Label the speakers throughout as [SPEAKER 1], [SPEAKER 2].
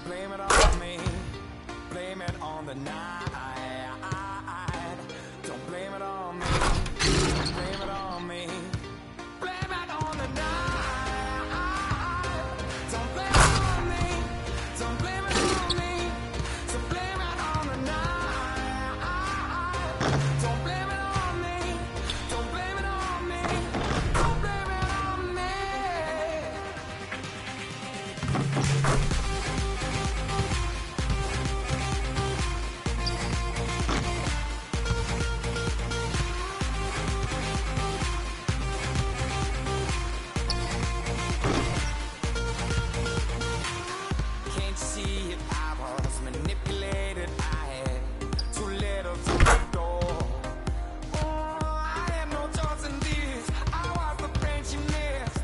[SPEAKER 1] blame it on me. Blame it on the night. Don't blame it on me. Blame it on me. Blame it on the night. Don't blame it on me. Don't blame it on me. So blame it on the night. Don't blame it on me. Don't blame it on me. Don't blame it on me. Can't you see it? I was manipulated. I had too little to the door. Oh, I had no choice in this. I was the friend she missed.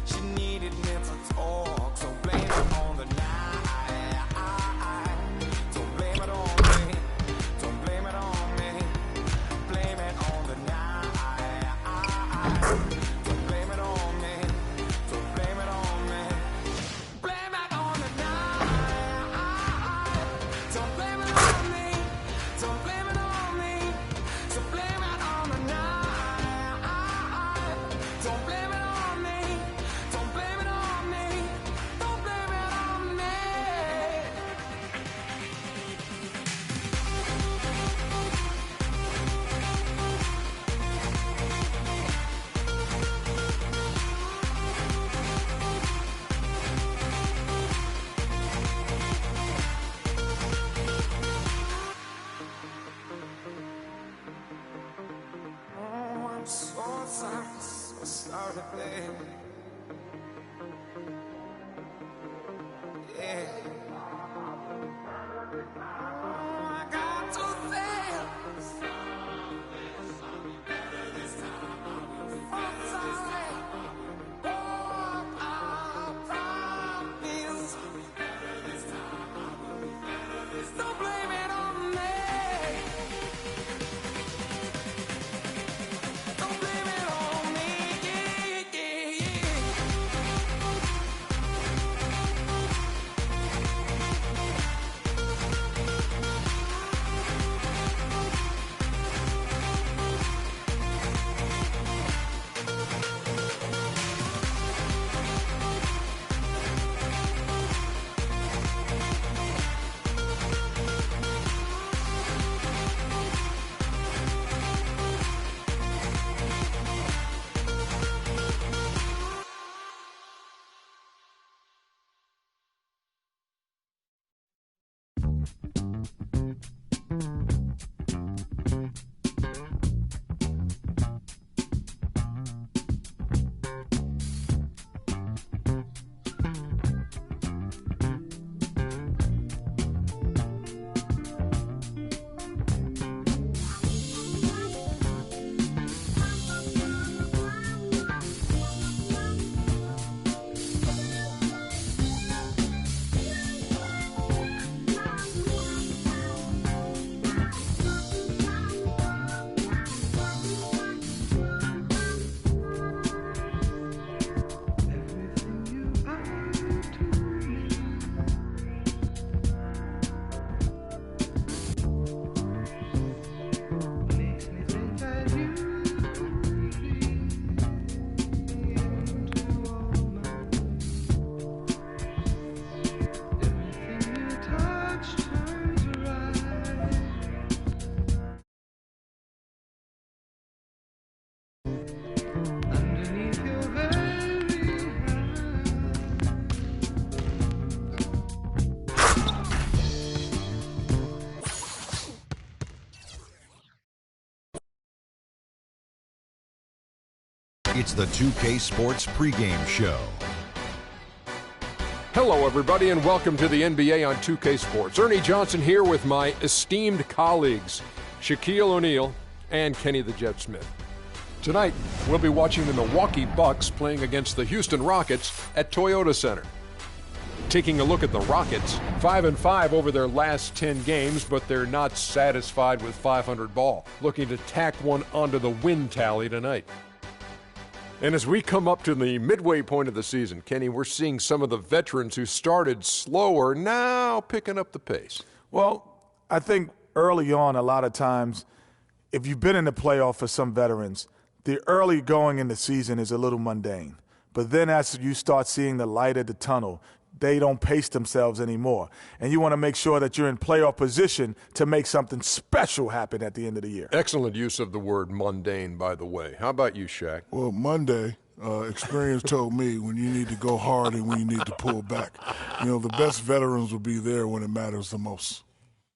[SPEAKER 1] She needed me to talk, so blame it on the night. Don't blame it on me. Don't blame it on me. Blame it on the night. Don't blame it on me. Don't blame it on me. Blame it on the night. Don't blame it on me. Don't blame it on me. So blame it on the night. Don't blame it on me. Don't blame it on me. Don't blame it on me. Oh, I'm so sorry, baby. Yeah. Oh, I got to say, I'm sorry. Oh, I promise. Don't blame it on me. Don't blame it on me. Yeah, yeah, yeah.
[SPEAKER 2] It's the 2K Sports pregame show.
[SPEAKER 3] Hello, everybody, and welcome to the NBA on 2K Sports. Ernie Johnson here with my esteemed colleagues, Shaquille O'Neal and Kenny the Jet Smith. Tonight, we'll be watching the Milwaukee Bucks playing against the Houston Rockets at Toyota Center. Taking a look at the Rockets, 5-5 over their last 10 games, but they're not satisfied with 500 ball. Looking to tack one onto the win tally tonight. And as we come up to the midway point of the season, Kenny, we're seeing some of the veterans who started slower now picking up the pace.
[SPEAKER 4] Well, I think early on, a lot of times, if you've been in the playoff for some veterans, the early going in the season is a little mundane. But then as you start seeing the light at the tunnel, they don't pace themselves anymore. And you want to make sure that you're in playoff position to make something special happen at the end of the year.
[SPEAKER 3] Excellent use of the word mundane, by the way. How about you, Shaq?
[SPEAKER 5] Well, Monday, experience told me when you need to go hard and when you need to pull back. You know, the best veterans will be there when it matters the most.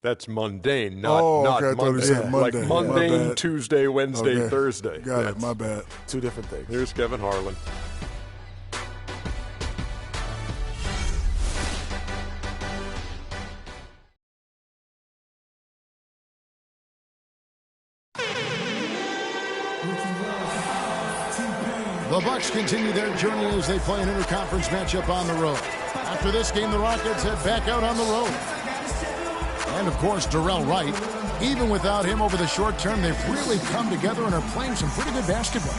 [SPEAKER 3] That's mundane, not
[SPEAKER 5] okay, I thought he said Monday.
[SPEAKER 3] Like mundane Tuesday, Wednesday, Thursday.
[SPEAKER 5] Got it, my bad.
[SPEAKER 4] Two different things.
[SPEAKER 3] Here's Kevin Harlan.
[SPEAKER 6] The Bucks continue their journey as they play an interconference matchup on the road. After this game, the Rockets head back out on the road. And, of course, Darrell Wright. Even without him over the short term, they've really come together and are playing some pretty good basketball.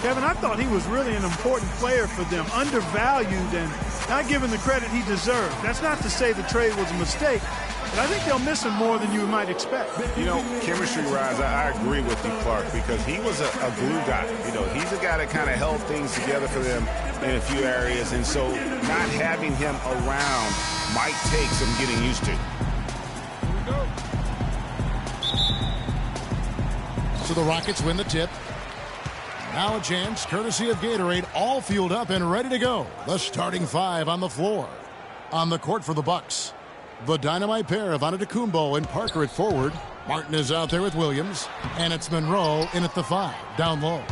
[SPEAKER 7] Kevin, I thought he was really an important player for them, undervalued and not given the credit he deserved. That's not to say the trade was a mistake, but I think they'll miss him more than you might expect.
[SPEAKER 8] You know, chemistry-wise, I agree with you, Clark, because he was a glue guy. You know, he's a guy that kind of held things together for them in a few areas, and so not having him around might take some getting used to.
[SPEAKER 6] So the Rockets win the tip. Now a chance, courtesy of Gatorade, all fueled up and ready to go. The starting five on the floor. On the court for the Bucks, the dynamite pair of Antetokounmpo and Parker at forward. Martin is out there with Williams, and it's Monroe in at the 5, down low.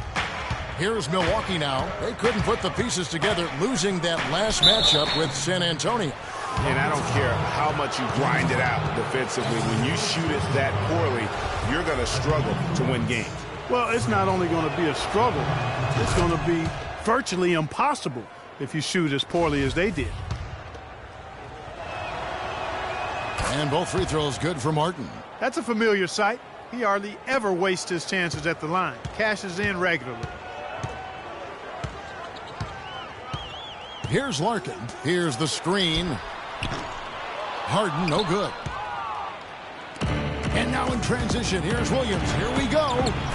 [SPEAKER 6] Here's Milwaukee now. They couldn't put the pieces together, losing that last matchup with San Antonio.
[SPEAKER 8] And I don't care how much you grind it out defensively. When you shoot it that poorly, you're going to struggle to win games.
[SPEAKER 7] Well, it's not only going to be a struggle, it's going to be virtually impossible if you shoot as poorly as they did.
[SPEAKER 6] And both free throws good for Martin.
[SPEAKER 7] That's a familiar sight. He hardly ever wastes his chances at the line. Cashes in regularly.
[SPEAKER 6] Here's Larkin. Here's the screen. Harden, no good. And now in transition, here's Williams. Here we go.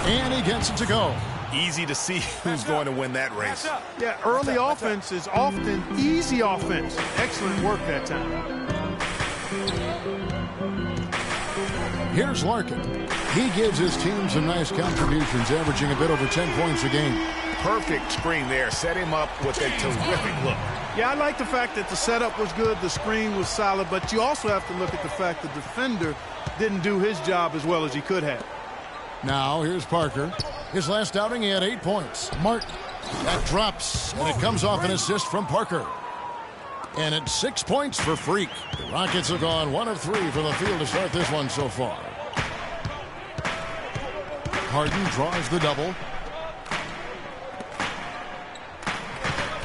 [SPEAKER 6] And he gets it to go.
[SPEAKER 8] Easy to see who's going to win that race.
[SPEAKER 7] Yeah, early offense is often easy offense. Excellent work that time.
[SPEAKER 6] Here's Larkin. He gives his team some nice contributions, averaging a bit over 10 points a game.
[SPEAKER 8] Perfect screen there. Set him up with a terrific look.
[SPEAKER 7] Yeah, I like the fact that the setup was good, the screen was solid, but you also have to look at the fact the defender didn't do his job as well as he could have.
[SPEAKER 6] Now, here's Parker. His last outing, he had 8 points. Martin, that drops, and it comes off an assist from Parker. And it's 6 points for Freak. The Rockets have gone 1 of 3 from the field to start this one so far. Harden draws the double.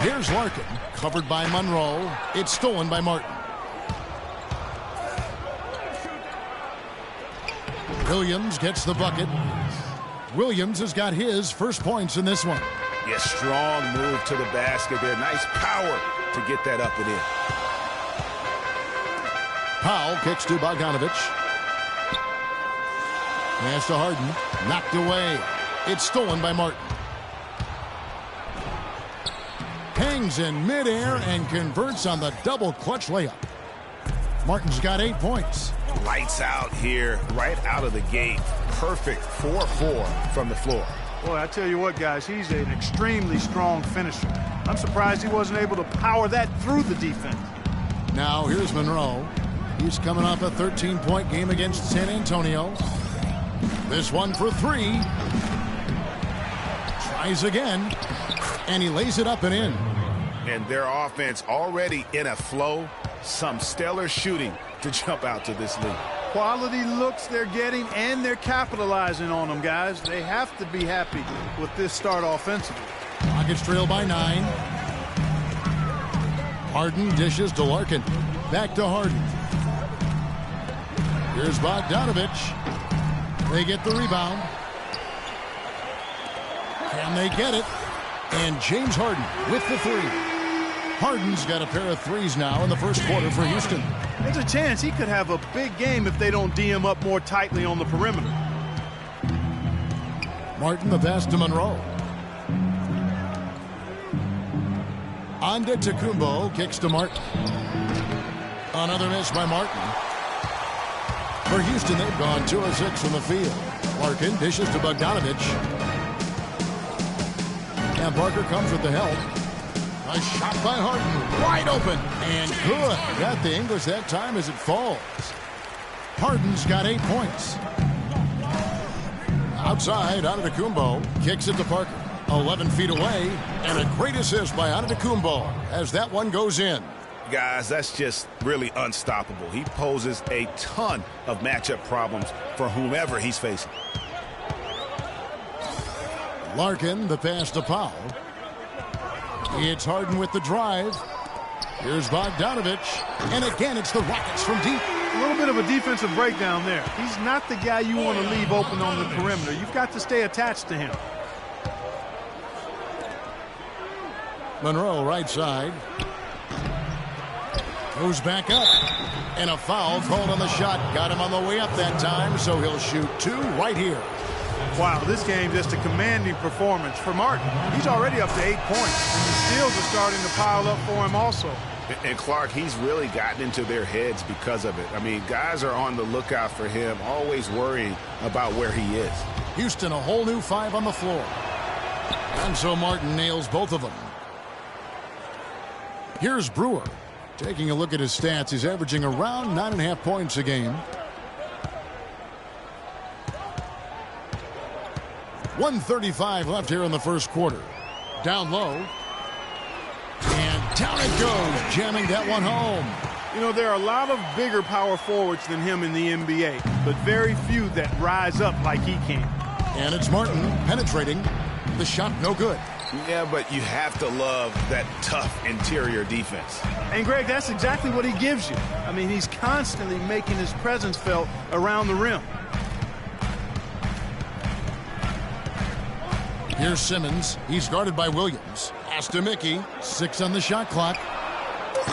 [SPEAKER 6] Here's Larkin, covered by Monroe. It's stolen by Martin. Williams gets the bucket. Williams has got his first points in this one.
[SPEAKER 8] Yeah, strong move to the basket there. Nice power to get that up and in.
[SPEAKER 6] Powell kicks to Bogdanovich. Pass to Harden. Knocked away. It's stolen by Martin. Hangs in midair and converts on the double clutch layup. Martin's got 8 points.
[SPEAKER 8] Lights out here, right out of the gate. Perfect 4-4 from the floor.
[SPEAKER 7] Boy, I tell you what, guys, he's an extremely strong finisher. I'm surprised he wasn't able to power that through the defense.
[SPEAKER 6] Now here's Monroe. He's coming off a 13-point game against San Antonio. This one for 3. Tries again, and he lays it up and in.
[SPEAKER 8] And their offense already in a flow. Some stellar shooting to jump out to this lead.
[SPEAKER 7] Quality looks they're getting, and they're capitalizing on them, guys. They have to be happy with this start offensively.
[SPEAKER 6] Rockets trail by 9. Harden dishes to Larkin. Back to Harden. Here's Bogdanovich. They get the rebound. Can they get it? And James Harden with the three. Harden's got a pair of threes now in the first quarter for Houston.
[SPEAKER 7] There's a chance he could have a big game if they don't D him up more tightly on the perimeter.
[SPEAKER 6] Martin, the pass to Monroe. Antetokounmpo kicks to Martin. Another miss by Martin. For Houston, they've gone 2 of 6 from the field. Larkin dishes to Bogdanovich. And Parker comes with the help. A shot by Harden. Wide open. And good. Got the English that time as it falls. Harden's got 8 points. Outside, Antetokounmpo kicks it to Parker. 11 feet away. And a great assist by Antetokounmpo as that one goes in.
[SPEAKER 8] Guys, that's just really unstoppable. He poses a ton of matchup problems for whomever he's facing.
[SPEAKER 6] Larkin, the pass to Powell. It's Harden with the drive. Here's Bogdanovich. And again, it's the Rockets from deep.
[SPEAKER 7] A little bit of a defensive breakdown there. He's not the guy you want to leave open on the perimeter. You've got to stay attached to him.
[SPEAKER 6] Monroe, right side. Goes back up. And a foul called on the shot. Got him on the way up that time, so he'll shoot 2 right here.
[SPEAKER 7] Wow, this game just a commanding performance for Martin. He's already up to 8 points, and the steals are starting to pile up for him also.
[SPEAKER 8] And Clark, he's really gotten into their heads because of it. I mean, guys are on the lookout for him, always worrying about where he is.
[SPEAKER 6] Houston, a whole new 5 on the floor. And so Martin nails both of them. Here's Brewer. Taking a look at his stats, he's averaging around 9.5 points a game. 1:35 left here in the first quarter. Down low. And down it goes, jamming that one home.
[SPEAKER 7] You know, there are a lot of bigger power forwards than him in the NBA, but very few that rise up like he can.
[SPEAKER 6] And it's Martin penetrating. The shot no good.
[SPEAKER 8] Yeah, but you have to love that tough interior defense.
[SPEAKER 7] And, Greg, that's exactly what he gives you. I mean, he's constantly making his presence felt around the rim.
[SPEAKER 6] Here's Simmons. He's guarded by Williams. Pass to Mickey. 6 on the shot clock.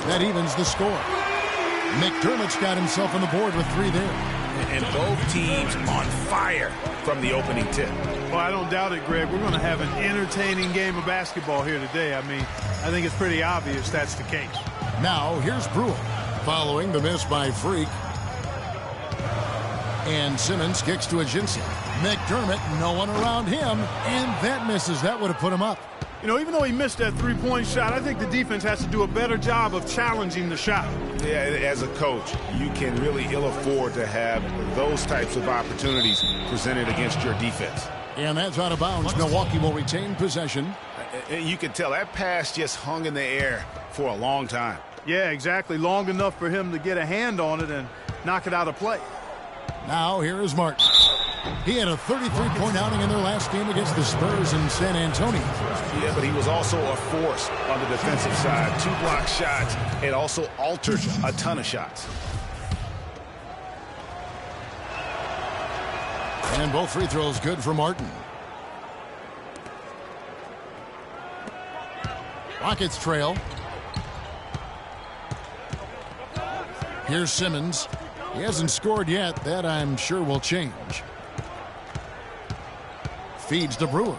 [SPEAKER 6] That evens the score. McDermott's got himself on the board with 3 there.
[SPEAKER 8] And both teams on fire from the opening tip.
[SPEAKER 7] Well, I don't doubt it, Greg. We're going to have an entertaining game of basketball here today. I mean, I think it's pretty obvious that's the case.
[SPEAKER 6] Now, here's Brewer. Following the miss by Freak. And Simmons kicks to Aginson. McDermott, no one around him. And that misses. That would have put him up.
[SPEAKER 7] You know, even though he missed that three-point shot, I think the defense has to do a better job of challenging the shot.
[SPEAKER 8] Yeah, as a coach, you can really ill afford to have those types of opportunities presented against your defense.
[SPEAKER 6] And that's out of bounds. Milwaukee will retain possession.
[SPEAKER 8] You can tell that pass just hung in the air for a long time.
[SPEAKER 7] Yeah, exactly. Long enough for him to get a hand on it and knock it out of play.
[SPEAKER 6] Now here is Martin. He had a 33-point outing in their last game against the Spurs in San Antonio.
[SPEAKER 8] Yeah, but he was also a force on the defensive side. 2 block shots and also altered a ton of shots.
[SPEAKER 6] And both free throws good for Martin. Rockets trail. Here's Simmons. He hasn't scored yet. That, I'm sure, will change. Feeds to Brewer.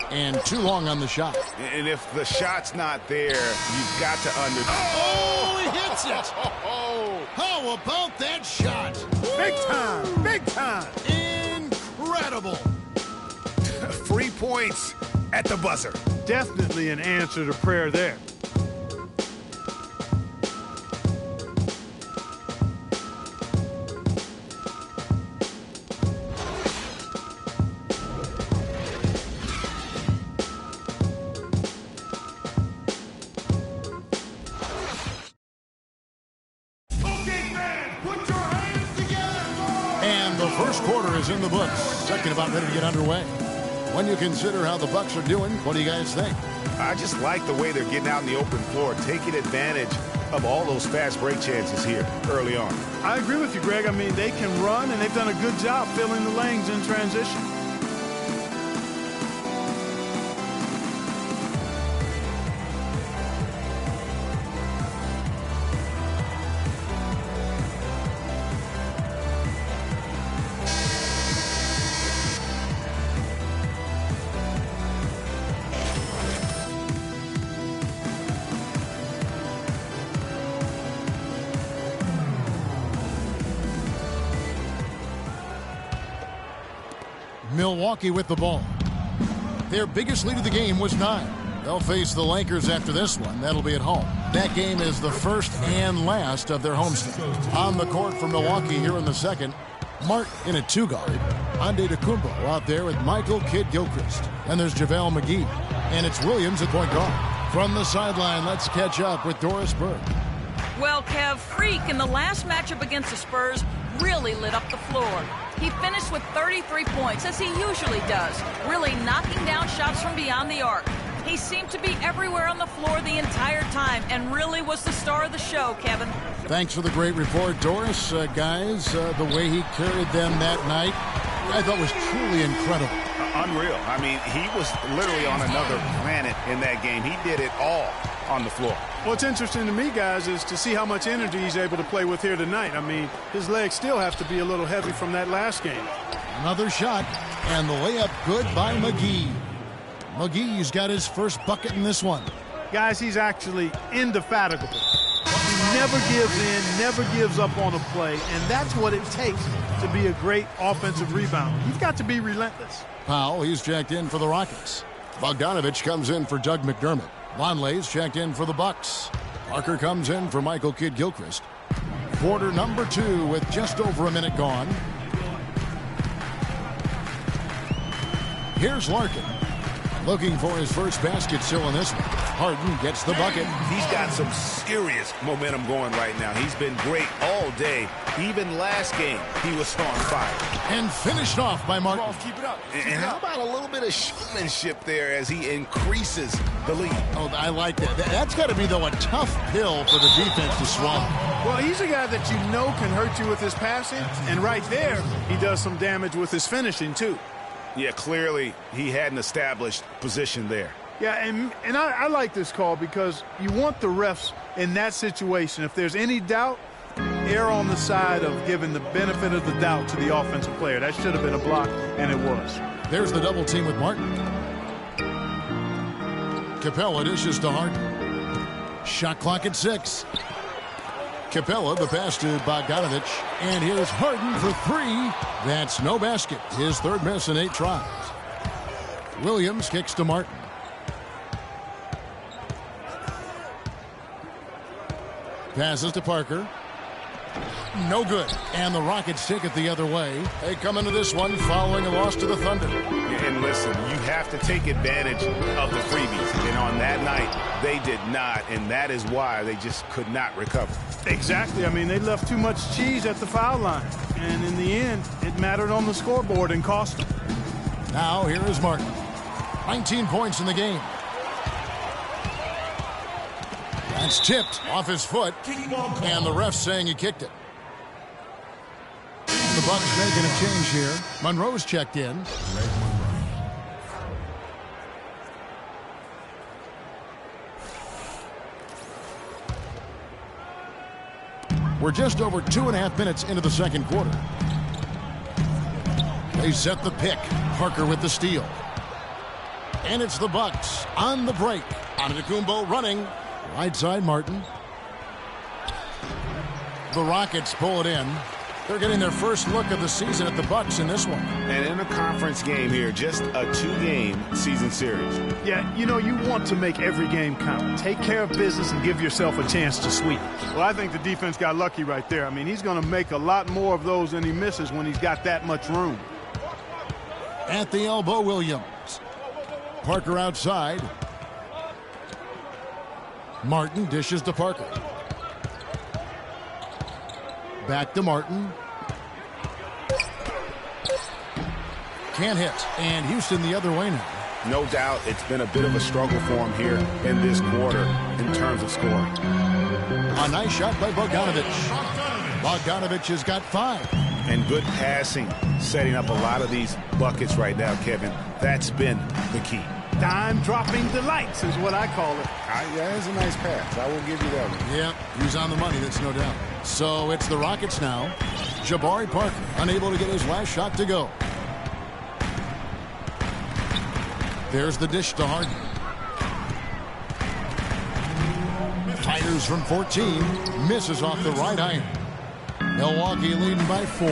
[SPEAKER 6] And too long on the shot.
[SPEAKER 8] And if the shot's not there, you've got to
[SPEAKER 6] Oh, he hits it! How about that shot?
[SPEAKER 7] Big time! Big time!
[SPEAKER 6] Incredible!
[SPEAKER 8] 3 points at the buzzer.
[SPEAKER 7] Definitely an answer to prayer there.
[SPEAKER 6] In the books. Second about ready to get underway. When you consider how the Bucks are doing, what do you guys think?
[SPEAKER 8] I just like the way they're getting out in the open floor, taking advantage of all those fast break chances here early on.
[SPEAKER 7] I agree with you, Greg. I mean, they can run, and they've done a good job filling the lanes in transition.
[SPEAKER 6] Milwaukee with the ball. Their biggest lead of the game was 9. They'll face the Lakers after this one. That'll be at home. That game is the first and last of their homestand. On the court for Milwaukee here in the second, Martin in a 2-guard. Antetokounmpo out there with Michael Kidd-Gilchrist. And there's JaVale McGee. And it's Williams at point guard. From the sideline, let's catch up with Doris Burke.
[SPEAKER 9] Well, Kev, Freak in the last matchup against the Spurs really lit up the floor. He finished with 33 points, as he usually does, really knocking down shots from beyond the arc. He seemed to be everywhere on the floor the entire time and really was the star of the show, Kevin.
[SPEAKER 6] Thanks for the great report, Doris. Guys, the way he carried them that night, I thought was truly incredible.
[SPEAKER 8] Unreal. I mean, he was literally on another planet in that game. He did it all on the floor.
[SPEAKER 7] What's interesting to me, guys, is to see how much energy he's able to play with here tonight. I mean, his legs still have to be a little heavy from that last game.
[SPEAKER 6] Another shot, and the layup good by McGee. McGee's got his first bucket in this one.
[SPEAKER 7] Guys, he's actually indefatigable. He never gives in, never gives up on a play, and that's what it takes to be a great offensive rebounder. He's got to be relentless.
[SPEAKER 6] Powell, he's checked in for the Rockets. Bogdanovich comes in for Doug McDermott. Vonleh's checked in for the Bucks. Parker comes in for Michael Kidd-Gilchrist. Quarter number 2 with just over a minute gone. Here's Larkin. Looking for his first basket still in this one. Harden gets the bucket.
[SPEAKER 8] He's got some serious momentum going right now. He's been great all day. Even last game, he was on fire.
[SPEAKER 6] And finished off by Martin.
[SPEAKER 8] Keep it up. And how about a little bit of showmanship there as he increases the lead?
[SPEAKER 6] Oh, I like that. That's got to be, though, a tough pill for the defense to swallow.
[SPEAKER 7] Well, he's a guy that you know can hurt you with his passing, and right there, he does some damage with his finishing, too.
[SPEAKER 8] Yeah, clearly he had an established position there.
[SPEAKER 7] Yeah, and I like this call because you want the refs in that situation. If there's any doubt, err on the side of giving the benefit of the doubt to the offensive player. That should have been a block, and it was.
[SPEAKER 6] There's the double team with Martin. Capella dishes to Harden. Shot clock at 6. Capella, the pass to Bogdanovich. And here's Harden for 3. That's no basket. His third miss in 8 tries. Williams kicks to Martin. Passes to Parker. No good. And the Rockets take it the other way. They come into this one following a loss to the Thunder.
[SPEAKER 8] And listen, you have to take advantage of the freebies. And on that night, they did not. And that is why they just could not recover.
[SPEAKER 7] Exactly. I mean, they left too much cheese at the foul line. And in the end, it mattered on the scoreboard and cost them.
[SPEAKER 6] Now here is Martin. 19 points in the game. That's tipped off his foot, and the ref saying he kicked it. The Bucks making a change here. Monroe's checked in. We're just over 2.5 minutes into the second quarter. They set the pick. Parker with the steal. And it's the Bucks on the break. Antetokounmpo running. Right side, Martin. The Rockets pull it in. They're getting their first look of the season at the Bucks in this one.
[SPEAKER 8] And in a conference game here, just a 2-game season series.
[SPEAKER 7] Yeah, you know, you want to make every game count. Take care of business and give yourself a chance to sweep. Well, I think the defense got lucky right there. I mean, he's going to make a lot more of those than he misses when he's got that much room.
[SPEAKER 6] At the elbow, Williams. Parker outside. Martin dishes to Parker. Back to Martin. Can't hit. And Houston the other way now.
[SPEAKER 8] No doubt it's been a bit of a struggle for him here in this quarter in terms of scoring.
[SPEAKER 6] A nice shot by Bogdanovich. Bogdanovich has got 5.
[SPEAKER 8] And good passing, setting up a lot of these buckets right now, Kevin. That's been the key.
[SPEAKER 7] Dime-dropping delights is what I call it.
[SPEAKER 8] That is a nice pass. I will give you that one.
[SPEAKER 6] Yeah, he's on the money, that's no doubt. So it's the Rockets now. Jabari Parker unable to get his last shot to go. There's the dish to Harden. Fires from 14. Misses off the right iron. Milwaukee leading by 4.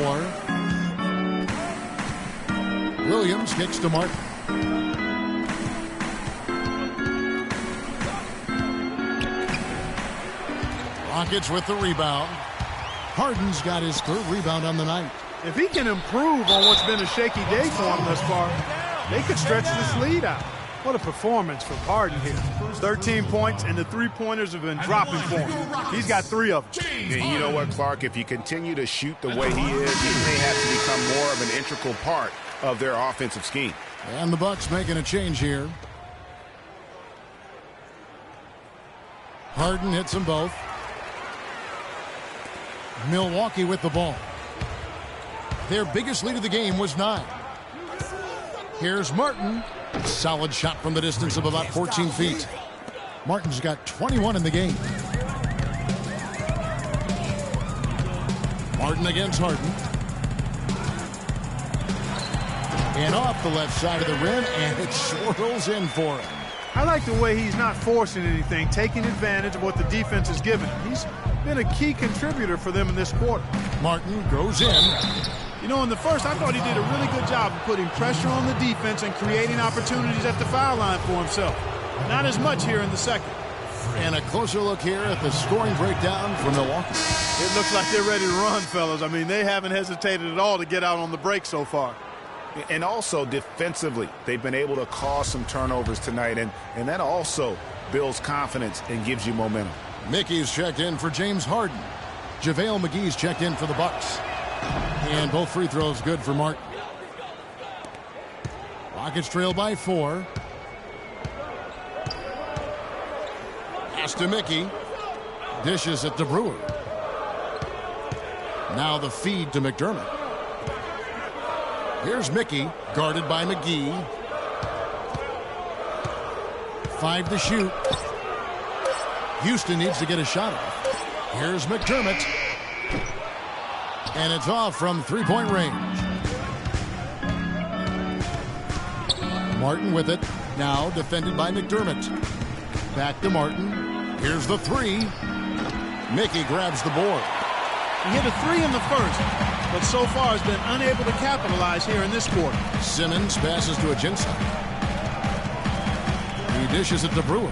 [SPEAKER 6] Williams kicks to Martin. Rockets with the rebound. Harden's got his third rebound on the night.
[SPEAKER 7] If he can improve on what's been a shaky day for him thus far, they could stretch this lead out. What a performance from Harden here. 13 points, and the three-pointers have been dropping for him. He's got 3 of them.
[SPEAKER 8] And you know what, Clark? If you continue to shoot the way he is, he may have to become more of an integral part of their offensive scheme.
[SPEAKER 6] And the Bucks making a change here. Harden hits them both. Milwaukee with the ball. Their biggest lead of the game was 9. Here's Martin. Solid shot from the distance of about 14 feet. Martin's got 21 in the game. Martin against Harden. And off the left side of the rim, and it swirls in for him.
[SPEAKER 7] I like the way he's not forcing anything, taking advantage of what the defense is giving him. He's been a key contributor for them in this quarter.
[SPEAKER 6] Martin goes in.
[SPEAKER 7] You know, in the first, I thought he did a really good job of putting pressure on the defense and creating opportunities at the foul line for himself. Not as much here in the second.
[SPEAKER 6] And a closer look here at the scoring breakdown for Milwaukee.
[SPEAKER 7] It looks like they're ready to run, fellas. I mean, they haven't hesitated at all to get out on the break so far.
[SPEAKER 8] And also defensively, they've been able to cause some turnovers tonight, and that also builds confidence and gives you momentum.
[SPEAKER 6] Mickey's checked in for James Harden. JaVale McGee's checked in for the Bucks. And both free throws good for Martin. Rockets trail by 4. Pass to Mickey. Dishes it to Brewer. Now the feed to McDermott. Here's Mickey, guarded by McGee. 5 to shoot. Houston needs to get a shot off. Here's McDermott. And it's off from three-point range. Martin with it. Now defended by McDermott. Back to Martin. Here's the 3. Mickey grabs the board.
[SPEAKER 7] He hit a 3 in the first, but so far has been unable to capitalize here in this quarter.
[SPEAKER 6] Simmons passes to Ajinça. He dishes it to Brewer.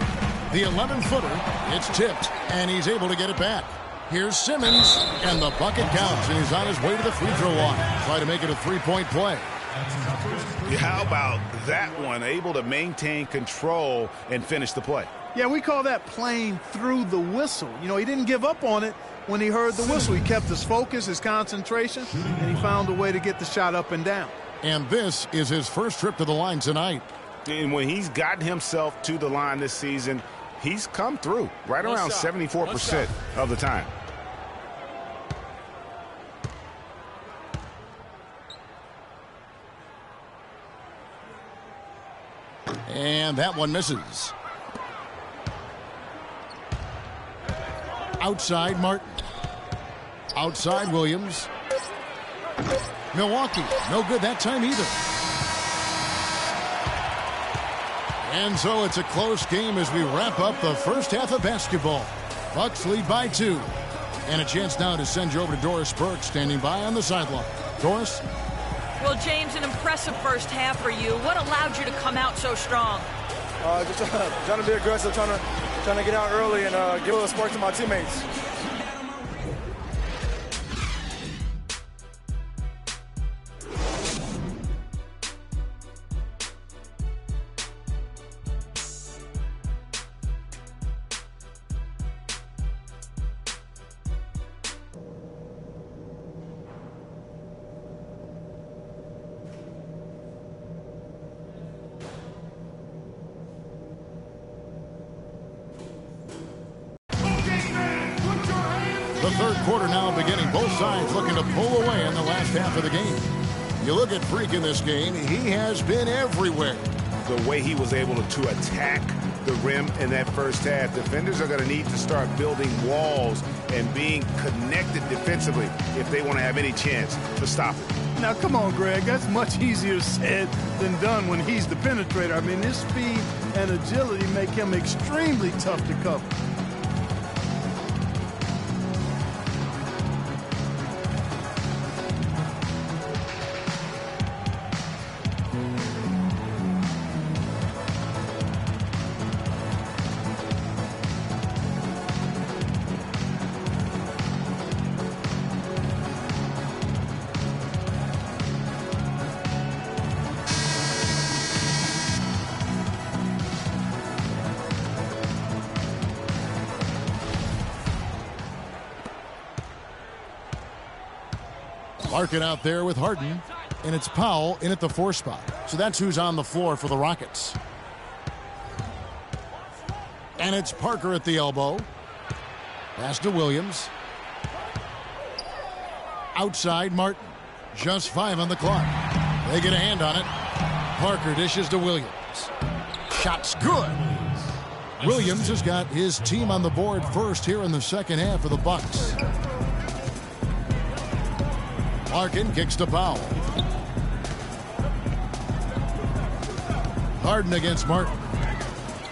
[SPEAKER 6] The 11-footer, it's tipped, and he's able to get it back. Here's Simmons, and the bucket counts, and he's on his way to the free throw line. Try to make it a three-point play.
[SPEAKER 8] How about that one? Able to maintain control and finish the play.
[SPEAKER 7] Yeah, we call that playing through the whistle. You know, he didn't give up on it when he heard the whistle. He kept his focus, his concentration, and he found a way to get the shot up and down.
[SPEAKER 6] And this is his first trip to the line tonight.
[SPEAKER 8] And when he's gotten himself to the line this season, he's come through right around 74% of the time.
[SPEAKER 6] And that one misses. Outside Martin. Outside Williams. Milwaukee, no good that time either. And so it's a close game as we wrap up the first half of basketball. Bucks lead by 2. And a chance now to send you over to Doris Burke, standing by on the sideline. Doris?
[SPEAKER 9] Well, James, an impressive first half for you. What allowed you to come out so strong?
[SPEAKER 10] Just trying to be aggressive, trying to get out early and give a little spark to my teammates.
[SPEAKER 6] The third quarter now beginning. Both sides looking to pull away in the last half of the game. You look at Freak in this game, he has been everywhere.
[SPEAKER 8] The way he was able to attack the rim in that first half, defenders are going to need to start building walls and being connected defensively if they want to have any chance to stop it.
[SPEAKER 7] Now, come on, Greg. That's much easier said than done when he's the penetrator. I mean, his speed and agility make him extremely tough to cover.
[SPEAKER 6] Larkin out there with Harden, and it's Powell in at the 4 spot. So that's who's on the floor for the Rockets. And it's Parker at the elbow. Pass to Williams. Outside Martin. Just 5 on the clock. They get a hand on it. Parker dishes to Williams. Shot's good. Williams has got his team on the board first here in the second half of the Bucks. Larkin kicks to Powell. Harden against Martin.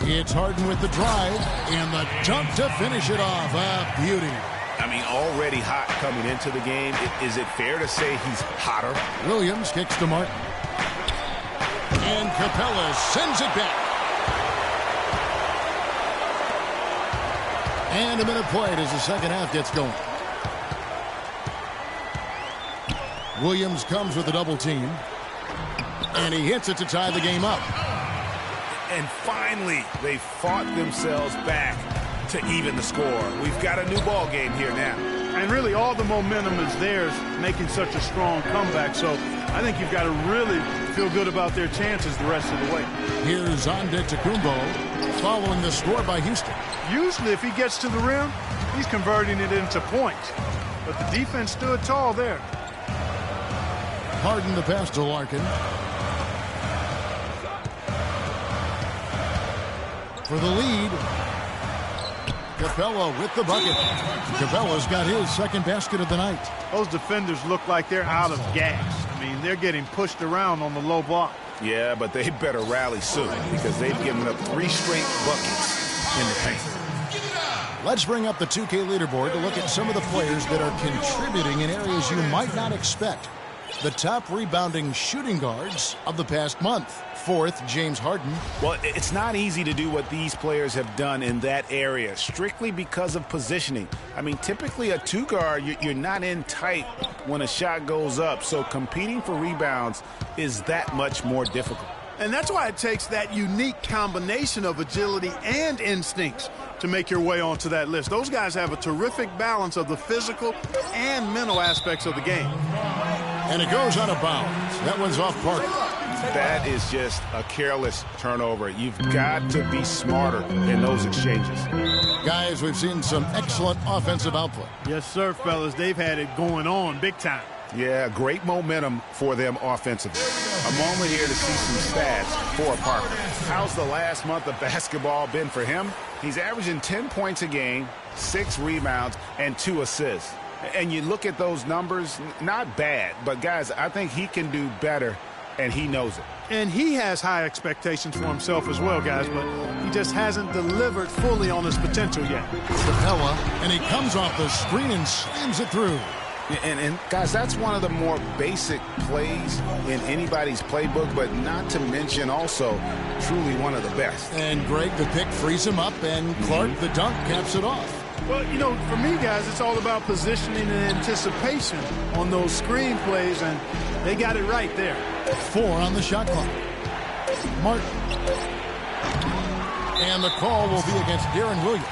[SPEAKER 6] It's Harden with the drive and the dunk to finish it off. A beauty.
[SPEAKER 8] I mean, already hot coming into the game. Is it fair to say he's hotter?
[SPEAKER 6] Williams kicks to Martin. And Capella sends it back. And a minute played as the second half gets going. Williams comes with a double team. And he hits it to tie the game up.
[SPEAKER 8] And finally, they fought themselves back to even the score. We've got a new ball game here now.
[SPEAKER 7] And really, all the momentum is theirs, making such a strong comeback. So I think you've got to really feel good about their chances the rest of the way.
[SPEAKER 6] Here's Antetokounmpo following the score by Houston.
[SPEAKER 7] Usually, if he gets to the rim, he's converting it into points. But the defense stood tall there.
[SPEAKER 6] Harden the pass to Larkin. For the lead. Capella with the bucket. Capella's got his second basket of the night.
[SPEAKER 7] Those defenders look like they're out of gas. I mean, they're getting pushed around on the low block.
[SPEAKER 8] Yeah, but they better rally soon because they've given up 3 straight buckets in the paint.
[SPEAKER 6] Let's bring up the 2K leaderboard to look at some of the players that are contributing in areas you might not expect. The top rebounding shooting guards of the past month. 4th, James Harden.
[SPEAKER 8] Well, it's not easy to do what these players have done in that area, strictly because of positioning. I mean, typically a 2-guard, you're not in tight when a shot goes up, so competing for rebounds is that much more difficult.
[SPEAKER 7] And that's why it takes that unique combination of agility and instincts to make your way onto that list. Those guys have a terrific balance of the physical and mental aspects of the game.
[SPEAKER 6] And it goes out of bounds. That one's off Parker.
[SPEAKER 8] That is just a careless turnover. You've got to be smarter in those exchanges.
[SPEAKER 6] Guys, we've seen some excellent offensive output.
[SPEAKER 7] Yes, sir, fellas. They've had it going on big time.
[SPEAKER 8] Yeah, great momentum for them offensively. A moment here to see some stats for Parker. How's the last month of basketball been for him? He's averaging 10 points a game, 6 rebounds, and 2 assists. And you look at those numbers, not bad. But, guys, I think he can do better, and he knows it.
[SPEAKER 7] And he has high expectations for himself as well, guys, but he just hasn't delivered fully on his potential yet.
[SPEAKER 6] Capella, and he comes off the screen and slams it through.
[SPEAKER 8] And guys, that's one of the more basic plays in anybody's playbook, but not to mention also truly one of the best.
[SPEAKER 6] And Greg, the pick frees him up, and Clark, the dunk, caps it off.
[SPEAKER 7] Well, you know, for me, guys, it's all about positioning and anticipation on those screen plays, and they got it right there.
[SPEAKER 6] 4 on the shot clock. Martin. And the call will be against Deron Williams.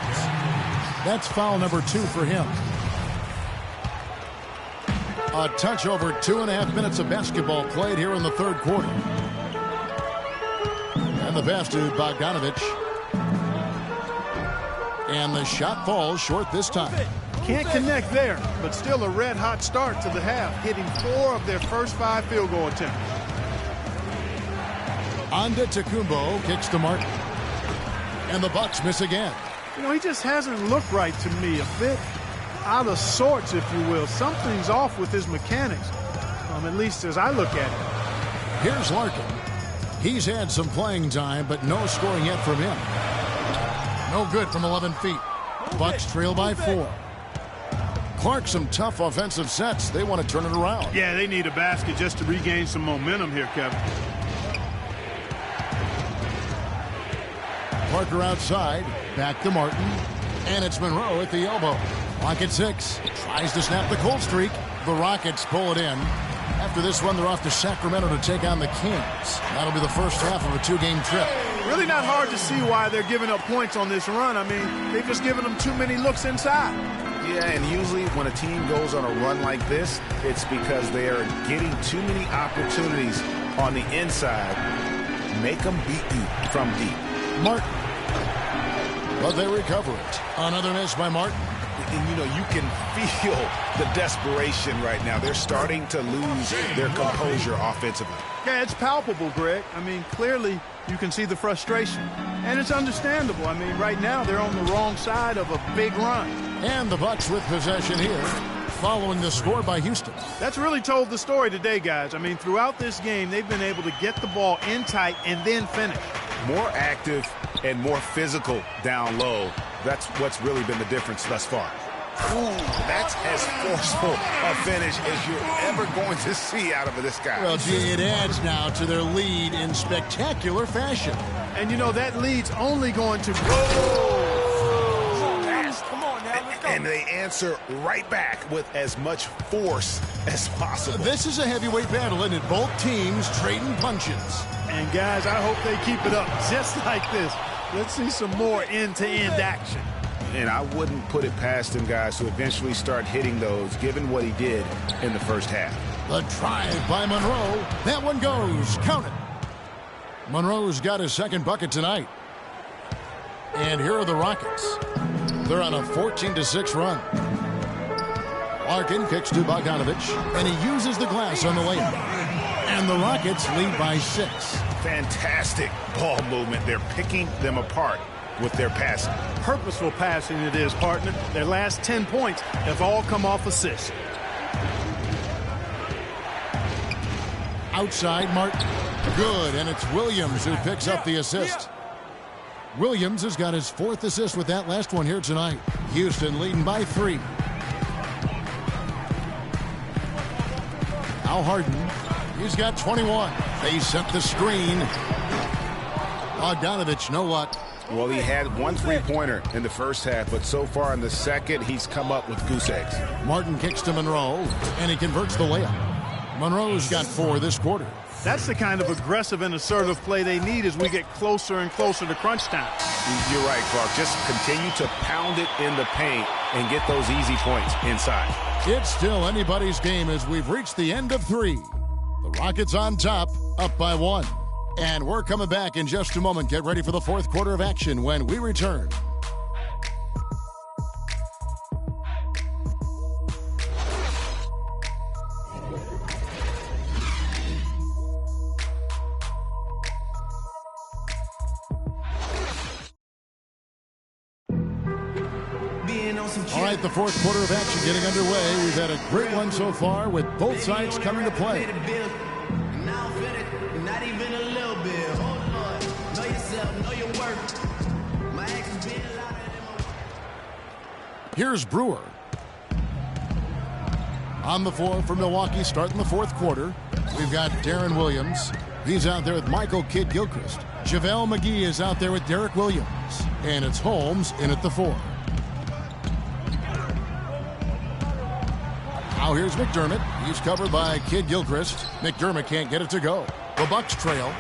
[SPEAKER 6] That's foul number 2 for him. A touch over 2.5 minutes of basketball played here in the third quarter. And the pass to Bogdanovic. And the shot falls short this time.
[SPEAKER 7] Can't connect there, but still a red-hot start to the half, hitting 4 of their first 5 field goal attempts.
[SPEAKER 6] Antetokounmpo kicks to Martin. And the Bucks miss again.
[SPEAKER 7] You know, he just hasn't looked right to me. A bit out of sorts, if you will. Something's off with his mechanics, at least as I look at it.
[SPEAKER 6] Here's Larkin. He's had some playing time, but no scoring yet from him. No good from 11 feet. Bucks trail by 4. Clark, some tough offensive sets. They want to turn it around.
[SPEAKER 7] Yeah, they need a basket just to regain some momentum here, Kevin.
[SPEAKER 6] Parker outside. Back to Martin. And it's Monroe at the elbow. Clock at 6. Tries to snap the cold streak. The Rockets pull it in. After this one, they're off to Sacramento to take on the Kings. That'll be the first half of a 2-game trip.
[SPEAKER 7] really not hard to see why they're giving up points on this run. I mean, they've just given them too many looks inside.
[SPEAKER 8] Yeah, and usually when a team goes on a run like this, it's because they are getting too many opportunities on the inside. Make them beat you from deep.
[SPEAKER 6] Martin. But they recover it. Another miss by Martin.
[SPEAKER 8] And, you know, you can feel the desperation right now. They're starting to lose their composure offensively.
[SPEAKER 7] Yeah, it's palpable, Greg. I mean, clearly you can see the frustration. And it's understandable. I mean, right now they're on the wrong side of a big run.
[SPEAKER 6] And the Bucks with possession here, following the score by Houston.
[SPEAKER 7] That's really told the story today, guys. I mean, throughout this game, they've been able to get the ball in tight and then finish.
[SPEAKER 8] More active and more physical down low. That's what's really been the difference thus far. Ooh, that's as forceful a finish as you're ever going to see out of this guy.
[SPEAKER 6] Well, gee, it adds now to their lead in spectacular fashion.
[SPEAKER 7] And, you know, that lead's only going to go.
[SPEAKER 1] Come on now, let's go.
[SPEAKER 8] And they answer right back with as much force as possible.
[SPEAKER 6] This is a heavyweight battle, and both teams trading punches.
[SPEAKER 7] And, guys, I hope they keep it up just like this. Let's see some more end-to-end action.
[SPEAKER 8] And I wouldn't put it past him, guys, to eventually start hitting those, given what he did in the first half.
[SPEAKER 6] The drive by Monroe. That one goes. Count it. Monroe's got his second bucket tonight. And here are the Rockets. They're on a 14-6 run. Larkin kicks to Bogdanovich, and he uses the glass on the layup. And the Rockets lead by 6.
[SPEAKER 8] Fantastic ball movement. They're picking them apart with their passing.
[SPEAKER 7] Purposeful passing it is, partner. Their last 10 points have all come off assists.
[SPEAKER 6] Outside, Martin. Good, and it's Williams who picks up the assist. Williams has got his 4th assist with that last one here tonight. Houston leading by 3. Now Harden. He's got 21. They set the screen. Bogdanovich, no luck.
[SPEAKER 8] Well, he had one three-pointer in the first half, but so far in the second, he's come up with goose eggs.
[SPEAKER 6] Martin kicks to Monroe, and he converts the layup. Monroe's got 4 this quarter.
[SPEAKER 7] That's the kind of aggressive and assertive play they need as we get closer and closer to crunch time.
[SPEAKER 8] You're right, Clark. Just continue to pound it in the paint and get those easy points inside.
[SPEAKER 6] It's still anybody's game as we've reached the end of 3. The Rockets on top, up by 1. And we're coming back in just a moment. Get ready for the 4th quarter of action when we return. All right, the 4th quarter of action getting underway. We've had a great one so far with both sides coming to play.
[SPEAKER 11] Not even a little bit. Hold on. Know yourself, know your worth. My actions being louder than my words.
[SPEAKER 6] Here's Brewer. On the floor for Milwaukee starting the 4th quarter. We've got Darren Williams. He's out there with Michael Kidd-Gilchrist. JaVale McGee is out there with Derek Williams. And it's Holmes in at the 4. Now here's McDermott. He's covered by Kidd-Gilchrist. McDermott can't get it to go. The Bucks trail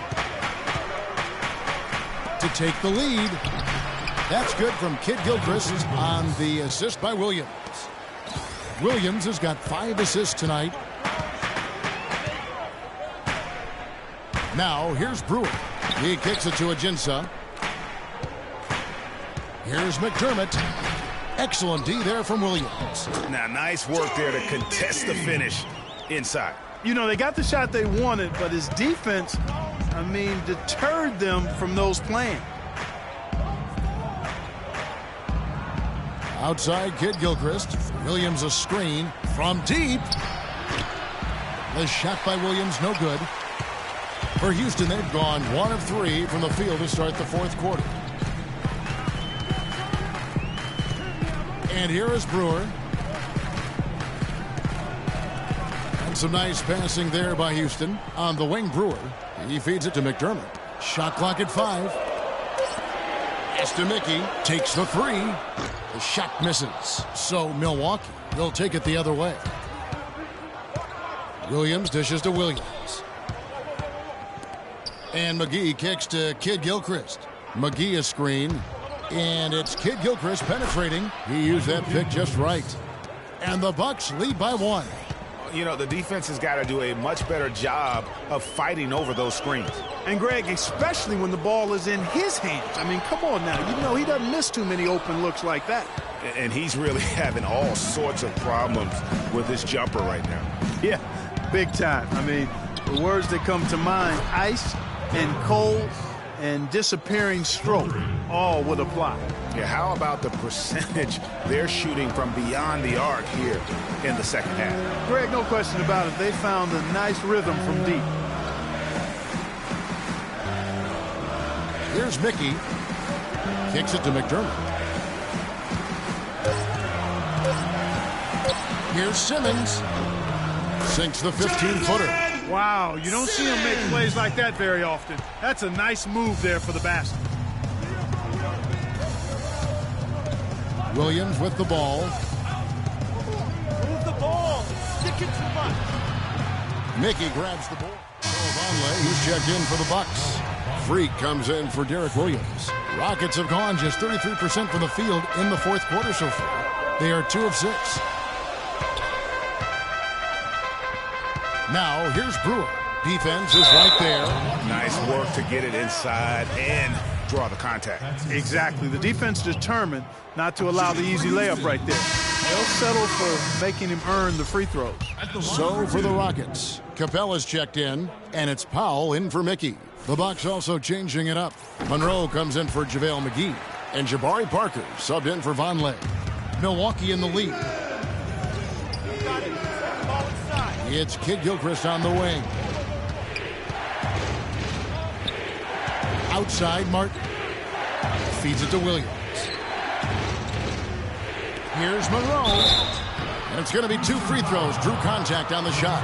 [SPEAKER 6] to take the lead. That's good from Kidd-Gilchrist on the assist by Williams. Williams has got 5 assists tonight. Now here's Brewer. He kicks it to Ajinça. Here's McDermott. Excellent D there from Williams.
[SPEAKER 8] Now, nice work there to contest the finish inside.
[SPEAKER 7] You know, they got the shot they wanted, but his defense, I mean, deterred them from those plans.
[SPEAKER 6] Outside, Kidd-Gilchrist. Williams a screen from deep. The shot by Williams, no good. For Houston, they've gone 1 of 3 from the field to start the 4th quarter. And here is Brewer. And some nice passing there by Houston. On the wing, Brewer. He feeds it to McDermott. Shot clock at 5. Pass to Mickey. Takes the 3. The shot misses. So Milwaukee will take it the other way. Williams dishes to Williams. And McGee kicks to Kid Gilchrist. McGee a screen. And it's Kid Gilchrist penetrating. He used that pick just right. And the Bucks lead by 1.
[SPEAKER 8] You know, the defense has got to do a much better job of fighting over those screens.
[SPEAKER 7] And, Greg, especially when the ball is in his hands. I mean, come on now. You know he doesn't miss too many open looks like that.
[SPEAKER 8] And he's really having all sorts of problems with his jumper right now.
[SPEAKER 7] Yeah, big time. I mean, the words that come to mind, ice and cold and disappearing stroke, all would apply.
[SPEAKER 8] Yeah, how about the percentage they're shooting from beyond the arc here in the second half?
[SPEAKER 7] Greg, no question about it. They found a nice rhythm from deep.
[SPEAKER 6] Here's Mickey. Kicks it to McDermott. Here's Simmons. Sinks the 15-footer.
[SPEAKER 7] Wow, you don't see him make plays like that very often. That's a nice move there for the basket.
[SPEAKER 6] Williams with the ball.
[SPEAKER 11] Move the ball. Stick it too much.
[SPEAKER 6] Mickey grabs the ball. Vonleh, he's checked in for the Bucks. Freak comes in for Derek Williams. Rockets have gone just 33% from the field in the fourth quarter so far. They are 2 of 6. Now, here's Brewer. Defense is right there.
[SPEAKER 8] Nice work to get it inside and draw the contact.
[SPEAKER 7] Exactly. The defense determined not to allow the easy layup right there. They'll settle for making him earn the free throws.
[SPEAKER 6] So for the Rockets, Capella's checked in, and it's Powell in for Mickey. The Bucks also changing it up. Monroe comes in for JaVale McGee, and Jabari Parker subbed in for Vonleh. Milwaukee in the lead. It's Kid Gilchrist on the wing. Outside, Martin. Feeds it to Williams. Here's Monroe. And it's going to be 2 free throws. Drew contact on the shot.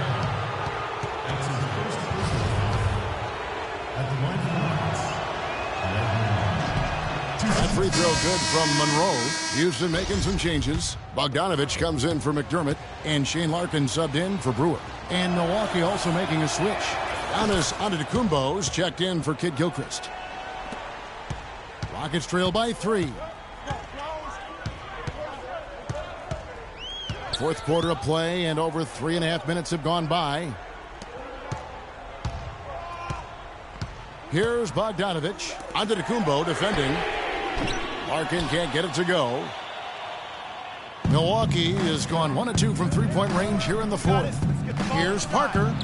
[SPEAKER 6] That free throw good from Monroe. Houston making some changes. Bogdanovich comes in for McDermott. And Shane Larkin subbed in for Brewer. And Milwaukee also making a switch. Giannis Antetokounmpo's checked in for Kid Gilchrist. Rockets trail by 3. Fourth quarter of play, and over 3.5 minutes have gone by. Here's Bogdanovich. Antetokounmpo defending. Larkin can't get it to go. Milwaukee has gone 1 of 2 from three-point range here in the fourth. Here's Parker.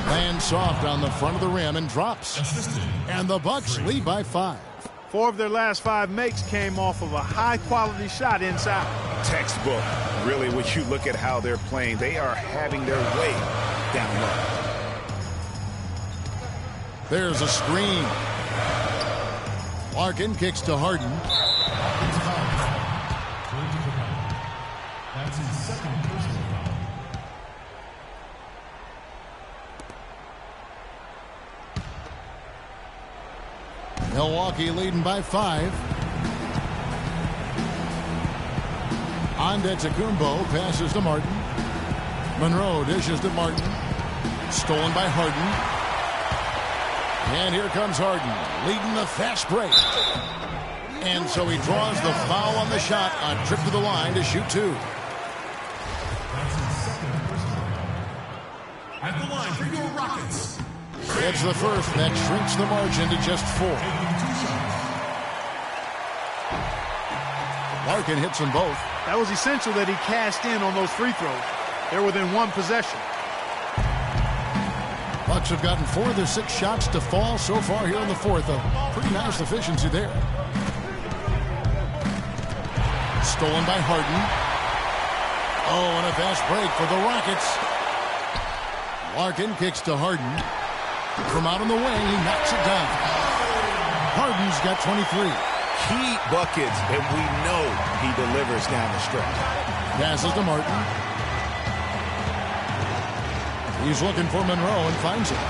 [SPEAKER 6] Lands soft on the front of the rim and drops. And the Bucks lead by 5.
[SPEAKER 7] 4 of their last 5 makes came off of a high-quality shot inside.
[SPEAKER 8] Textbook. Really, when you look at how they're playing, they are having their way down low.
[SPEAKER 6] There's a screen. Larkin kicks to Harden.
[SPEAKER 12] That's his second personal foul.
[SPEAKER 6] Milwaukee leading by 5. Antetokounmpo passes to Martin. Monroe dishes to Martin. Stolen by Harden. And here comes Harden, leading the fast break. And so he draws the foul on the shot, a trip to the line to shoot 2.
[SPEAKER 12] That's his second personal foul. At the line for your Rockets.
[SPEAKER 6] It's the first that shrinks the margin to just 4. Larkin hits them both.
[SPEAKER 7] That was essential that he cashed in on those free throws. They're within 1 possession.
[SPEAKER 6] Bucks have gotten 4 of their 6 shots to fall so far here in the fourth. A pretty nice efficiency there. Stolen by Harden. Oh, and a fast break for the Rockets. Larkin kicks to Harden. From out on the wing, he knocks it down. Harden's got 23.
[SPEAKER 8] Key buckets, and we know he delivers down the stretch.
[SPEAKER 6] Passes to Martin. He's looking for Monroe and finds him.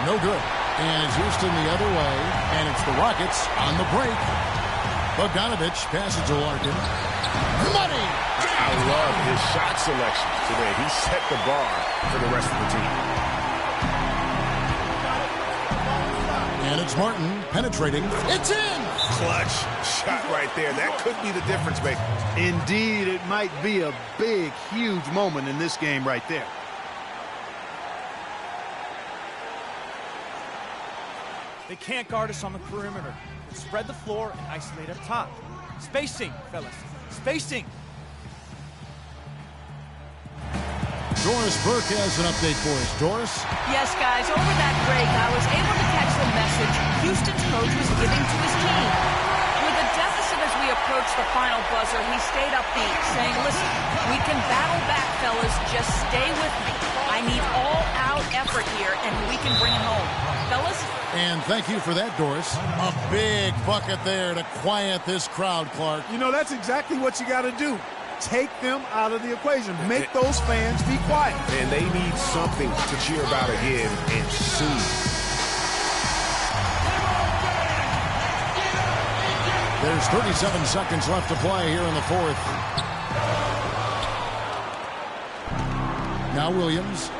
[SPEAKER 6] No good. And it's Houston the other way. And it's the Rockets on the break. Bogdanovich passes to Larkin. Money!
[SPEAKER 8] I love his shot selection today. He set the bar for the rest of the team.
[SPEAKER 6] And it's Martin penetrating. It's in!
[SPEAKER 8] Clutch shot right there. That could be the difference maker.
[SPEAKER 7] Indeed, it might be a big, huge moment in this game right there.
[SPEAKER 13] They can't guard us on the perimeter. Spread the floor and isolate up top. Spacing, fellas. Spacing.
[SPEAKER 6] Doris Burke has an update for us. Doris?
[SPEAKER 9] Yes, guys, over that break, I was able to catch the message Houston's coach was giving to his team. With a deficit as we approach the final buzzer, he stayed upbeat, saying, listen, we can battle back, fellas. Just stay with me. I need all-out effort here, and we can bring it home. Fellas?
[SPEAKER 6] And thank you for that, Doris. A big bucket there to quiet this crowd, Clark.
[SPEAKER 7] You know, that's exactly what you got to do. Take them out of the equation. Make those fans be quiet.
[SPEAKER 8] And they need something to cheer about again, and soon.
[SPEAKER 6] There's 37 seconds left to play here in the fourth. Now Williams.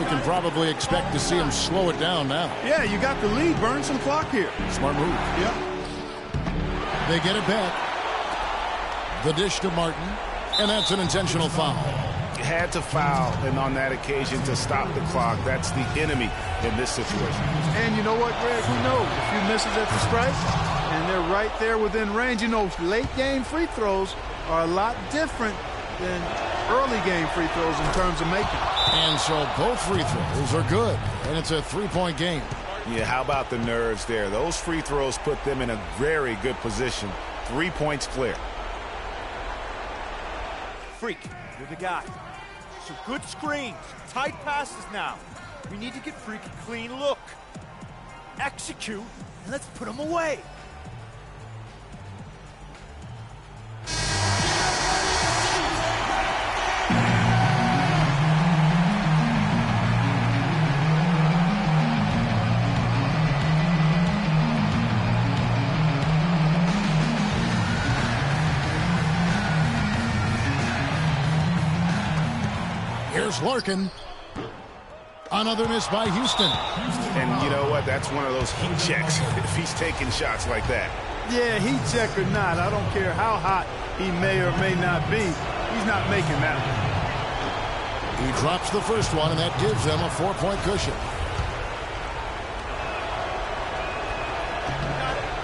[SPEAKER 6] We can probably expect to see him slow it down now.
[SPEAKER 7] Yeah, you got the lead. Burn some clock here.
[SPEAKER 6] Smart move.
[SPEAKER 7] Yep.
[SPEAKER 6] They get it back. The dish to Martin, and that's an intentional foul.
[SPEAKER 8] Had to foul, and on that occasion to stop the clock. That's the enemy in this situation.
[SPEAKER 7] And you know what, Greg? Who knows? A few misses at the stripe, and they're right there within range. You know, late-game free throws are a lot different than early-game free throws in terms of making.
[SPEAKER 6] And so both free throws are good, and it's a three-point game.
[SPEAKER 8] Yeah, how about the nerves there? Those free throws put them in a very good position. 3 points clear.
[SPEAKER 13] Freak, you're the guy. So good screens, tight passes now. We need to get Freak a clean look. Execute, and let's put him away.
[SPEAKER 6] Here's Larkin. Another miss by Houston.
[SPEAKER 8] And you know what? That's one of those heat checks if he's taking shots like that.
[SPEAKER 7] Yeah, heat check or not, I don't care how hot he may or may not be. He's not making that one.
[SPEAKER 6] He drops the first one, and that gives them a 4-point cushion.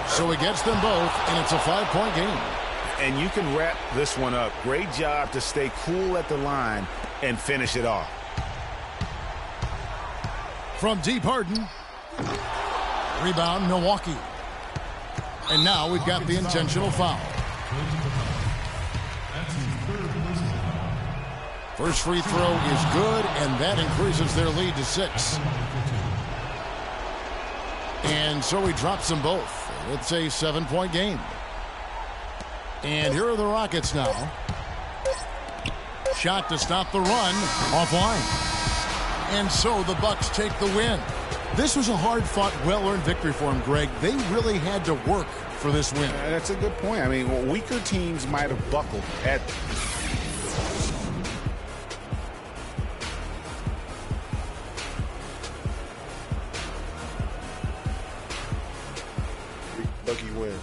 [SPEAKER 6] So he gets them both, and it's a 5-point game.
[SPEAKER 8] And you can wrap this one up. Great job to stay cool at the line and finish it off.
[SPEAKER 6] From deep, Harden. Rebound, Milwaukee. And now we've got the intentional foul. First free throw is good, and that increases their lead to 6. And so he drops them both. It's a 7-point game. And here are the Rockets now. Shot to stop the run, offline. And so the Bucks take the win. This was a hard-fought, well-earned victory for them, Greg. They really had to work for this win.
[SPEAKER 8] That's a good point. I mean, weaker teams might have buckled at...
[SPEAKER 14] Lucky win.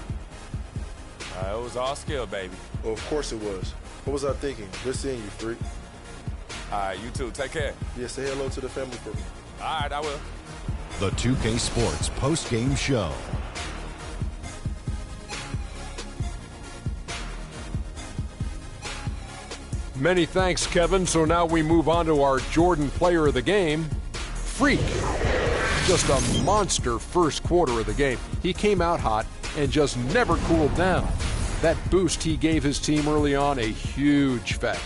[SPEAKER 15] It was all skill, baby.
[SPEAKER 14] Well, of course it was. What was I thinking? Good seeing you, freak.
[SPEAKER 15] All right, you too. Take care.
[SPEAKER 14] Yeah, say hello to the family for me.
[SPEAKER 15] All right, I will.
[SPEAKER 2] The 2K Sports post-game show.
[SPEAKER 3] Many thanks, Kevin. So now we move on to our Jordan player of the game, Freak. Just a monster first quarter of the game. He came out hot and just never cooled down. That boost he gave his team early on, a huge factor.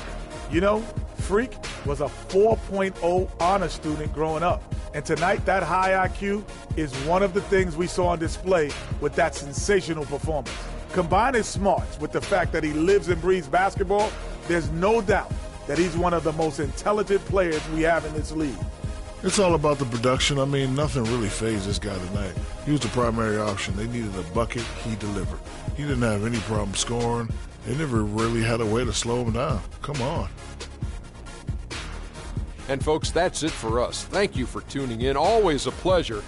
[SPEAKER 4] You know, Freak was a 4.0 honor student growing up. And tonight, that high IQ is one of the things we saw on display with that sensational performance. Combine his smarts with the fact that he lives and breathes basketball, there's no doubt that he's one of the most intelligent players we have in this league.
[SPEAKER 5] It's all about the production. I mean, nothing really fazed this guy tonight. He was the primary option. They needed a bucket. He delivered. He didn't have any problem scoring. They never really had a way to slow him down. Come on.
[SPEAKER 3] And folks, that's it for us. Thank you for tuning in. Always a pleasure.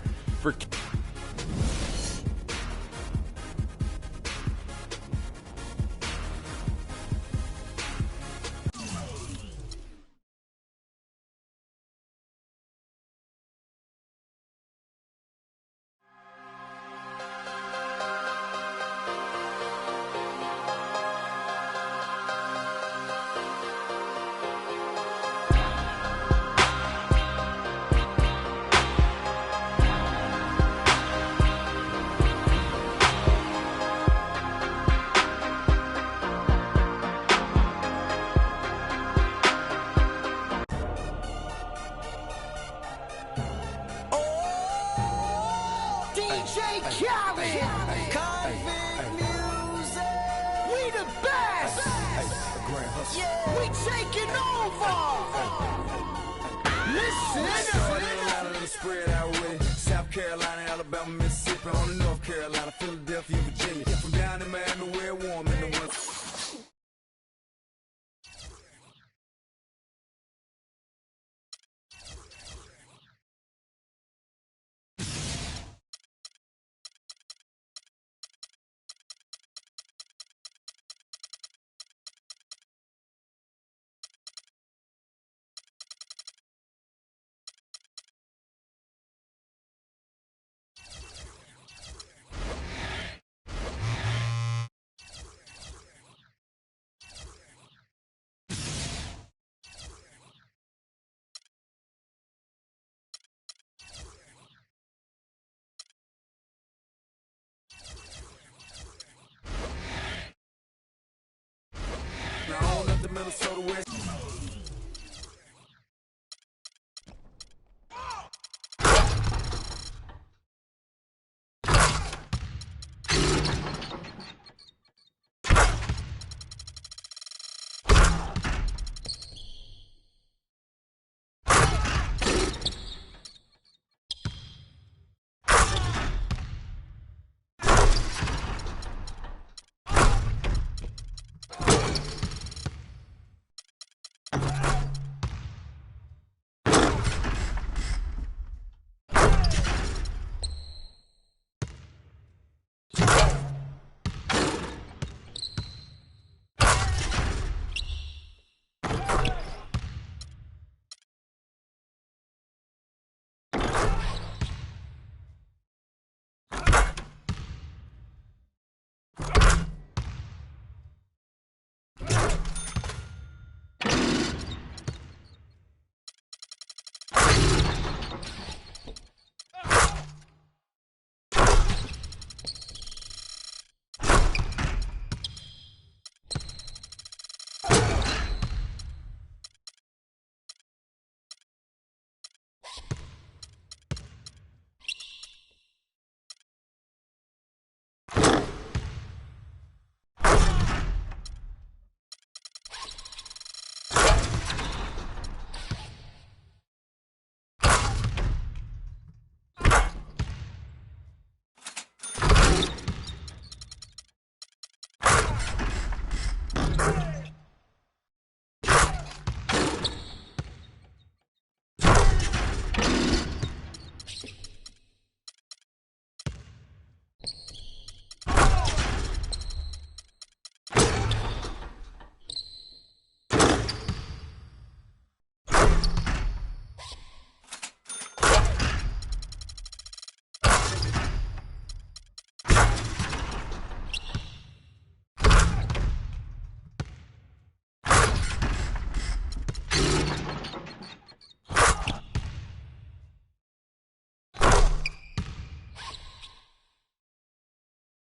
[SPEAKER 11] taking over. Listen. Spread out with it. South Carolina, Alabama, Mississippi, on the North Carolina, Philadelphia, Virginia. From down in Miami, where warm in the winter. Now on up the Minnesota West.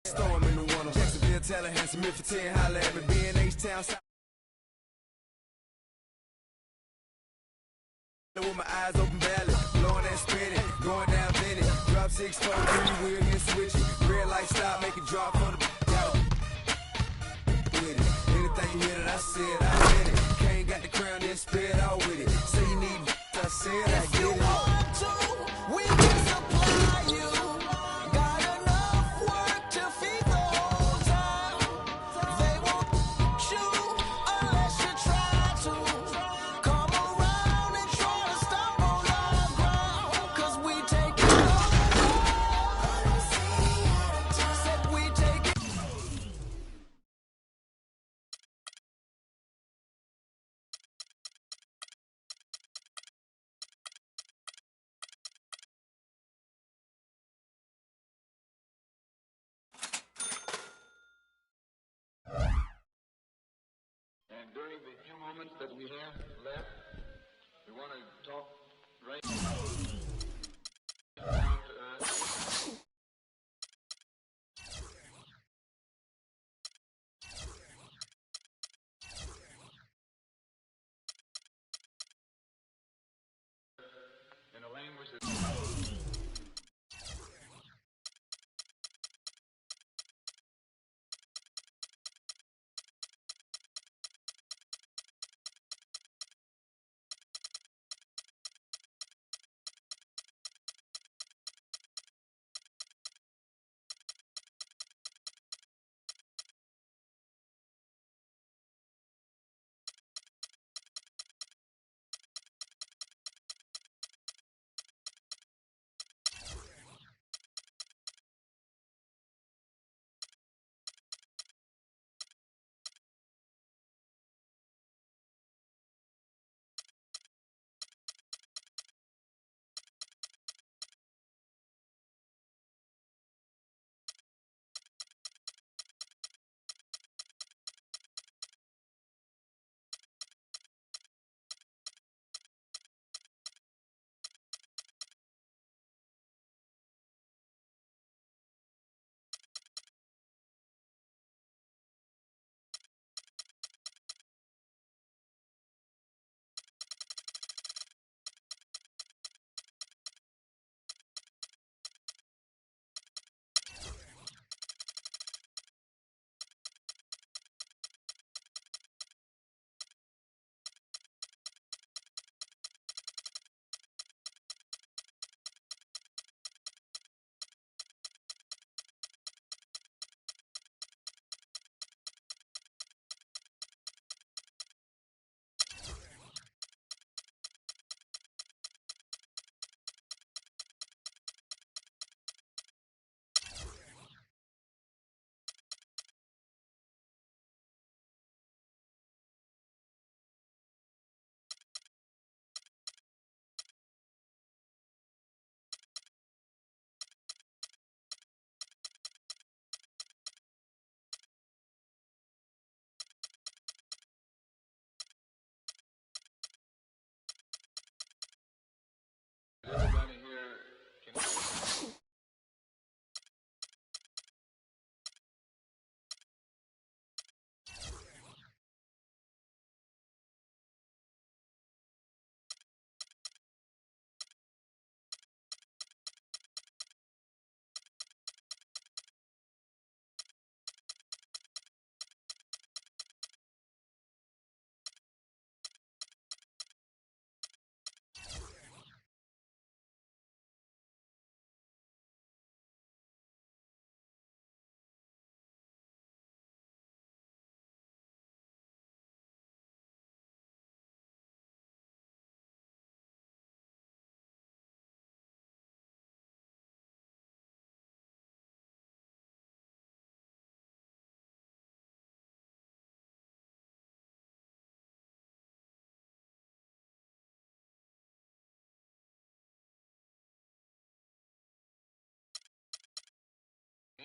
[SPEAKER 11] Storm in the winter. Jacksonville, Tallahassee, Memphis, 10, holla at me. B&H Town. With my eyes open, barely blowing and spinning, going down Benny. Drop 6, 4, 3, wheel and switch it. Red light stop, make it drop for the with it. Anything you hear that I said, I did it. Can't got the crown, then spit out with it. Say you need, I said I get it. We can supply you. Got enough work to feed the whole town. They won't shoot unless you try to. Come around and try to stop on our ground. Cause we take it over. Said we take it.
[SPEAKER 16] And during the few moments that we have left, we want to talk right down to earth. In a language that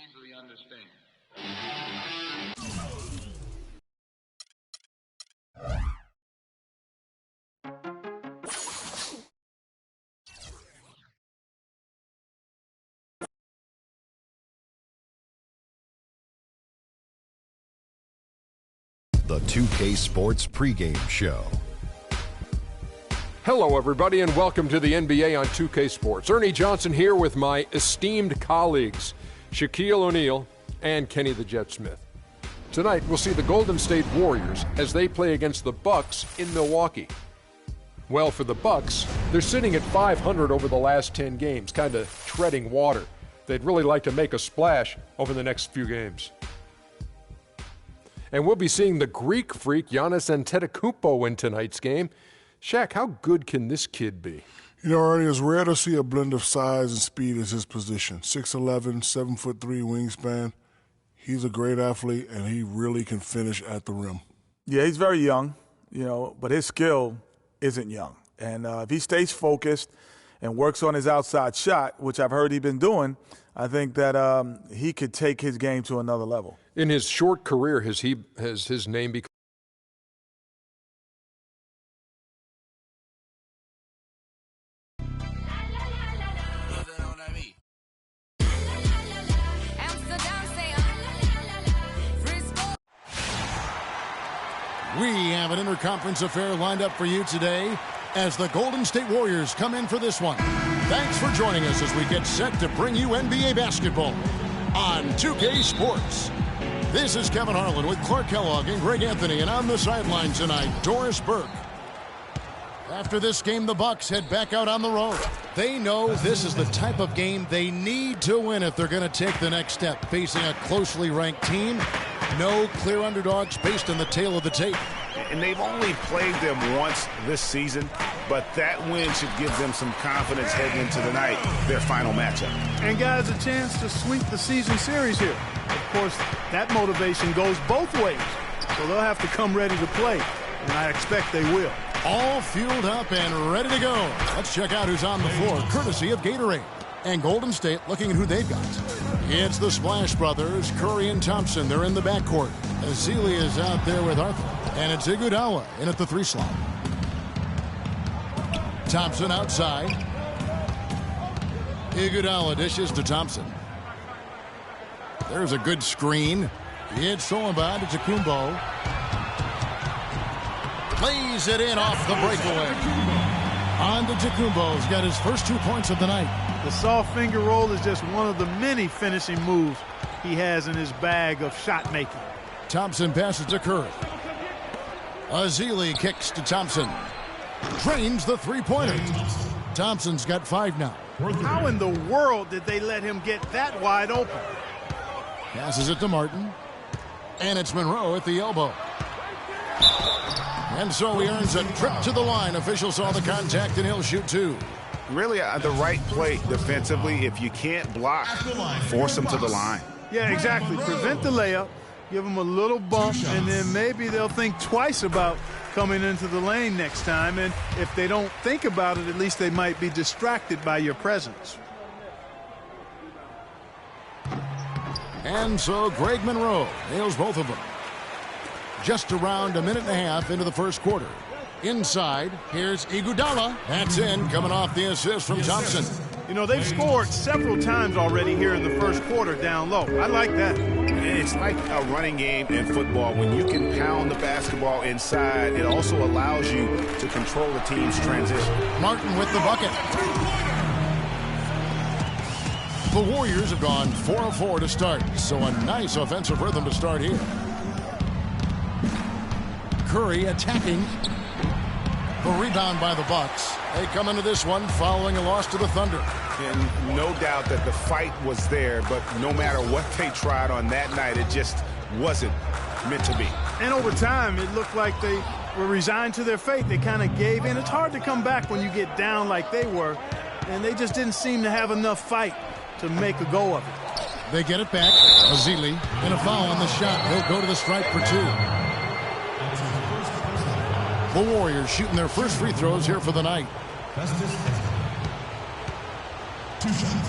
[SPEAKER 16] easily understand.
[SPEAKER 2] The 2K Sports pregame show.
[SPEAKER 3] Hello, everybody, and welcome to the NBA on 2K Sports. Ernie Johnson here with my esteemed colleagues, Shaquille O'Neal and Kenny the Jet Smith. Tonight, we'll see the Golden State Warriors as they play against the Bucks in Milwaukee. Well, for the Bucks, they're sitting at 500 over the last 10 games, kind of treading water. They'd really like to make a splash over the next few games. And we'll be seeing the Greek freak Giannis Antetokounmpo in tonight's game. Shaq, how good can this kid be?
[SPEAKER 5] You know, Ernie, it's rare to see a blend of size and speed as his position. 6'11", 7'3" wingspan. He's a great athlete, and he really can finish at the rim.
[SPEAKER 4] Yeah, he's very young, but his skill isn't young. And if he stays focused and works on his outside shot, which I've heard he's been doing, I think that he could take his game to another level.
[SPEAKER 3] In his short career, has his name become?
[SPEAKER 6] We have an interconference affair lined up for you today as the Golden State Warriors come in for this one. Thanks for joining us as we get set to bring you NBA basketball on 2K Sports. This is Kevin Harlan with Clark Kellogg and Greg Anthony, and on the sideline tonight, Doris Burke. After this game, the Bucks head back out on the road. They know this is the type of game they need to win if they're going to take the next step, facing a closely ranked team. No clear underdogs based on the tail of the tape.
[SPEAKER 8] And they've only played them once this season, but that win should give them some confidence heading into the night, their final matchup.
[SPEAKER 7] And guys, a chance to sweep the season series here. Of course, that motivation goes both ways, so they'll have to come ready to play, and I expect they will.
[SPEAKER 6] All fueled up and ready to go. Let's check out who's on the floor, courtesy of Gatorade. And Golden State looking at who they've got. It's the Splash Brothers, Curry and Thompson. They're in the backcourt. Azili is out there with Arthur. And it's Iguodala in at the 3 slot. Thompson outside. Iguodala dishes to Thompson. There's a good screen. It's Solomon to Antetokounmpo. Lays it in off the breakaway. Antetokounmpo's got his first 2 points of the night.
[SPEAKER 7] The soft finger roll is just one of the many finishing moves he has in his bag of shot making.
[SPEAKER 6] Thompson passes to Curry. Azili kicks to Thompson. Drains the 3-pointer. Thompson's got 5 now.
[SPEAKER 7] How in the world did they let him get that wide open?
[SPEAKER 6] Passes it to Martin. And it's Monroe at the elbow. And so he earns a trip to the line. Official saw the contact, and he'll shoot 2.
[SPEAKER 8] Really the right play defensively. If you can't block, force them to the line.
[SPEAKER 7] Yeah, exactly. Prevent the layup, give them a little bump, and then maybe they'll think twice about coming into the lane next time. And if they don't think about it, at least they might be distracted by your presence.
[SPEAKER 6] And so Greg Monroe nails both of them. Just around a minute and a half into the first quarter. Inside, here's Iguodala. That's in, coming off the assist from Thompson.
[SPEAKER 7] You know, they've scored several times already here in the first quarter down low. I like that.
[SPEAKER 8] It's like a running game in football. When you can pound the basketball inside, it also allows you to control the team's transition.
[SPEAKER 6] Martin with the bucket. The Warriors have gone 4 of 4 to start, so a nice offensive rhythm to start here. Curry attacking. The rebound by the Bucks. They come into this one following a loss to the Thunder.
[SPEAKER 8] And no doubt that the fight was there, but no matter what they tried on that night, it just wasn't meant to be.
[SPEAKER 7] And over time, it looked like they were resigned to their fate. They kind of gave in. It's hard to come back when you get down like they were, and they just didn't seem to have enough fight to make a go of it.
[SPEAKER 6] They get it back. Azili and a foul on the shot. He'll go to the stripe for 2. The Warriors shooting their first free throws here for the night.
[SPEAKER 12] 2 shots.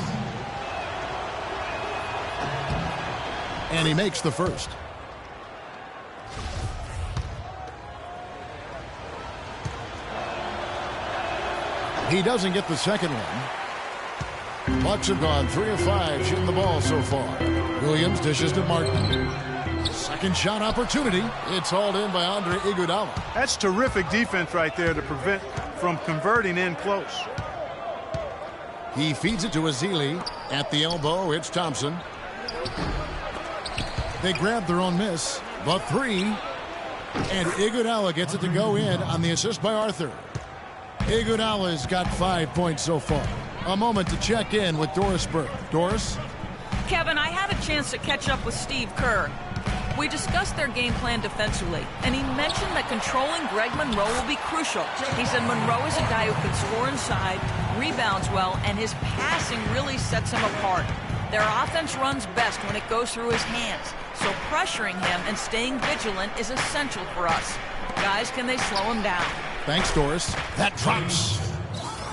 [SPEAKER 6] And he makes the first. He doesn't get the second one. Bucks have gone 3 of 5 shooting the ball so far. Williams dishes to Martin. Second shot opportunity. It's hauled in by Andre Iguodala.
[SPEAKER 7] That's terrific defense right there to prevent from converting in close.
[SPEAKER 6] He feeds it to Ezeli. At the elbow, it's Thompson. They grab their own miss, but 3. And Iguodala gets it to go in on the assist by Arthur. Iguodala's got 5 points so far. A moment to check in with Doris Burke. Doris?
[SPEAKER 9] Kevin, I had a chance to catch up with Steve Kerr. We discussed their game plan defensively, and he mentioned that controlling Greg Monroe will be crucial. He said Monroe is a guy who can score inside, rebounds well, and his passing really sets him apart. Their offense runs best when it goes through his hands, so pressuring him and staying vigilant is essential for us. Guys, can they slow him down?
[SPEAKER 6] Thanks, Doris. That drops.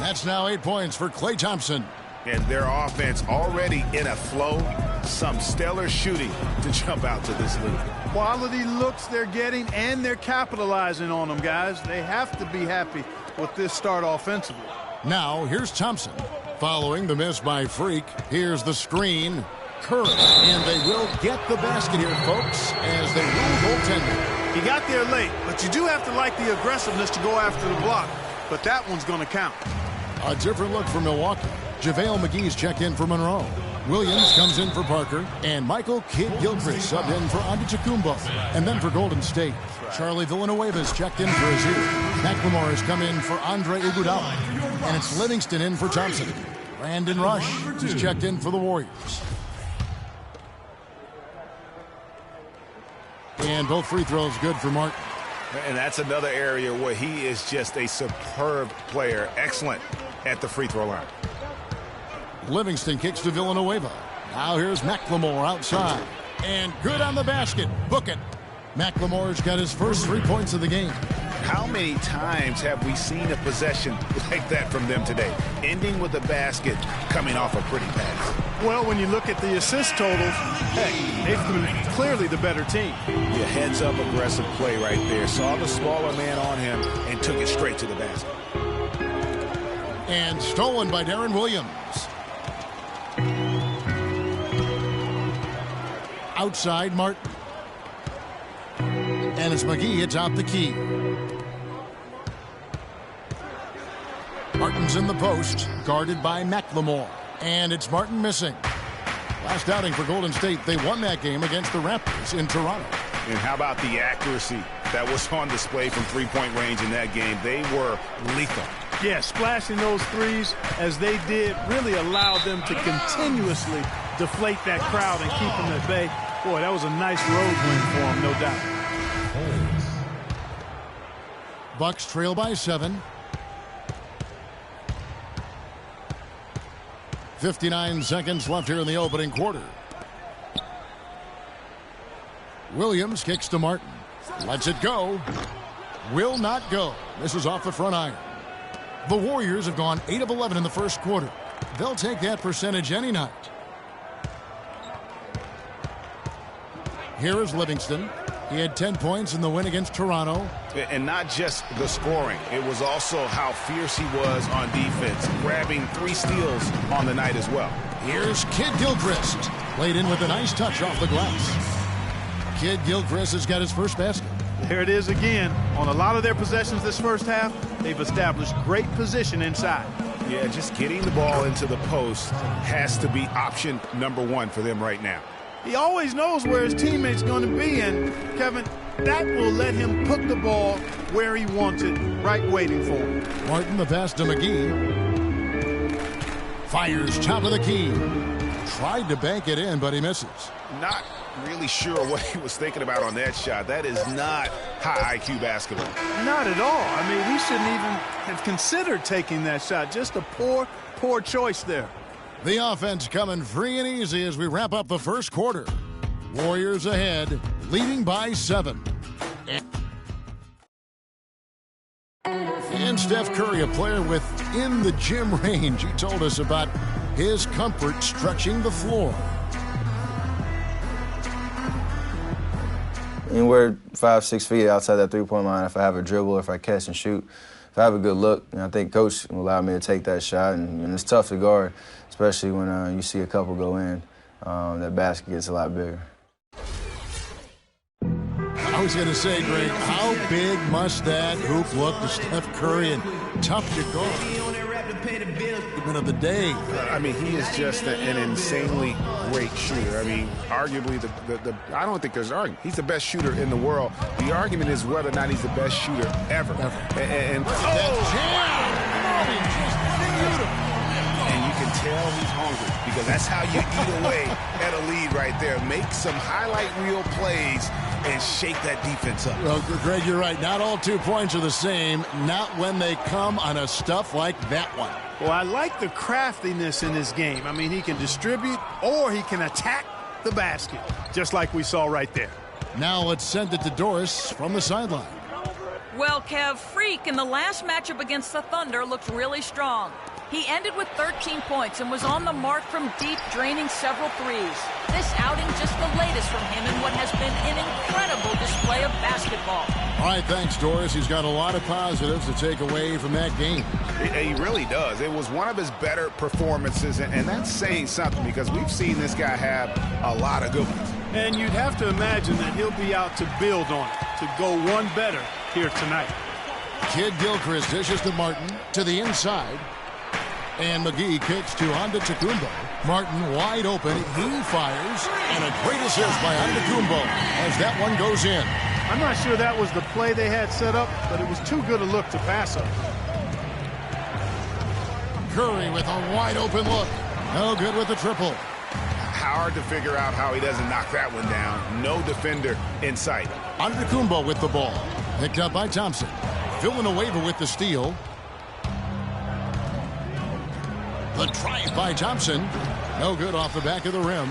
[SPEAKER 6] That's now 8 points for Klay Thompson.
[SPEAKER 8] And their offense already in a flow. Some stellar shooting to jump out to this lead.
[SPEAKER 7] Quality looks they're getting, and they're capitalizing on them, guys. They have to be happy with this start offensively.
[SPEAKER 6] Now, here's Thompson. Following the miss by Freak, here's the screen. Curry. And they will get the basket here, folks, as they rule goaltending.
[SPEAKER 7] He got there late, but you do have to like the aggressiveness to go after the block. But that one's going to count.
[SPEAKER 6] A different look for Milwaukee. JaVale McGee's checked in for Monroe. Williams comes in for Parker. And Michael Kidd-Gilchrist subbed in for Antetokounmpo. And then for Golden State, Charlie Villanueva's checked in for Azir. McLemore has come in for Andre Iguodala. And it's Livingston in for Thompson. Brandon Rush is checked in for the Warriors. And both free throws good for Martin.
[SPEAKER 8] And that's another area where he is just a superb player. Excellent at the free throw line.
[SPEAKER 6] Livingston kicks to Villanueva. Now here's McLemore outside. And good on the basket. Book it. McLemore's got his first 3 points of the game.
[SPEAKER 8] How many times have we seen a possession like that from them today? Ending with a basket, coming off a pretty pass.
[SPEAKER 7] Well, when you look at the assist totals, hey, they've been clearly the better team.
[SPEAKER 8] Yeah, heads-up aggressive play right there. Saw the smaller man on him and took it straight to the basket.
[SPEAKER 6] And stolen by Darren Williams. Outside, Martin. And it's McGee. It's out the key. Martin's in the post, guarded by McLemore. And it's Martin missing. Last outing for Golden State, they won that game against the Raptors in Toronto.
[SPEAKER 8] And how about the accuracy that was on display from three-point range in that game? They were lethal.
[SPEAKER 7] Yeah, splashing those threes as they did really allowed them to continuously deflate that crowd and keep them at bay. Boy, that was a nice road win for them, no doubt.
[SPEAKER 6] Bucks trail by 7. 59 seconds left here in the opening quarter. Williams kicks to Martin. Lets it go. Will not go. This is off the front iron. The Warriors have gone 8 of 11 in the first quarter. They'll take that percentage any night. Here is Livingston. He had 10 points in the win against Toronto.
[SPEAKER 8] And not just the scoring. It was also how fierce he was on defense, grabbing 3 steals on the night as well.
[SPEAKER 6] Here's Kidd-Gilchrist. Played in with a nice touch off the glass. Kidd-Gilchrist has got his first basket.
[SPEAKER 7] There it is again. On a lot of their possessions this first half, they've established great position inside.
[SPEAKER 8] Yeah, just getting the ball into the post has to be option number 1 for them right now.
[SPEAKER 7] He always knows where his teammate's going to be, and, Kevin, that will let him put the ball where he wants it, right waiting for him.
[SPEAKER 6] Martin, the pass to McGee. Fires top of the key. Tried to bank it in, but he misses.
[SPEAKER 8] Not really sure what he was thinking about on that shot. That is not high IQ basketball.
[SPEAKER 7] Not at all. I mean, he shouldn't even have considered taking that shot. Just a poor choice there.
[SPEAKER 6] The offense coming free and easy as we wrap up the first quarter. Warriors ahead, leading by 7. And Steph Curry, a player within the gym range. He told us about his comfort stretching the floor.
[SPEAKER 17] anywhere 5-6 feet outside that three-point line. If I have a dribble, if I catch and shoot, if I have a good look, I think Coach will allow me to take that shot. And it's tough to guard, especially when you see a couple go in. That basket gets a lot bigger.
[SPEAKER 6] I was going to say, Greg, how big must that hoop look to Steph Curry, and tough to guard? Of the day.
[SPEAKER 8] I mean, he is just an insanely great shooter. I mean, arguably, I don't think there's an argument. He's the best shooter in the world. The argument is whether or not he's the best shooter ever. And you can tell he's hungry because that's how you eat away at a lead right there. Make some highlight reel plays and shake that defense up.
[SPEAKER 6] Well, Greg, you're right. Not all 2 points are the same. Not when they come on a stuff like that one.
[SPEAKER 7] Well, I like the craftiness in his game. I mean, he can distribute or he can attack the basket, just like we saw right there.
[SPEAKER 6] Now let's send it to Doris from the sideline.
[SPEAKER 9] Well, Kev, Freak in the last matchup against the Thunder looked really strong. He ended with 13 points and was on the mark from deep, draining several threes. This outing just the latest from him in what has been an incredible display of basketball.
[SPEAKER 6] All right, thanks, Doris. He's got a lot of positives to take away from that game.
[SPEAKER 8] He really does. It was one of his better performances, and that's saying something because we've seen this guy have a lot of good ones.
[SPEAKER 7] And you'd have to imagine that he'll be out to build on it, to go one better here tonight.
[SPEAKER 6] Kidd-Gilchrist dishes to Martin to the inside. And McGee kicks to Antetokounmpo. Martin wide open. He fires. And a great assist by Antetokounmpo as that one goes in.
[SPEAKER 7] I'm not sure that was the play they had set up, but it was too good a look to pass up.
[SPEAKER 6] Curry with a wide open look. No good with the triple.
[SPEAKER 8] Hard to figure out how he doesn't knock that one down. No defender in sight.
[SPEAKER 6] Antetokounmpo with the ball. Picked up by Thompson. Villanueva with the steal. The drive by Thompson. No good off the back of the rim.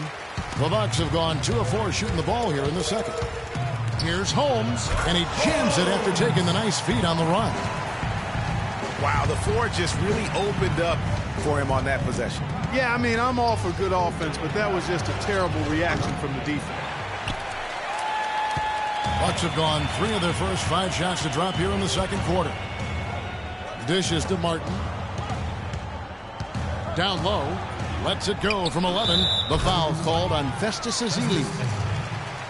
[SPEAKER 6] The Bucks have gone 2 of 4 shooting the ball here in the second. Here's Holmes, and he jams it after taking the nice feed on the run.
[SPEAKER 8] Wow, the floor just really opened up for him on that possession.
[SPEAKER 7] Yeah, I mean, I'm all for good offense, but that was just a terrible reaction from the defense.
[SPEAKER 6] Bucks have gone 3 of their first 5 shots to drop here in the second quarter. Dishes to Martin. Down low. Lets it go from 11. The foul called on Festus Ezeli.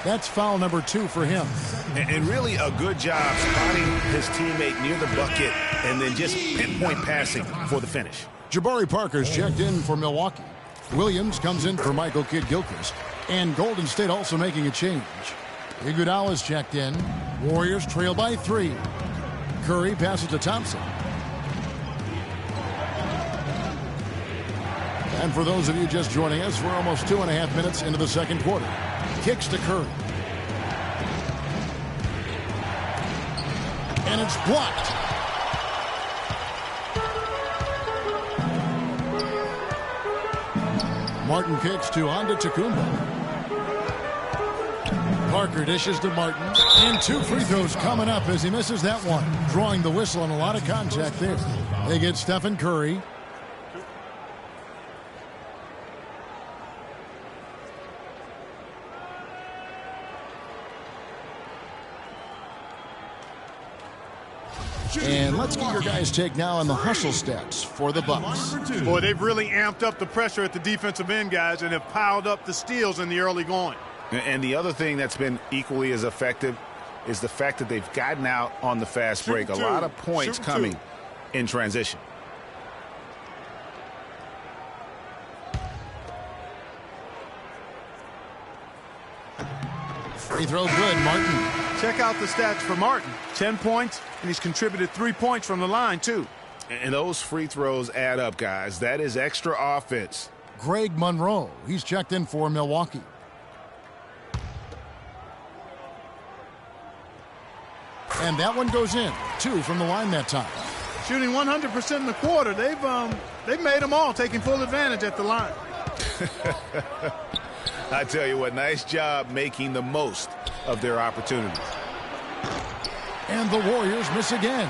[SPEAKER 6] That's foul number 2 for him.
[SPEAKER 8] And really a good job spotting his teammate near the bucket and then just pinpoint passing for the finish.
[SPEAKER 6] Jabari Parker's checked in for Milwaukee. Williams comes in for Michael Kidd-Gilchrist. And Golden State also making a change. Iguodala's checked in. Warriors trail by 3. Curry passes to Thompson. And for those of you just joining us, we're almost 2.5 minutes into the second quarter. Kicks to Curry. And it's blocked. Martin kicks to Antetokounmpo. Parker dishes to Martin. And 2 free throws coming up as he misses that one. Drawing the whistle and a lot of contact there. They get Stephen Curry. And let's get your guys' take now on the hustle stats for the Bucks.
[SPEAKER 7] Boy, they've really amped up the pressure at the defensive end, guys, and have piled up the steals in the early going.
[SPEAKER 8] And the other thing that's been equally as effective is the fact that they've gotten out on the fast break. A lot of points coming in transition.
[SPEAKER 6] Free throw good, Martin.
[SPEAKER 7] Check out the stats for Martin. 10 points, and he's contributed 3 points from the line, too.
[SPEAKER 8] And those free throws add up, guys. That is extra offense.
[SPEAKER 6] Greg Monroe, he's checked in for Milwaukee. And that one goes in. 2 from the line that time.
[SPEAKER 7] Shooting 100% in the quarter. They've made them all, taking full advantage at the line.
[SPEAKER 8] I tell you what, nice job making the most of their opportunities.
[SPEAKER 6] And the Warriors miss again.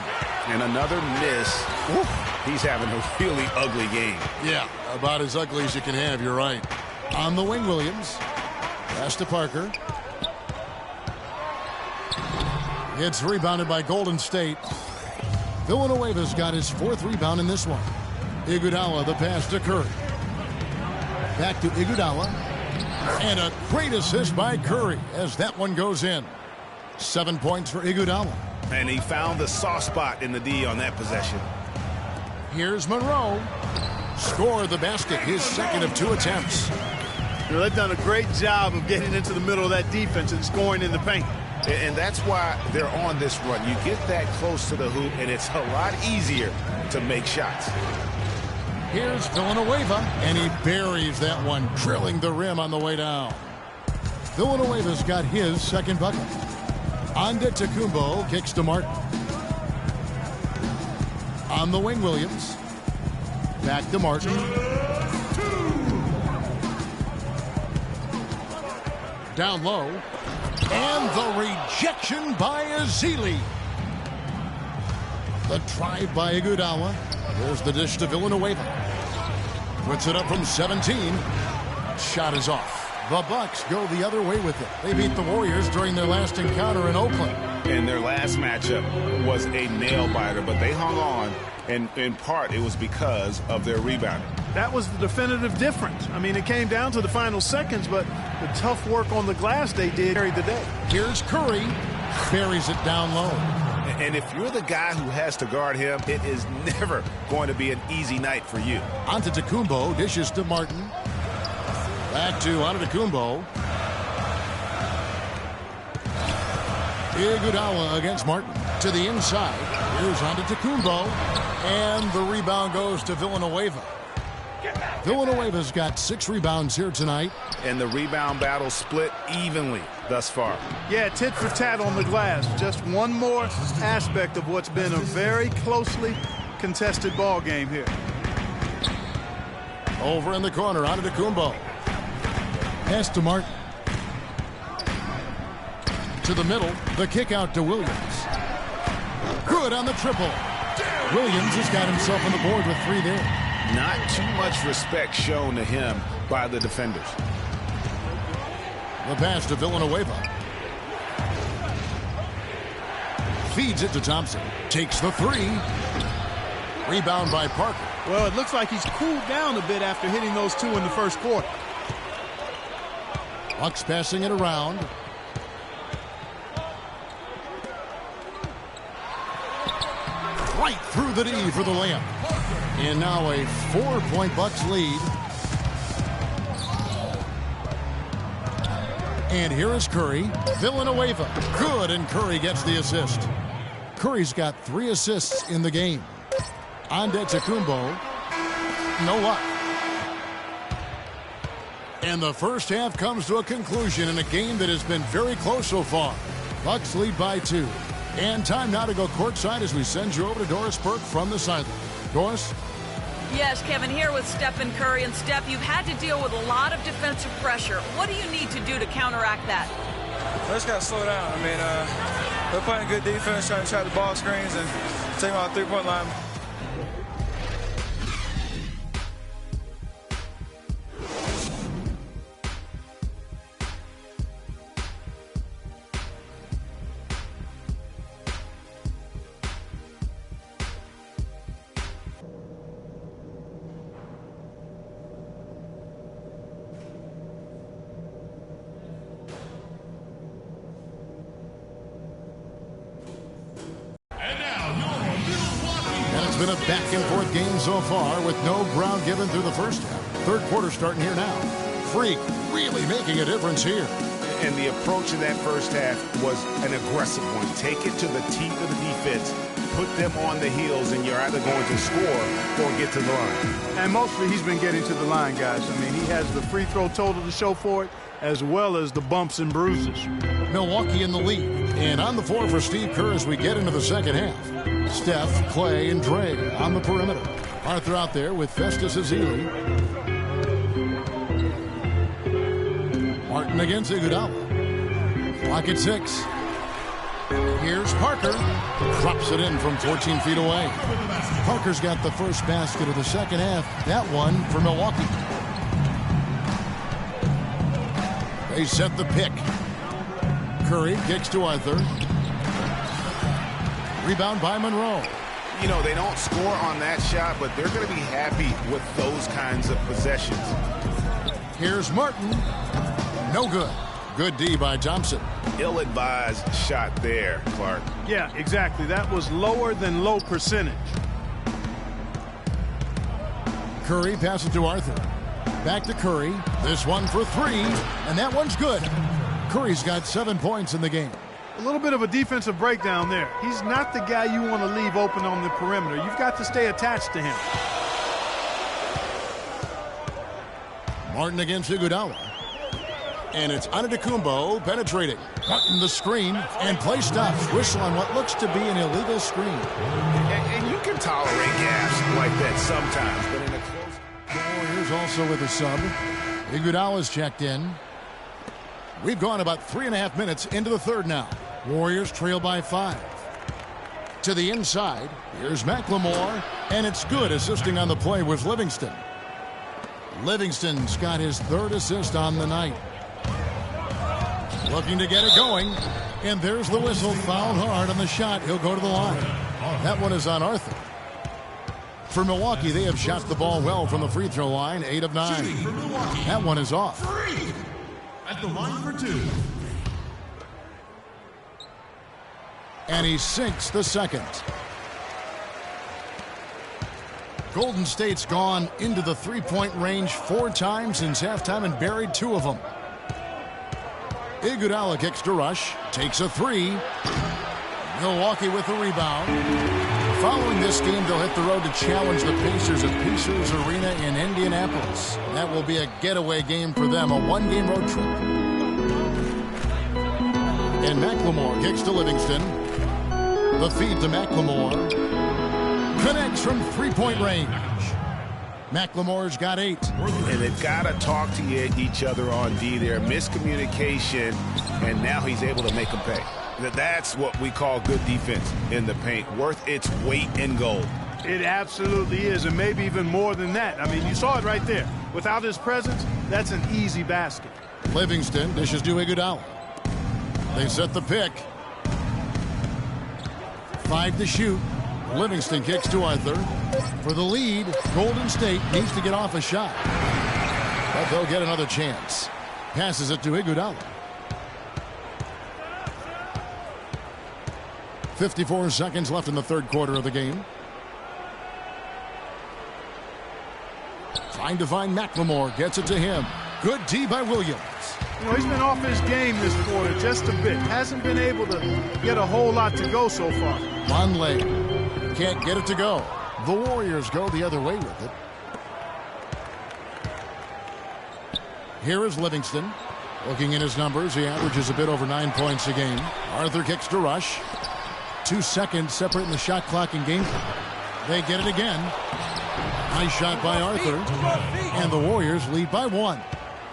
[SPEAKER 8] And another miss. Woo. He's having a really ugly game.
[SPEAKER 6] Yeah, about as ugly as you can have, you're right. On the wing, Williams. Pass to Parker. It's rebounded by Golden State. Villanueva's got his 4th rebound in this one. Iguodala, the pass to Curry. Back to Iguodala. And a great assist by Curry as that one goes in. 7 points for Iguodala.
[SPEAKER 8] And he found the soft spot in the D on that possession.
[SPEAKER 6] Here's Monroe. Scored the basket, his 2nd of 2 attempts.
[SPEAKER 7] You know, they've done a great job of getting into the middle of that defense and scoring in the paint.
[SPEAKER 8] And that's why they're on this run. You get that close to the hoop, and it's a lot easier to make shots.
[SPEAKER 6] Here's Villanueva, and he buries that one, drilling the rim on the way down. Villanueva's got his 2nd bucket. Antetokounmpo kicks to Martin. On the wing, Williams. Back to Martin. Down low. And the rejection by Ezeli. The drive by Iguodala. There's the dish to Villanueva. Puts it up from 17. Shot is off. The Bucks go the other way with it. They beat the Warriors during their last encounter in Oakland.
[SPEAKER 8] And their last matchup was a nail-biter, but they hung on, and in part it was because of their rebounding.
[SPEAKER 7] That was the definitive difference. I mean, it came down to the final seconds, but the tough work on the glass they did carried the day.
[SPEAKER 6] Here's Curry. Buries it down low.
[SPEAKER 8] And if you're the guy who has to guard him, it is never going to be an easy night for you.
[SPEAKER 6] Antetokounmpo dishes to Martin. Back to Antetokounmpo. Iguodala against Martin. To the inside. Here's Antetokounmpo. And the rebound goes to Villanueva. Villanueva's got 6 rebounds here tonight.
[SPEAKER 8] And the rebound battle split evenly thus far.
[SPEAKER 7] Yeah, tit for tat on the glass. Just one more aspect of what's been a very closely contested ball game here.
[SPEAKER 6] Over in the corner, Antetokounmpo. Pass to Martin. To the middle, the kick out to Williams. Good on the triple. Williams has got himself on the board with 3 there.
[SPEAKER 8] Not too much respect shown to him by the defenders.
[SPEAKER 6] The pass to Villanueva. Feeds it to Thompson. Takes the 3. Rebound by Parker.
[SPEAKER 7] Well, it looks like he's cooled down a bit after hitting those 2 in the first quarter.
[SPEAKER 6] Bucks passing it around. Right through the D for the layup. And now a 4-point Bucks lead. And here is Curry. Villanueva. Good, and Curry gets the assist. Curry's got 3 assists in the game. Antetokounmpo. No luck. And the first half comes to a conclusion in a game that has been very close so far. Bucks lead by 2. And time now to go courtside as we send you over to Doris Burke from the sideline. Doris?
[SPEAKER 9] Yes, Kevin, here with Stephen Curry. And Steph, you've had to deal with a lot of defensive pressure. What do you need to do to counteract that?
[SPEAKER 18] I just got to slow down. I mean, they're playing good defense, trying to trap the ball screens and take them out the 3-point line.
[SPEAKER 6] It's been a back-and-forth game so far with no ground given through the first half. Third quarter starting here now. Freak really making a difference here.
[SPEAKER 8] And the approach in that first half was an aggressive one. Take it to the teeth of the defense, put them on the heels, and you're either going to score or get to the line.
[SPEAKER 7] And mostly he's been getting to the line, guys. I mean, he has the free throw total to show for it, as well as the bumps and bruises.
[SPEAKER 6] Milwaukee in the lead. And on the floor for Steve Kerr as we get into the second half. Steph, Clay, and Dre on the perimeter. Arthur out there with Festus Ezeli. Martin against Iguodala. Clock at 6. Here's Parker. Drops it in from 14 feet away. Parker's got the first basket of the second half. That one for Milwaukee. They set the pick. Curry kicks to Arthur. Rebound by Monroe.
[SPEAKER 8] You know, they don't score on that shot, but they're going to be happy with those kinds of possessions.
[SPEAKER 6] Here's Martin. No good. Good D by Thompson.
[SPEAKER 8] Ill-advised shot there, Clark.
[SPEAKER 7] Yeah, exactly. That was lower than low percentage.
[SPEAKER 6] Curry passes to Arthur. Back to Curry. This one for three, and that one's good. Curry's got 7 points in the game.
[SPEAKER 7] A little bit of a defensive breakdown there. He's not the guy you want to leave open on the perimeter. You've got to stay attached to him.
[SPEAKER 6] Martin against Iguodala. And it's Antetokounmpo penetrating. Martin the screen, and play stops. Whistle on what looks to be an illegal screen.
[SPEAKER 8] And you can tolerate gaps like that sometimes, but in a close...
[SPEAKER 6] Warriors also with a sub. Iguodala's checked in. We've gone about 3.5 minutes into the third now. Warriors trail by 5. To the inside, here's McLemore, and it's good. Assisting on the play was Livingston. Livingston's got his 3rd assist on the night. Looking to get it going, and there's the whistle. Fouled hard on the shot. He'll go to the line. That one is on Arthur. For Milwaukee, they have shot the ball well from the free throw line, 8 of 9. That one is off.
[SPEAKER 12] At the line for 2.
[SPEAKER 6] And he sinks the second. Golden State's gone into the three-point range 4 times since halftime and buried 2 of them. Iguodala kicks to Rush, takes a 3. Milwaukee with the rebound. Following this game, they'll hit the road to challenge the Pacers at Pacers Arena in Indianapolis. That will be a getaway game for them, a 1-game road trip. And McLemore kicks to Livingston. The feed to McLemore. Connects from three-point range. McLemore's got 8.
[SPEAKER 8] And they've got to talk to each other on D there. Miscommunication, and now he's able to make them pay. That's what we call good defense in the paint, worth its weight in gold.
[SPEAKER 7] It absolutely is, and maybe even more than that. I mean, you saw it right there. Without his presence, that's an easy basket.
[SPEAKER 6] Livingston dishes to Iguodala. They set the pick. 5 to shoot. Livingston kicks to Arthur. For the lead, Golden State needs to get off a shot. But they'll get another chance. Passes it to Iguodala. 54 seconds left in the third quarter of the game. Trying to find McLemore. Gets it to him. Good D by Williams.
[SPEAKER 7] You know, he's been off his game this quarter just a bit. Hasn't been able to get a whole lot to go so far.
[SPEAKER 6] Vonleh can't get it to go. The Warriors go the other way with it. Here is Livingston. Looking at his numbers, he averages a bit over 9 points a game. Arthur kicks to Rush. 2 seconds separating the shot clock and game clock. They get it again. Nice shot by Arthur. And the Warriors lead by 1.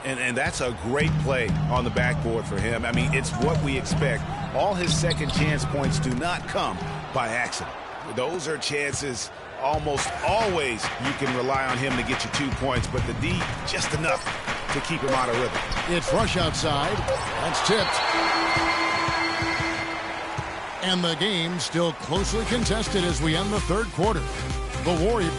[SPEAKER 8] And that's a great play on the backboard for him. I mean, it's what we expect. All his second chance points do not come by accident. Those are chances almost always you can rely on him to get you 2 points, but the D, just enough to keep him out of rhythm.
[SPEAKER 6] It's Rush outside. That's tipped. And the game still closely contested as we end the third quarter. The Warriors.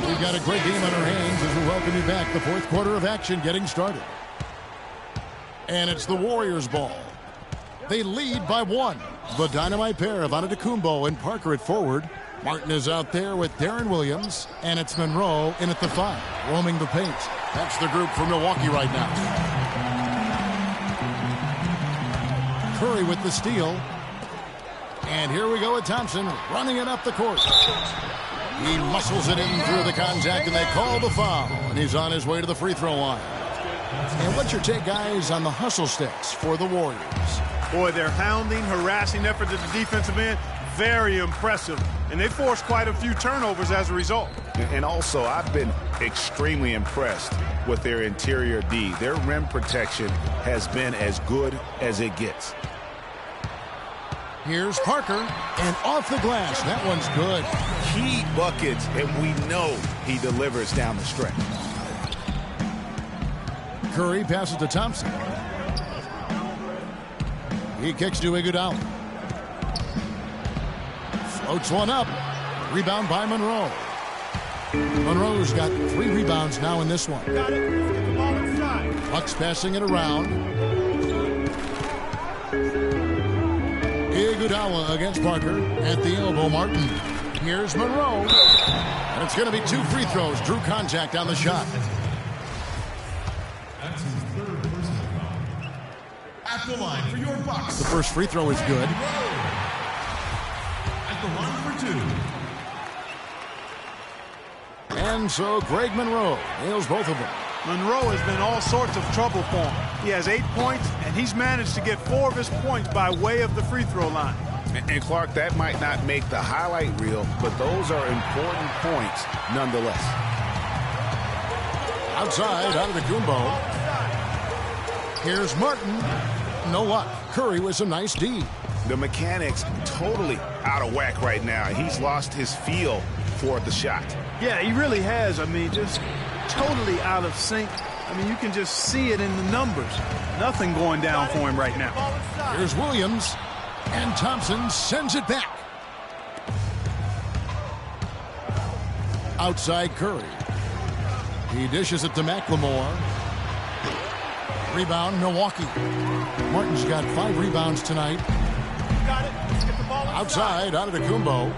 [SPEAKER 6] We've got a great game on our hands as we welcome you back. The fourth quarter of action getting started. And it's the Warriors' ball. They lead by 1. The dynamite pair of Antetokounmpo and Parker at forward. Martin is out there with Darren Williams, and it's Monroe in at the 5, roaming the paint. That's the group for Milwaukee right now. Curry with the steal. And here we go with Thompson running it up the court. He muscles it in through the contact, and they call the foul. And he's on his way to the free throw line. And what's your take, guys, on the hustle sticks for the Warriors?
[SPEAKER 7] Boy, their hounding, harassing effort at the defensive end, very impressive. And they forced quite a few turnovers as a result.
[SPEAKER 8] And also, I've been extremely impressed with their interior D. Their rim protection has been as good as it gets.
[SPEAKER 6] Here's Parker, and off the glass. That one's good.
[SPEAKER 8] Key buckets, and we know he delivers down the stretch.
[SPEAKER 6] Curry passes to Thompson. He kicks to Iguodala. Floats one up. Rebound by Monroe. Monroe's got 3 rebounds now in this one.
[SPEAKER 7] Got it. Let's get the ball inside.
[SPEAKER 6] Bucks passing it around. Iguodala against Parker. At the elbow, Martin. Here's Monroe. And it's going to be 2 free throws. Drew contact on the shot.
[SPEAKER 12] That's his 3rd personal foul. At the line for your Bucks.
[SPEAKER 6] The first free throw is good.
[SPEAKER 12] At the line for 2.
[SPEAKER 6] And so Greg Monroe nails both of them.
[SPEAKER 7] Monroe has been all sorts of trouble for him. He has 8 points, and he's managed to get 4 of his points by way of the free throw line.
[SPEAKER 8] And Clark, that might not make the highlight reel, but those are important points nonetheless.
[SPEAKER 6] Outside, Antetokounmpo. Here's Martin. No luck. Curry with some nice D.
[SPEAKER 8] The mechanics totally out of whack right now. He's lost his feel for the shot.
[SPEAKER 7] Yeah, he really has. I mean, just totally out of sync. I mean, you can just see it in the numbers. Nothing going down for him right now.
[SPEAKER 6] Here's Williams. And Thompson sends it back. Outside Curry. He dishes it to McLemore. Rebound, Milwaukee. Martin's got 5 rebounds tonight. Outside, Antetokounmpo.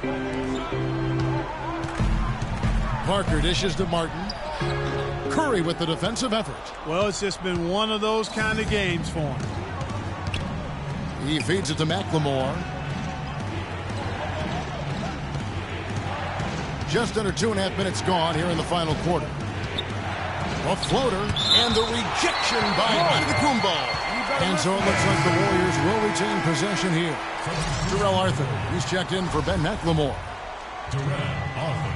[SPEAKER 6] Parker dishes to Martin. Curry with the defensive effort.
[SPEAKER 7] Well, it's just been one of those kind of games for him.
[SPEAKER 6] He feeds it to McLemore. Just under 2.5 minutes gone here in the final quarter. A floater and the rejection by Antetokounmpo. And so it looks like the Warriors will retain possession here. Darrell Arthur, he's checked in for Ben McLemore.
[SPEAKER 12] Darrell Arthur.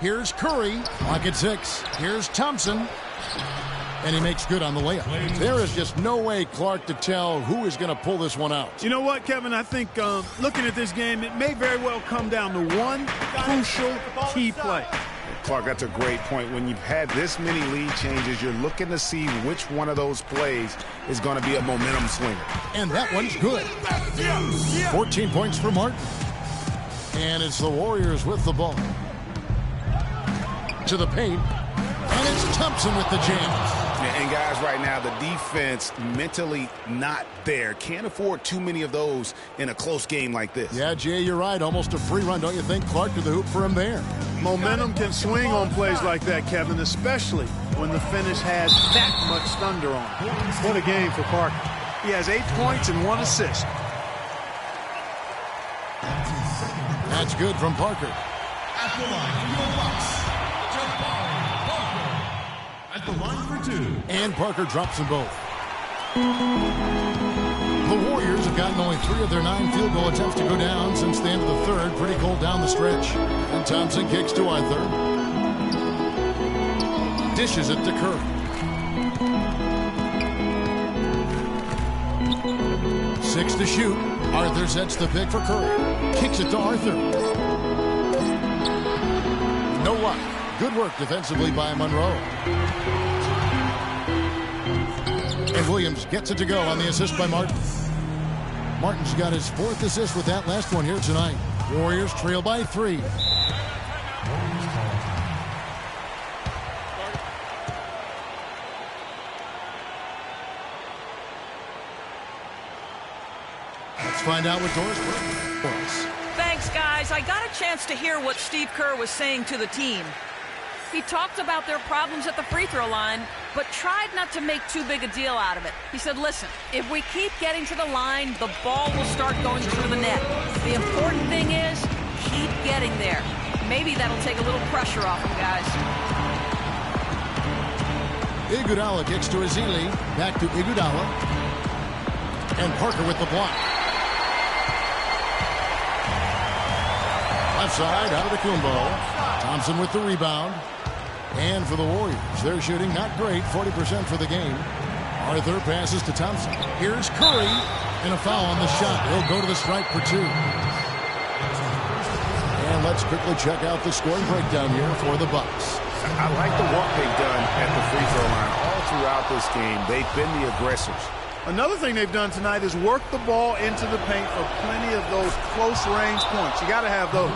[SPEAKER 6] Here's Curry, lock at 6. Here's Thompson. And he makes good on the layup. There is just no way, Clark, to tell who is going to pull this one out.
[SPEAKER 7] You know what, Kevin? I think looking at this game, it may very well come down to one crucial key play.
[SPEAKER 8] Clark, that's a great point. When you've had this many lead changes, you're looking to see which one of those plays is going to be a momentum swinger.
[SPEAKER 6] And that one's good. 14 points for Martin. And it's the Warriors with the ball. To the paint. And it's Thompson with the jam.
[SPEAKER 8] And guys, right now, the defense mentally not there. Can't afford too many of those in a close game like this.
[SPEAKER 6] Yeah, Jay, you're right. Almost a free run, don't you think? Clark to the hoop for him there.
[SPEAKER 7] Momentum can swing on plays like that, Kevin, especially when the finish has that much thunder on it. What a game for Parker. He has 8 points and 1 assist.
[SPEAKER 6] That's good from Parker.
[SPEAKER 12] At the line for your Bucks, Jabari Parker. At the line for 2.
[SPEAKER 6] And Parker drops them both. The Warriors have gotten only 3 of their 9 field goal attempts to go down since the end of the third. Pretty cold down the stretch. And Thompson kicks to Arthur. Dishes it to Curry. Six to shoot. Arthur sets the pick for Curry. Kicks it to Arthur. No luck. Good work defensively by Monroe. And Williams gets it to go on the assist by Martin. Martin's got his 4th assist with that last one here tonight. Warriors trail by 3. Let's find out what Doris was.
[SPEAKER 9] Thanks, guys. I got a chance to hear what Steve Kerr was saying to the team. He talked about their problems at the free throw line, but tried not to make too big a deal out of it. He said, listen, if we keep getting to the line, the ball will start going through the net. The important thing is keep getting there. Maybe that'll take a little pressure off them, guys.
[SPEAKER 6] Iguodala kicks to Ezeli. Back to Iguodala. And Parker with the block. Left side, Antetokounmpo. Thompson with the rebound. And for the Warriors, they're shooting not great, 40% for the game. Arthur passes to Thompson. Here's Curry, and a foul on the shot. He'll go to the stripe for 2. And let's quickly check out the scoring breakdown here for the Bucks.
[SPEAKER 8] I like the work they've done at the free throw line all throughout this game. They've been the aggressors.
[SPEAKER 7] Another thing they've done tonight is work the ball into the paint for plenty of those close-range points. You got to have those.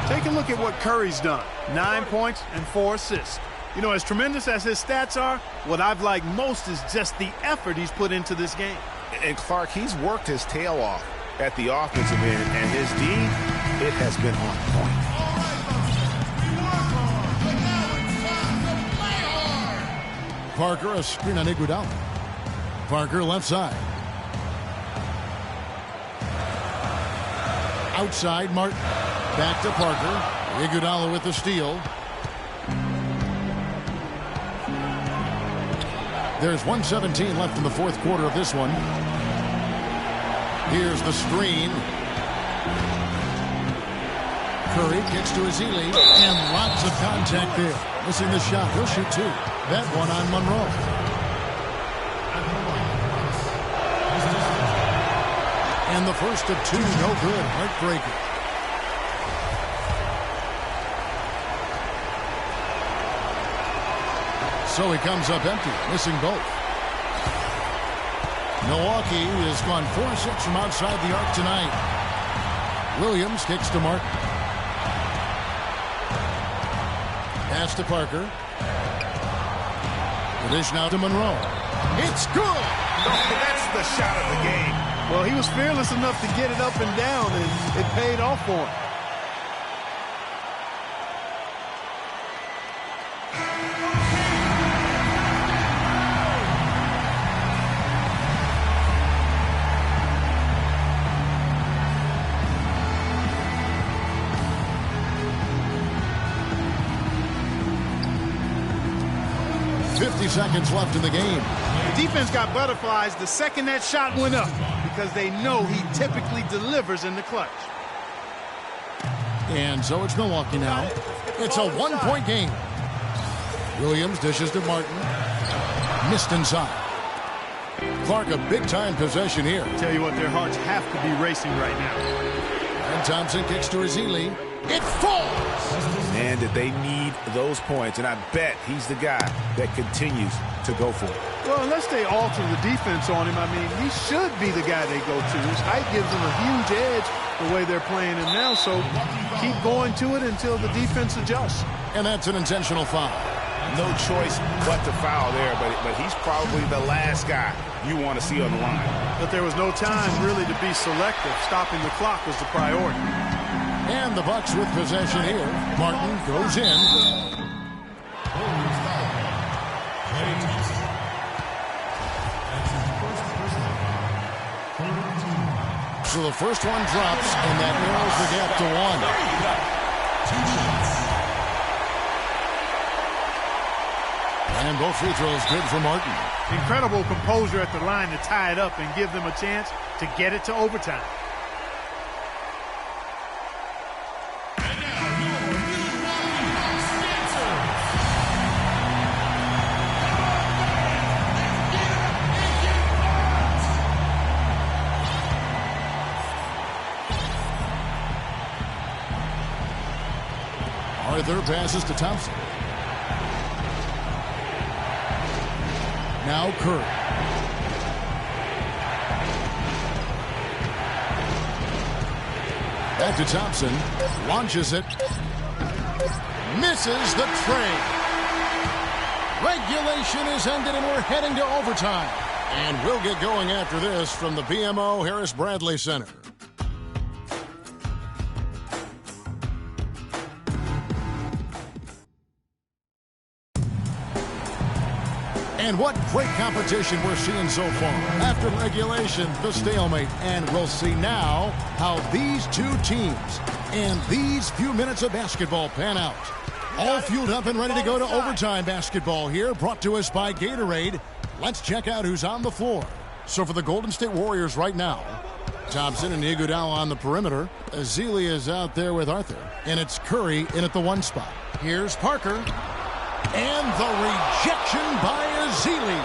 [SPEAKER 7] Take a look at what Curry's done. 9 points and 4 assists. You know, as tremendous as his stats are, what I've liked most is just the effort he's put into this game.
[SPEAKER 8] And Clark, he's worked his tail off at the offensive end, and his D, it has been on point.
[SPEAKER 6] Parker, a screen on Iguodala. Parker left side. Outside, Martin. Back to Parker. Iguodala with the steal. There's 1:17 left in the fourth quarter of this one. Here's the screen. Curry kicks to Ezeli, and lots of contact there. Missing the shot. He'll shoot two. That one on Monroe. And the first of two, no good. Heartbreaker. So he comes up empty, missing both. Milwaukee has gone 4-6 from outside the arc tonight. Williams kicks to Martin. Pass to Parker. The dish now to Monroe. It's good!
[SPEAKER 8] That's the shot of the game.
[SPEAKER 7] Well, he was fearless enough to get it up and down, and it paid off for him.
[SPEAKER 6] Seconds left in the game.
[SPEAKER 7] The defense got butterflies the second that shot went up because they know he typically delivers in the clutch.
[SPEAKER 6] And so it's Milwaukee now. It's a one-point game. Williams dishes to Martin. Missed inside. Clark, a big-time possession here.
[SPEAKER 7] Tell you what, their hearts have to be racing right now.
[SPEAKER 6] And Thompson kicks to Ezeli. It falls!
[SPEAKER 8] Man, did they need those points, and I bet he's the guy that continues to go for it.
[SPEAKER 7] Well, unless they alter the defense on him, I mean, he should be the guy they go to. His height gives him a huge edge the way they're playing him now, so keep going to it until the defense adjusts.
[SPEAKER 6] And that's an intentional foul.
[SPEAKER 8] No choice but to foul there, but he's probably the last guy you want to see on the line.
[SPEAKER 7] But there was no time really to be selective. Stopping the clock was the priority.
[SPEAKER 6] And the Bucks with possession here. Martin goes in. So the first one drops, and that narrows the gap to one. And both free throws good for Martin.
[SPEAKER 7] Incredible composure at the line to tie it up and give them a chance to get it to overtime.
[SPEAKER 6] Arthur passes to Thompson. Now Curry. Back to Thompson. Launches it. Misses the tray. Regulation is ended and we're heading to overtime. And we'll get going after this from the BMO Harris Bradley Center. And what great competition we're seeing so far. After regulation, the stalemate. And we'll see now how these two teams and these few minutes of basketball pan out. All fueled up and ready to go to overtime basketball here, brought to us by Gatorade. Let's check out who's on the floor. So for the Golden State Warriors right now, Thompson and Iguodala on the perimeter. Ezeli is out there with Arthur. And it's Curry in at the one spot. Here's Parker. And the rejection by Ezeli.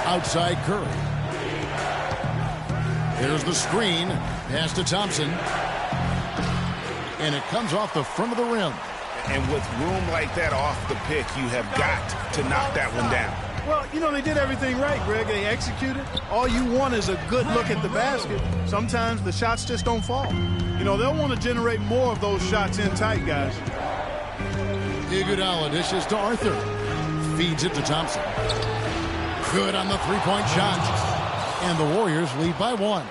[SPEAKER 6] Outside Curry. Here's the screen. Pass to Thompson. And it comes off the front of the rim.
[SPEAKER 8] And with room like that off the pick, you have got to knock that one down.
[SPEAKER 7] Well, you know, they did everything right, Greg. They executed. All you want is a good look at the basket. Sometimes the shots just don't fall. You know, they'll want to generate more of those shots in tight, guys.
[SPEAKER 6] Iguodala dishes to Arthur. Feeds it to Thompson. Good on the three-point shot. And the Warriors lead by 1.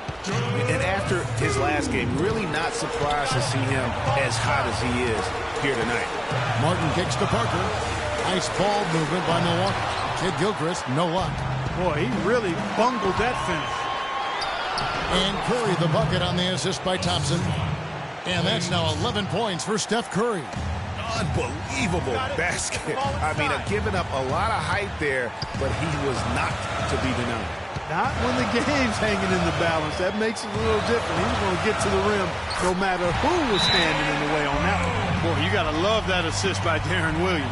[SPEAKER 8] And after his last game, really not surprised to see him as hot as he is here tonight.
[SPEAKER 6] Martin kicks to Parker. Nice ball movement by Milwaukee. Kid Gilchrist, no luck.
[SPEAKER 7] Boy, he really bungled that finish.
[SPEAKER 6] And Curry the bucket on the assist by Thompson. And that's now 11 points for Steph Curry.
[SPEAKER 8] Unbelievable basket. I mean, giving up a lot of height there, but he was not to be denied.
[SPEAKER 7] Not when the game's hanging in the balance. That makes it a little different. He was going to get to the rim no matter who was standing in the way on that one. Boy, you got to love that assist by Deron Williams.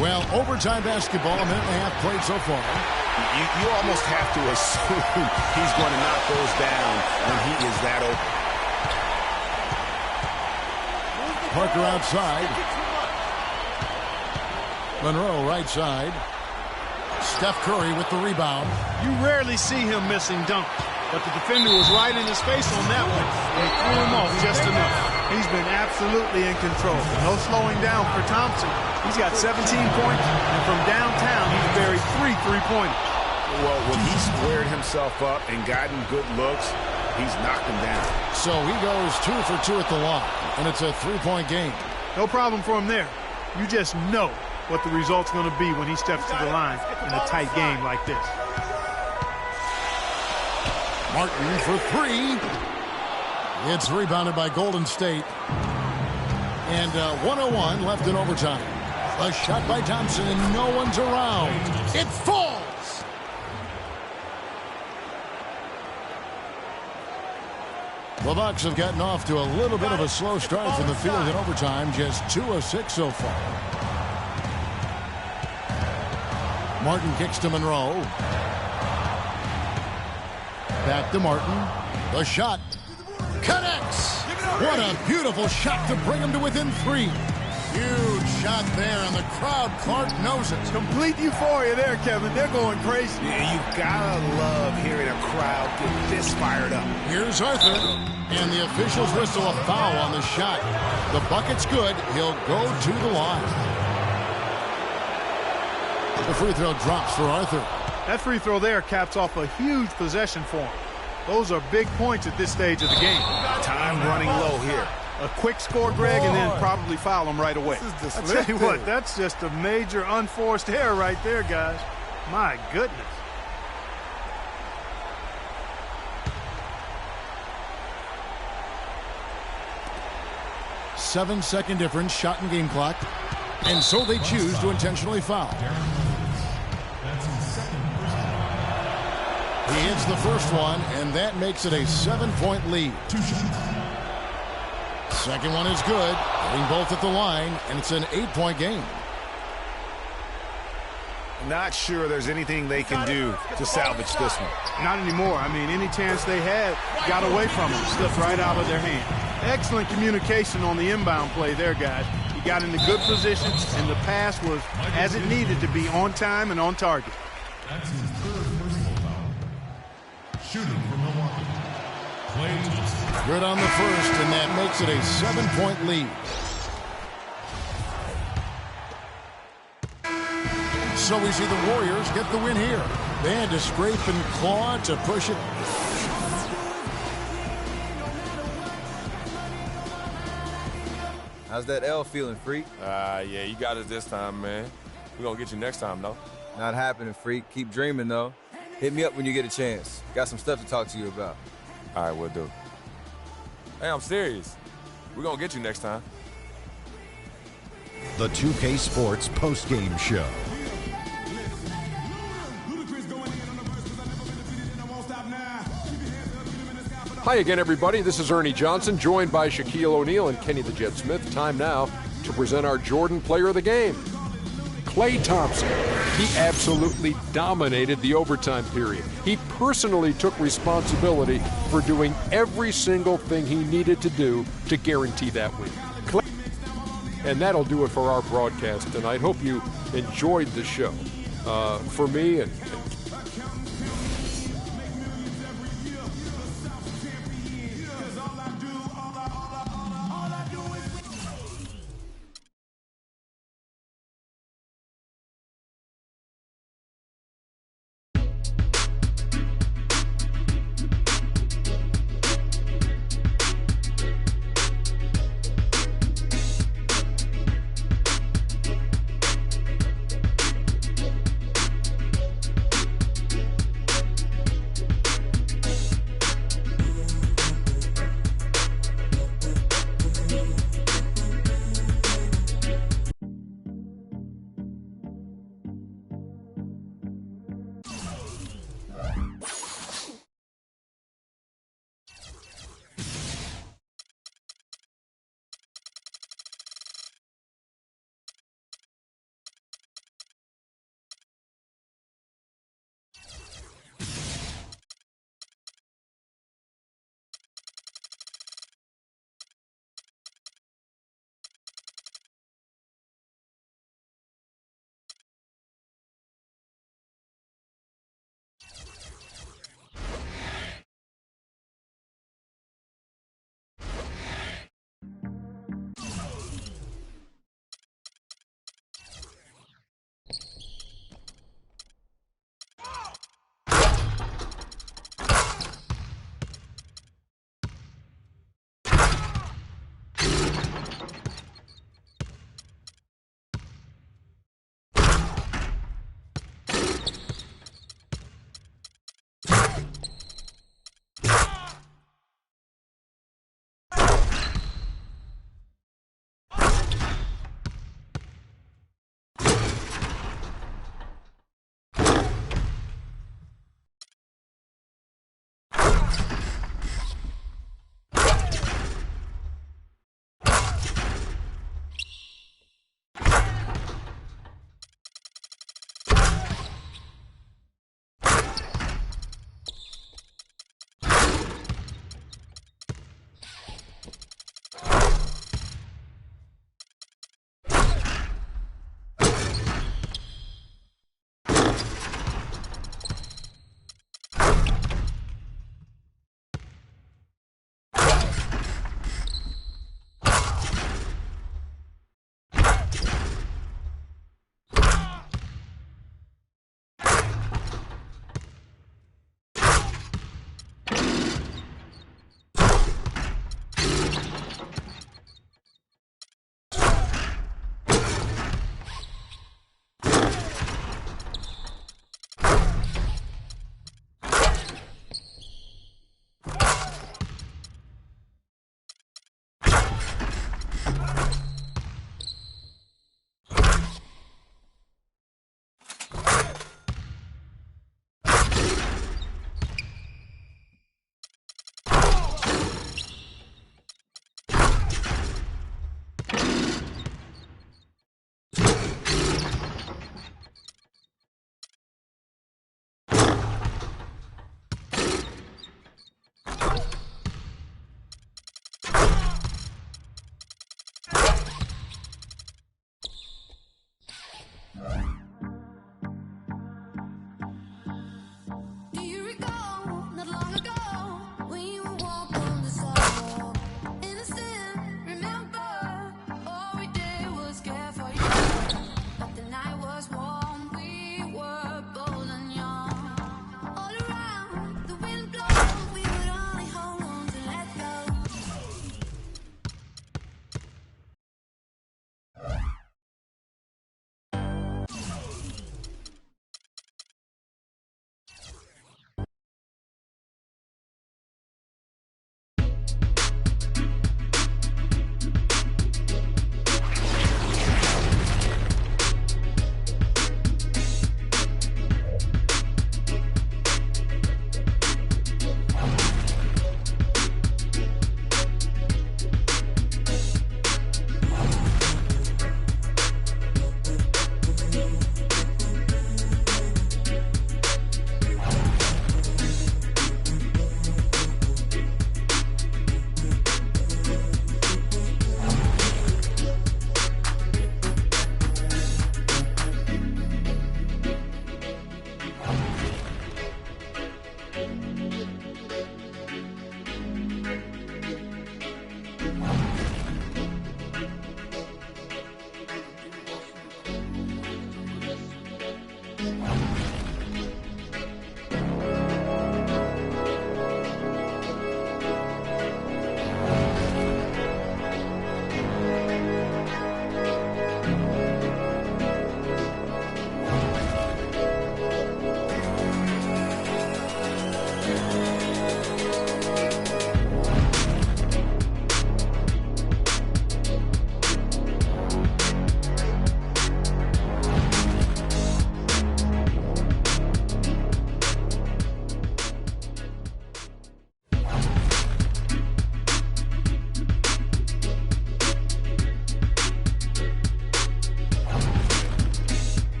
[SPEAKER 6] Well, overtime basketball, a minute and a half played so far.
[SPEAKER 8] You almost have to assume he's going to knock those down when he is that open.
[SPEAKER 6] Parker outside. Monroe right side. Steph Curry with the rebound.
[SPEAKER 7] You rarely see him missing dunks, but the defender was right in his face on that one, and he threw him off just enough. He's been absolutely in control. No slowing down for Thompson. He's got 17 points, and from downtown, he's buried 3 3-pointers.
[SPEAKER 8] Well, when he squared himself up and gotten good looks, he's knocked him down.
[SPEAKER 6] So he goes 2 for 2 at the line, and it's a 3-point game.
[SPEAKER 7] No problem for him there. You just know what the result's going to be when he steps to the line in a tight game like this.
[SPEAKER 6] Martin for 3. It's rebounded by Golden State. And 101 left in overtime. A shot by Thompson, and no one's around. It falls! The Bucks have gotten off to a little bit of a slow start from the field in overtime. Just 2 of 6 so far. Martin kicks to Monroe. Back to Martin. The shot connects. What a beautiful shot to bring him to within 3. Huge shot there, and the crowd, Clark, knows it.
[SPEAKER 7] Complete euphoria there, Kevin. They're going crazy.
[SPEAKER 8] Yeah, you've got to love hearing a crowd get this fired up.
[SPEAKER 6] Here's Arthur, and the officials whistle a foul on the shot. The bucket's good. He'll go to the line. The free throw drops for Arthur.
[SPEAKER 7] That free throw there caps off a huge possession for him. Those are big points at this stage of the game.
[SPEAKER 8] Time running low here.
[SPEAKER 7] A quick score, Greg, and then probably foul him right away. I tell you what, that's just a major unforced error right there, guys. My goodness.
[SPEAKER 6] Seven-second difference, shot and game clock. And so they choose to intentionally foul. He hits the first one, and that makes it a 7-point lead. Second one is good. Getting both at the line, and it's an 8-point game.
[SPEAKER 8] Not sure there's anything they can do to salvage this one.
[SPEAKER 7] Not anymore. I mean, any chance they had got away from them, slipped right out of their hand. Excellent communication on the inbound play there, guys. He got into good position, and the pass was as it needed to be, on time and on target.
[SPEAKER 12] That's his third personal foul. Shooting for Milwaukee. Klay Thompson.
[SPEAKER 6] Good on the first, and that makes it a 7-point lead. So we see the Warriors get the win here. They had to scrape and claw to push it.
[SPEAKER 17] How's that L feeling, Freak?
[SPEAKER 15] Yeah, you got us this time, man. We're going to get you next time, though.
[SPEAKER 17] Not happening, Freak. Keep dreaming, though. Hit me up when you get a chance. Got some stuff to talk to you about.
[SPEAKER 15] All right, we'll do. Hey, I'm serious. We're going to get you next time.
[SPEAKER 2] The 2K Sports postgame show.
[SPEAKER 12] Ludacris going in
[SPEAKER 3] Hi again, everybody. This is Ernie Johnson, joined by Shaquille O'Neal and Kenny the Jet Smith. Time now to present our Jordan Player of the Game, Klay Thompson. He absolutely dominated the overtime period. He personally took responsibility for doing every single thing he needed to do to guarantee that win. And that'll do it for our broadcast tonight. Hope you enjoyed the show. For me and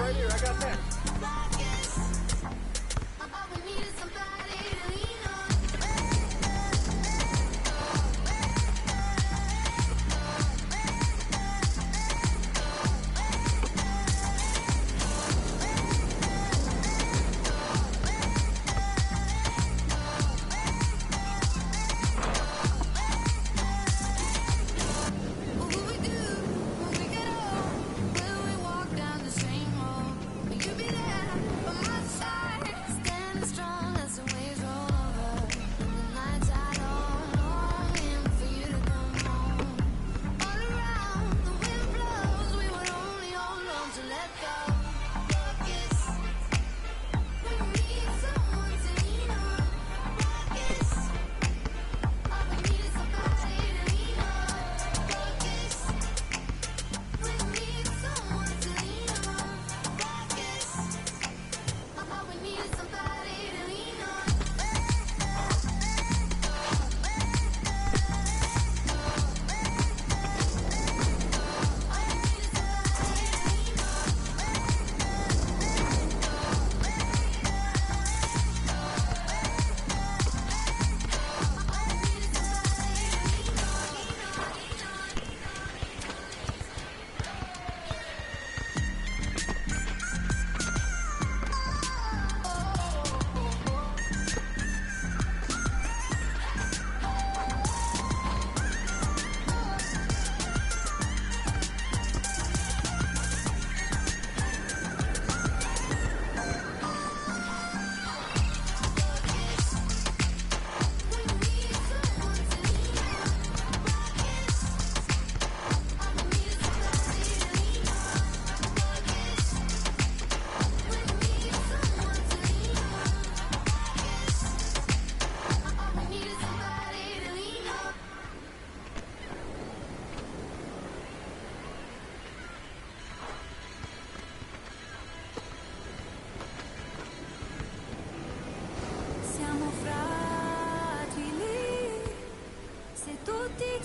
[SPEAKER 10] right here. I got that.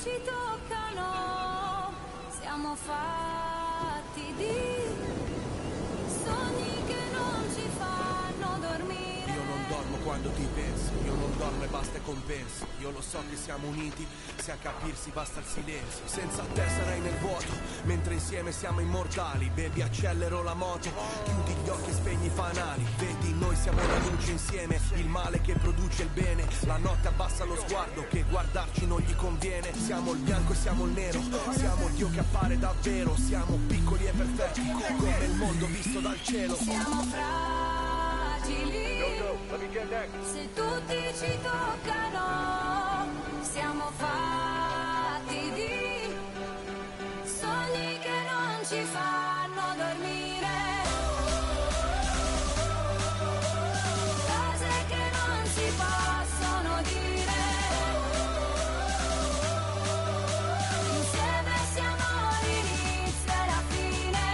[SPEAKER 19] ci toccano, siamo fatti di sogni che non ci fanno dormire.
[SPEAKER 20] Io non dormo quando ti penso, io non dormo e basta e compenso. Io lo so che siamo uniti, se a capirsi basta il silenzio. Senza te sarei nel vuoto, mentre insieme siamo immortali. Bevi, accelero la moto, chiudi gli occhi e spegni i fanali. Vedi, noi siamo la luce insieme, il male che produce il bene. La notte abbassa lo sguardo, che guardarci non gli conviene. Siamo il bianco e siamo il nero, siamo il Dio che appare davvero. Siamo piccoli e perfetti, come il mondo visto dal cielo.
[SPEAKER 19] Siamo fragili, se tutti ci toccano, siamo fatti di sogni che non ci fanno dormire, cose che non si possono dire. Insieme siamo l'inizio e la fine,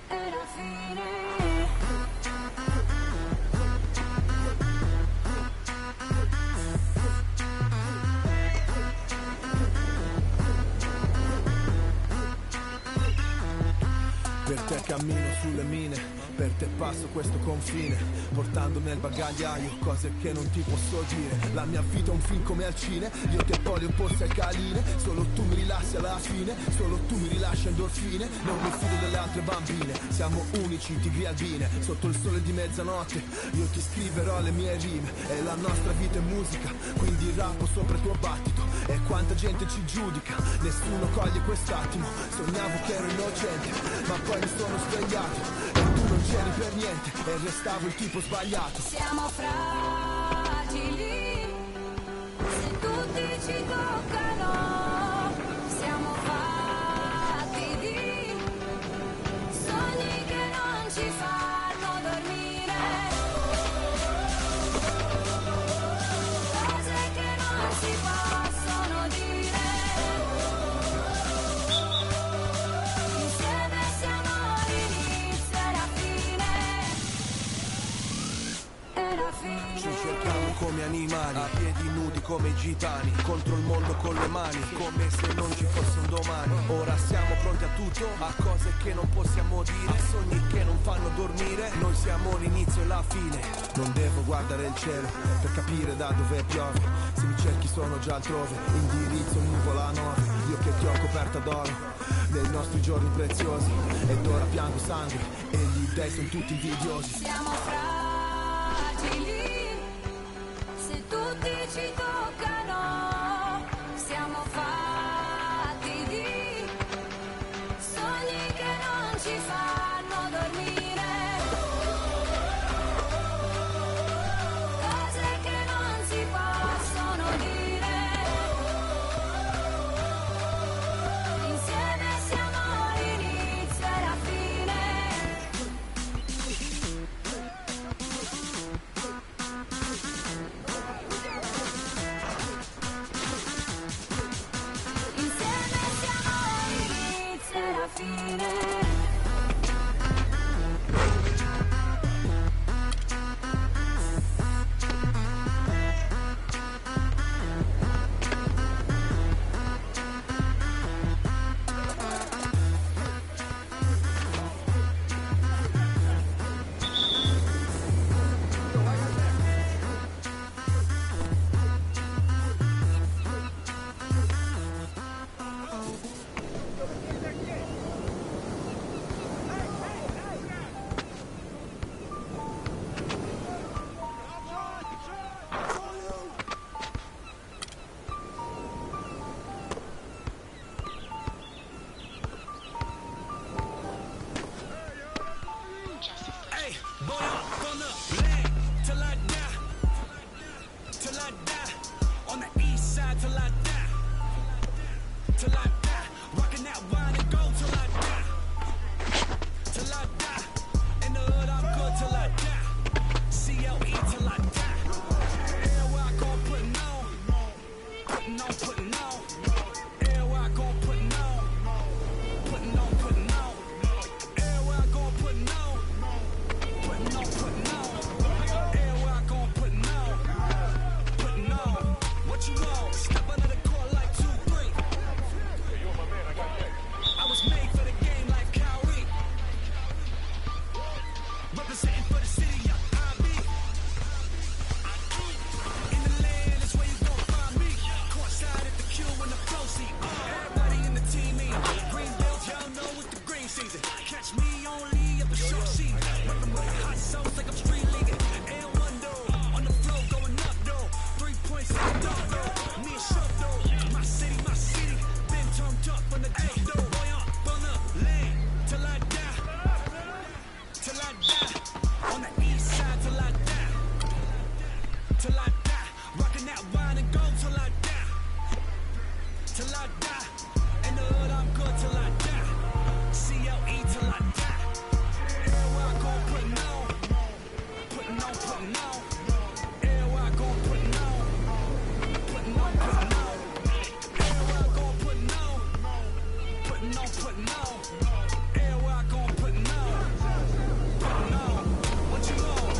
[SPEAKER 19] e la fine.
[SPEAKER 20] Per te cammino sulle mine, per te passo questo confine, portando nel bagagliaio cose che non ti posso dire. La mia vita è un film come al cine, io te poi opposte al caline. Solo tu mi rilassi alla fine, solo tu mi rilasci endorfine. Non mi fido delle altre bambine, siamo unici, tigri albine. Sotto il sole di mezzanotte, io ti scriverò le mie rime. E la nostra vita è musica, quindi rappo sopra il tuo battito. E quanta gente ci giudica, nessuno coglie quest'attimo. Sognavo che ero innocente, ma poi mi sono svegliato e tu non c'eri per niente e restavo il tipo sbagliato.
[SPEAKER 19] Siamo fragili, se tutti ci toccano, siamo fatti di sogni che non ci fanno dormire, cose che non si possono dire. Insieme siamo l'inizio e la fine, e la fine.
[SPEAKER 20] Ci cerchiamo come animali, a piedi nudi come i gitani, contro il mondo con le mani, come se non ci fosse un domani. Ora siamo pronti a tutto, a cose che non possiamo dire, a sogni che non fanno dormire. Noi siamo l'inizio e la fine. Non devo guardare il cielo per capire da dove piove, se mi cerchi sono già altrove, indirizzo nuvola 9. Io che ti ho coperta d'oro nei nostri giorni preziosi, ed ora piango sangue e gli dei sono tutti invidiosi.
[SPEAKER 19] Siamo fragili, se tutti ci toccano, siamo fatti di sogni che non ci fanno dormire, cose che non si possono dire, insieme siamo l'inizio e la fine. Insieme siamo l'inizio e la fine.
[SPEAKER 11] Hey, boy up, from the land till I die, till I die. On the east side till I die, till I die. Rocking that wine and gold till I die, till I die. In the hood I'm good till I die, CLE till I die. Everywhere I go putting on, putting on, putting on. Everywhere I go putting on, putting on, putting on. Everywhere I go putting on. Putting on, putting on. Everywhere I go, putting on. Putting on. What you want? Step under the court like 2-3. I was made for the game like Kyrie. Representing for the city, yeah, I be. In the land is where you gon' find me. Courtside at the Q in the flow seat. Everybody in the team, me. Green Bills, y'all know it's the green season. Catch me only up a short seat. Working with hot sauce like I'm street leaguing. L1 though, on the floor going up though. 3 points in the dog though. Me and Shuck though. My city, been turned up on the jump though. Boy up on the land till I die, till I die. On the east side till I die, till I die. Rocking that wine and gold till I die, till I die. In the hood I'm good till I die, CLE till I die. Everywhere I go putting on, putting on, putting on. Everywhere I go putting on, putting on, putting on. Everywhere I go putting on, putting on, putting on. Everywhere I go putting on, putting on. What you want?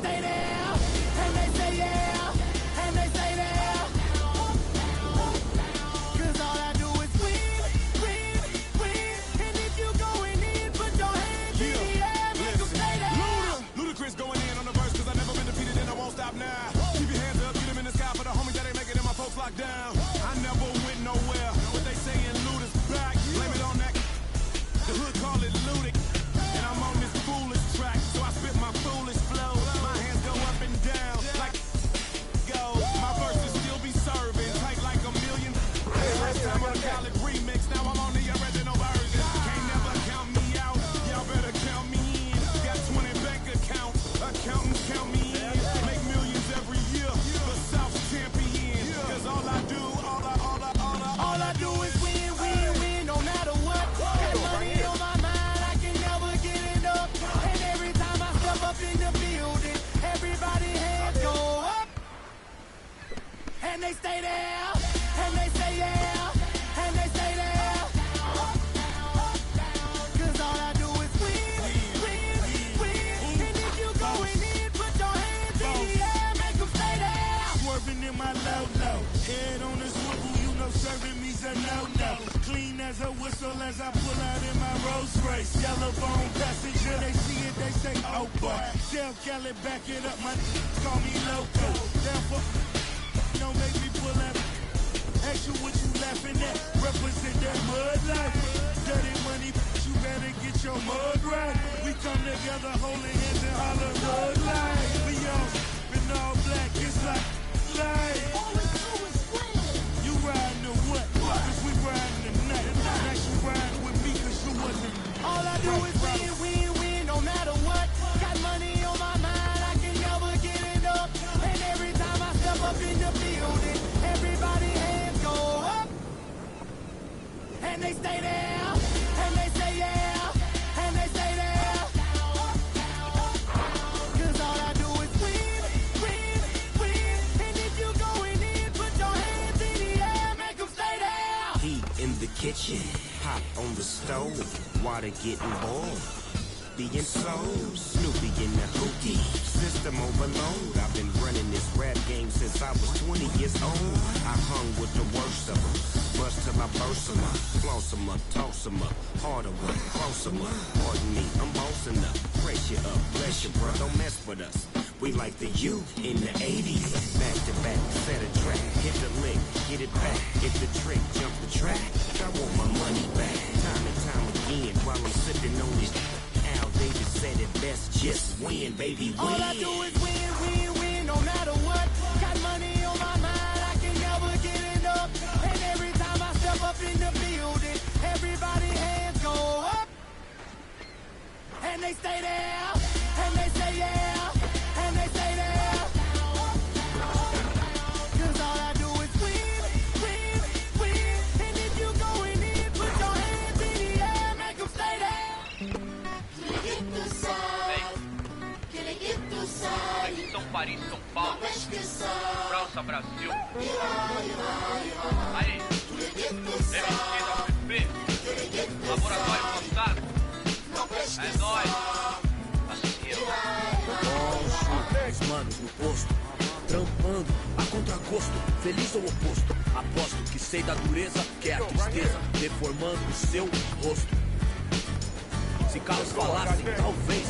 [SPEAKER 20] stay there, and they say yeah, and they say there. 'Cause all I do is win, win, win. And if you going in, put your hands in the air, make 'em stay there.
[SPEAKER 21] Ludacris going in on the verse, 'cause I never been defeated and I won't stop now. Keep your hands up, get them in the sky for the homies that ain't making it, my folks locked down. I never went nowhere, but they saying Luda's back. Blame it on that. The hood call it Ludic. And I'm on this foolish track, so I spit my foolish flow. My hands go up and down like go. My verses still be serving, tight like a million. Last time on a college remix, now I'm on the original version. Can't never count me out, y'all better count me in. Got 20 bank accounts, accountants count me in. Make millions every year, the South's champion. 'Cause all I do is win, win, win, no matter what. Got money on my mind, I can never get enough. And every time I step up in the building, everybody hands go up. And they stay there, and they say yeah, and they stay there. 'Cause all I do is win, win, win. And if you going in, put your hands in the air, make 'em stay there. Swerving in my low, head on the swivel, you know serving me's a no-no. Clean as a whistle as I pull out in my Rolls Royce. Yellow bone passenger, they see it, they say, oh boy. Tell Kelly, back it up, my call me loco. Therefore, don't make me pull up. Ask you what you laughing at. Represent that mud life. Dirty money, you better get your mud right. We come together holding hands and holler mud life. We all in all black, it's like life. You riding or what? 'Cause we riding tonight. Now you riding with me 'cause you wasn't. All I do is win, win, win, no matter what. Got money on my mind, I can never get enough. And every time I step up in the building, everybody hands go up. And they stay there, and they say yeah, and they stay there. 'Cause all I do is win, win, win. And if you going in, put your hands in the air, make 'em stay there.
[SPEAKER 22] Heat in the kitchen, hot on the stove, water getting boiled. Being slow, Snoopy in the hookie, system overload. I've been running this rap game since I was 20 years old. I hung with the worst of them, bust till I burst them up, floss them up, toss them up, harder work, close them up. Pardon me, I'm bossing up, brace you up, bless you, bro, don't mess with us. We like the youth in the 80s, back to back, set a track, hit the lick, get it back, hit the trick, jump the track. I want my money back, time and time again, while I'm sipping on this. Al Davis said it best, just win, baby, win.
[SPEAKER 20] All I do is win, win, win, no matter what. Got money on my mind, I can never get enough. And every time I step up in the building, everybody hands go up. And they stay there, and they say yeah, and they stay there. 'Cause all I do is win, win, win. And if you going in, put your hands in the air, make 'em stay there.
[SPEAKER 23] São Paris, São Paulo, França, Brasil. Aí, MSP, Laboratório Fantasma. É nóis.
[SPEAKER 24] Os manos no posto, trampando a contragosto, feliz ou oposto. Aposto que sei da dureza, que é a tristeza, deformando o seu rosto. Se carros falassem, talvez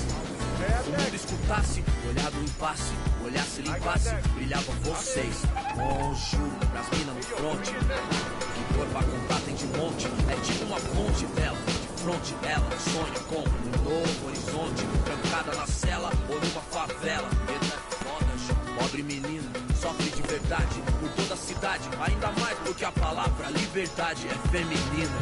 [SPEAKER 24] o mundo escutasse, olhar do impasse, olhasse, limpasse, brilhavam vocês. Conjuro pras minas no fronte, que dor pra contar tem de monte. É tipo uma fonte dela, de fronte ela sonha com um novo horizonte. Trancada na cela ou numa favela, medo é foda, pobre menina, sofre de verdade por toda a cidade. Ainda mais do que a palavra liberdade é feminina.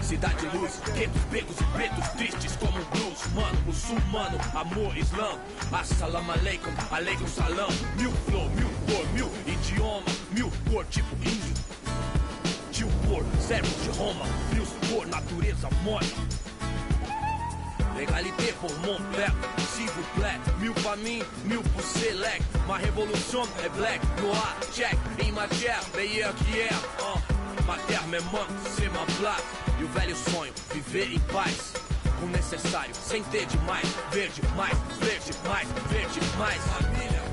[SPEAKER 24] Cidade luz, guetos, becos e pretos tristes como um blues. Mano, muçulmano, amor, islã. Assalamu alaikum, alaikum salam. Mil flow, mil cor, mil idioma, mil cor, tipo índio. Tio por, servo de Roma, frios por natureza morna. L'égalité pour mon peuple, s'il vous plaît. Mieux famille, mieux pour select. Ma révolution est black, noir, check. Em matière, meilleur qu'hier. Ma terre me manque, c'est ma place. E o velho sonho, viver em paz. O necessário, sem ter demais. Verde, mais, verde, mais, verde, mais. Família.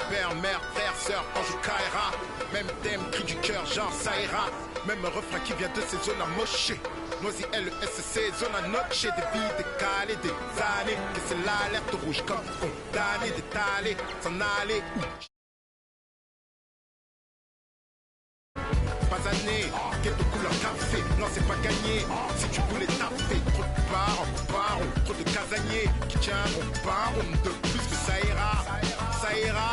[SPEAKER 1] Père, mère, frère, sœur, ange ou Kaira. Même thème, cri du cœur, genre ça ira. Même refrain qui vient de ces zones à mocher. Noisy LSC, zone à noche. Des vies décalées, des années. Que c'est l'alerte rouge comme condamné d'étaler, s'en aller. Pas année, quête de couleur café. Non, c'est pas gagné. Si tu voulais taper, trop de barons, trop de casaniers qui tiendront pas de plus que ça ira. Ça ira.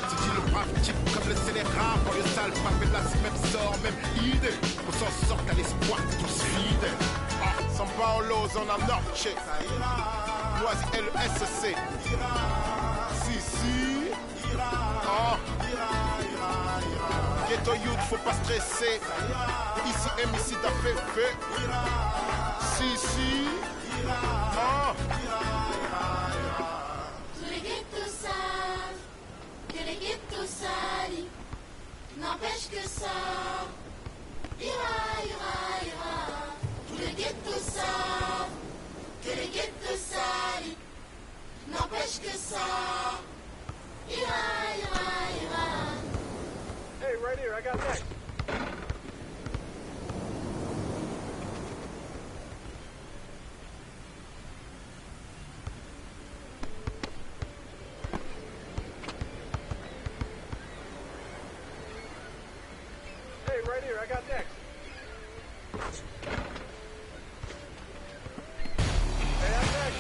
[SPEAKER 1] Se dit le brave type comme le scélérat. Pour le sale, pas fait là, c'est même sort, même idée. On s'en sort à l'espoir, tous vides. San Paolo, zone à noche. Noisy LSC. Si. Ghetto youth, faut pas stresser. Ici, MC d'affaire. Si.
[SPEAKER 19] Tous les ghettos savent que les ghettos salis n'empêche que ça ira. Tous les ghettos savent que les ghettos salis n'empêche que ça ira.
[SPEAKER 13] Hey, right here, I got next. Hey, right here, I got next. Hey, I'm next.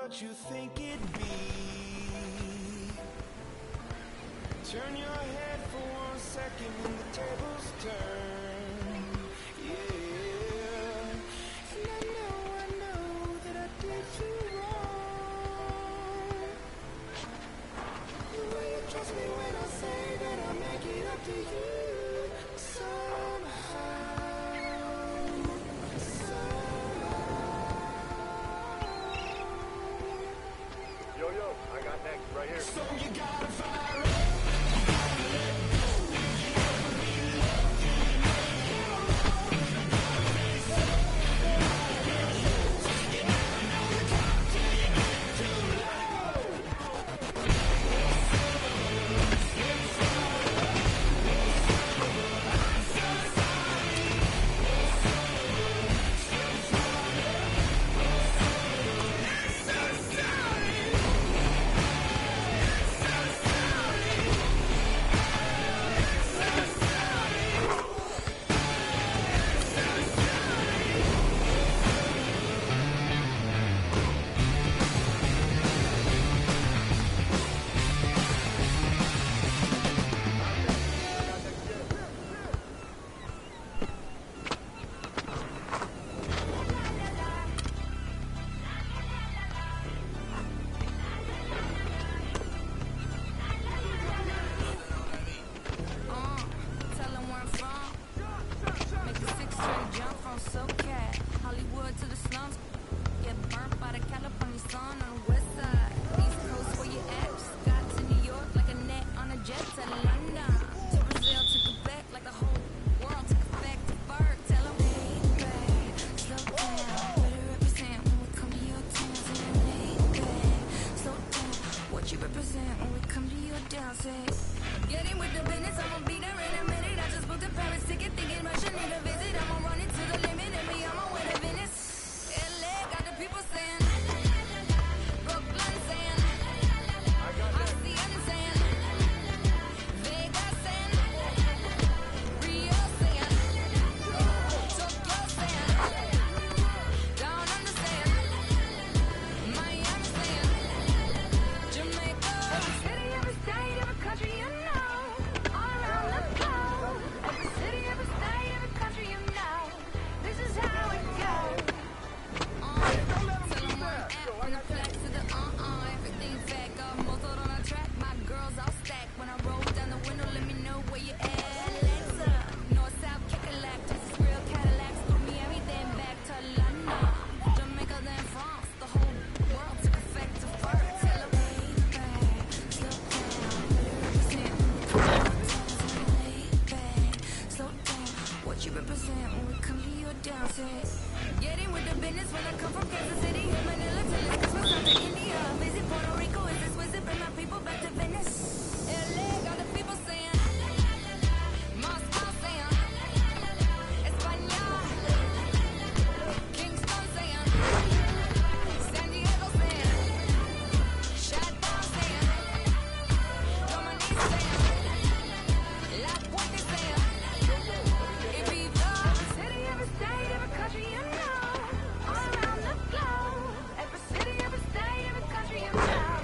[SPEAKER 11] what you think it'd be. Turn your head for 1 second when the tables turn. Yeah. And I know that I did you wrong. Will you trust me when I say that I'll make it up to you somehow?
[SPEAKER 13] Yo, I got next right here.
[SPEAKER 11] So you gotta fire
[SPEAKER 4] you represent when we come to your downset? Getting with the business when I come from Kansas City, here Manila till it's Christmas out to India. Visit Puerto Rico, is this wizard? Bring my people back to Venice. LA, got the people saying, Moscow saying, España, Kingston saying, San Diego saying, Chateau saying, Dominique saying, La Puente saying, Ibiza, city, every state, every country you know, all around the globe, every city, every state, every country you know,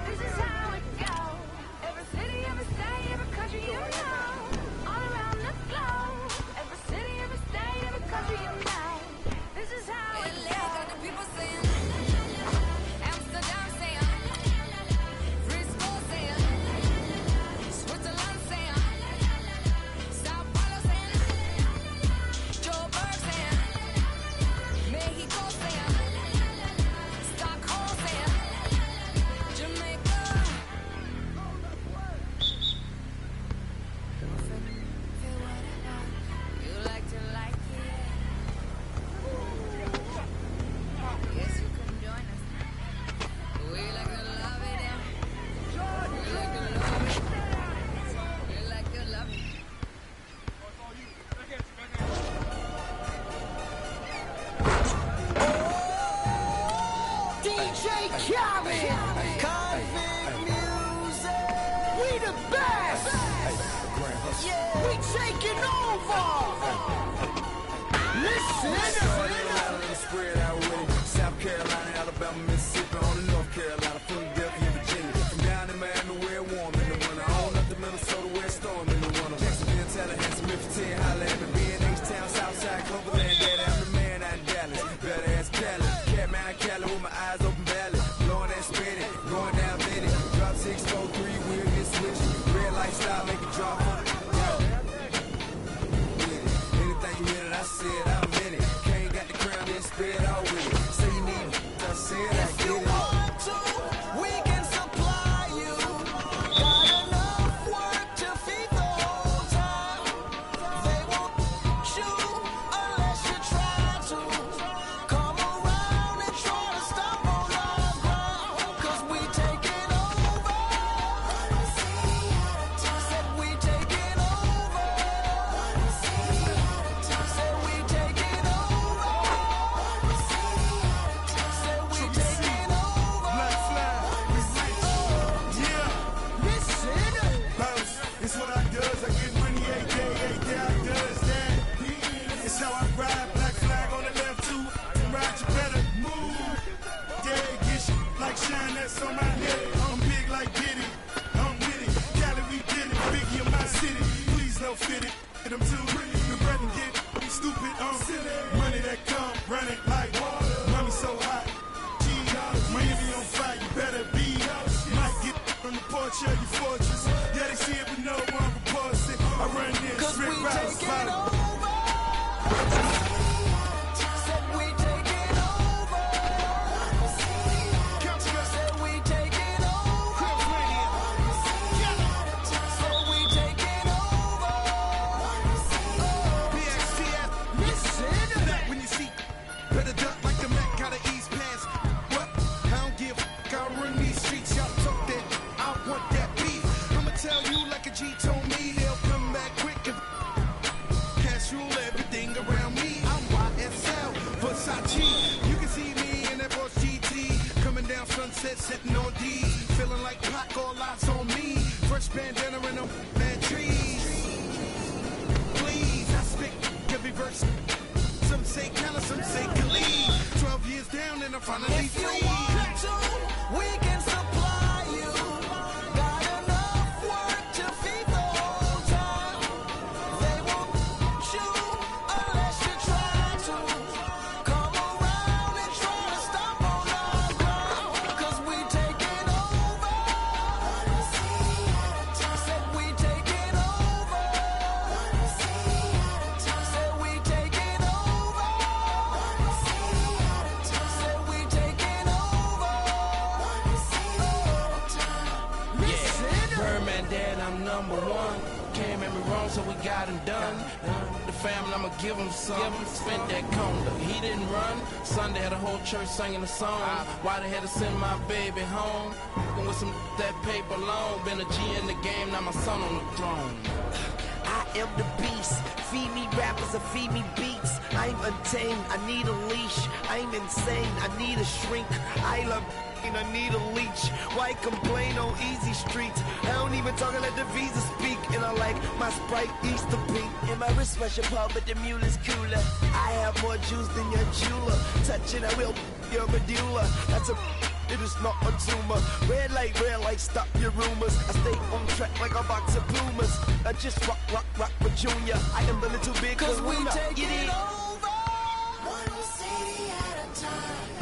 [SPEAKER 4] this is how it goes. Every city, every state, every country you know, all around the globe, every city, every state, every country you know, this is how it goes. Got the people saying, Amsterdam saying, Frisco saying, Switzerland saying, Sao Paulo saying, Joburg saying, Mexico saying, Stockholm saying, Jamaica. Feel whatever you like to like it. Yes, you can join us. We like to love it. We like to love it. We like to love it.
[SPEAKER 21] DJ Khaled, Convict Music. We the best. We taking over. Listen.
[SPEAKER 22] Spread out with it. South Carolina, Alabama, Mississippi, on the North Carolina, Philadelphia, Virginia. From down in Miami, where it warm in the winter. On up to Minnesota, where it's storm in the winter. Jacksonville, Tallahassee, Memphis, Tennessee, holla at me. B&H-Town, Southside, Cloverland, Daddy, I'm the man out in Dallas. Better ass Cali. Catman, Cali with my eyes open valley. Blowing that spin it, going down in it. Drop 6, 4, 3, wheel get switched. Red light style, make it drop on it. Anything you hear that I said, I'm in it. Can't got the crown, then spread out with it. Say you need it, I said I
[SPEAKER 21] If
[SPEAKER 22] get
[SPEAKER 21] you
[SPEAKER 22] it.
[SPEAKER 21] want to, we can supply you. Got enough work to feed the whole town. They won't you unless you try to. Come around and try to stop on our ground. 'Cause we taking over. Said we taking over. Said we taking over. Said we taking over.
[SPEAKER 22] Black flag,
[SPEAKER 21] Yeah. Listen.
[SPEAKER 22] bounce. It's what I does. I get money every day I does that. It's how I ride. Black flag on the left too. Ride, you better move. Yeah, get shit like shine that's on my head. I'm big like Diddy. I'm with it. Cali, we did it. Biggie in my city. Please no fit it. And I'm too pretty. The brother get stupid. Money that come, run it like water. Money so hot. Miami on fire, you better be. Might get on the porch of your fortress. Yeah, they see it, but no one reports it. I run this,
[SPEAKER 21] 'Cause
[SPEAKER 22] Rick
[SPEAKER 21] we
[SPEAKER 22] Rouse,
[SPEAKER 21] taking
[SPEAKER 22] follow.
[SPEAKER 21] over. Said we taking over. Said we taking over. Said we taking over.
[SPEAKER 22] BXTS,
[SPEAKER 21] Listen.
[SPEAKER 22] that when you see. Better duck like the Mac, gotta ease past. What? I don't give a fuck, I run these streets, y'all talk that. I want that beef. I'ma tell you like a G told me, they'll come back quick if cash rule everything around me. I'm YSL, Versace. You can see me in that Boss GT. Coming down Sunset, sitting on D. Feeling like Pac, all eyes on me. Fresh bandana and them bad trees. Please, I spit every verse. Some say Khaled, some say Khalid. 12 years down and I'm finally
[SPEAKER 21] If you
[SPEAKER 22] free.
[SPEAKER 21] want to, we can supply you. Got enough work to feed the whole town. They won't you unless you try to. Come around and try to stop on our ground. 'Cause we taking over. Said we taking over. Said we taking over. Said we taking over. Listen.
[SPEAKER 24] Birdman dead, I'm number one. Came and
[SPEAKER 5] me wrong, so we got him done. The family, I'ma give him some. Spent that conda. He didn't run. Sunday had a whole church singing a song. Why they had to send my baby home? With some that paper long. Been a G in the game, now my son on the throne.
[SPEAKER 24] I am the beast. Feed me rappers or feed me beats. I'm untamed, I need a leash. I'm insane, I need a shrink. I love and I need a leech. Why complain on easy streets? I don't even talk and let the visa speak. And I like my Sprite Easter pink. And my wrist special pop, but the mule is cooler. I have more juice than your jeweler. Touching, I will your medulla. That's a it is not a tumor. Red light, stop your rumors. I stay on track like a box of Pumas. I just rock with Junior. I am the little big
[SPEAKER 11] Cause we
[SPEAKER 24] kahuna.
[SPEAKER 11] take
[SPEAKER 24] Get
[SPEAKER 11] it
[SPEAKER 24] in.
[SPEAKER 11] over. One city at a time.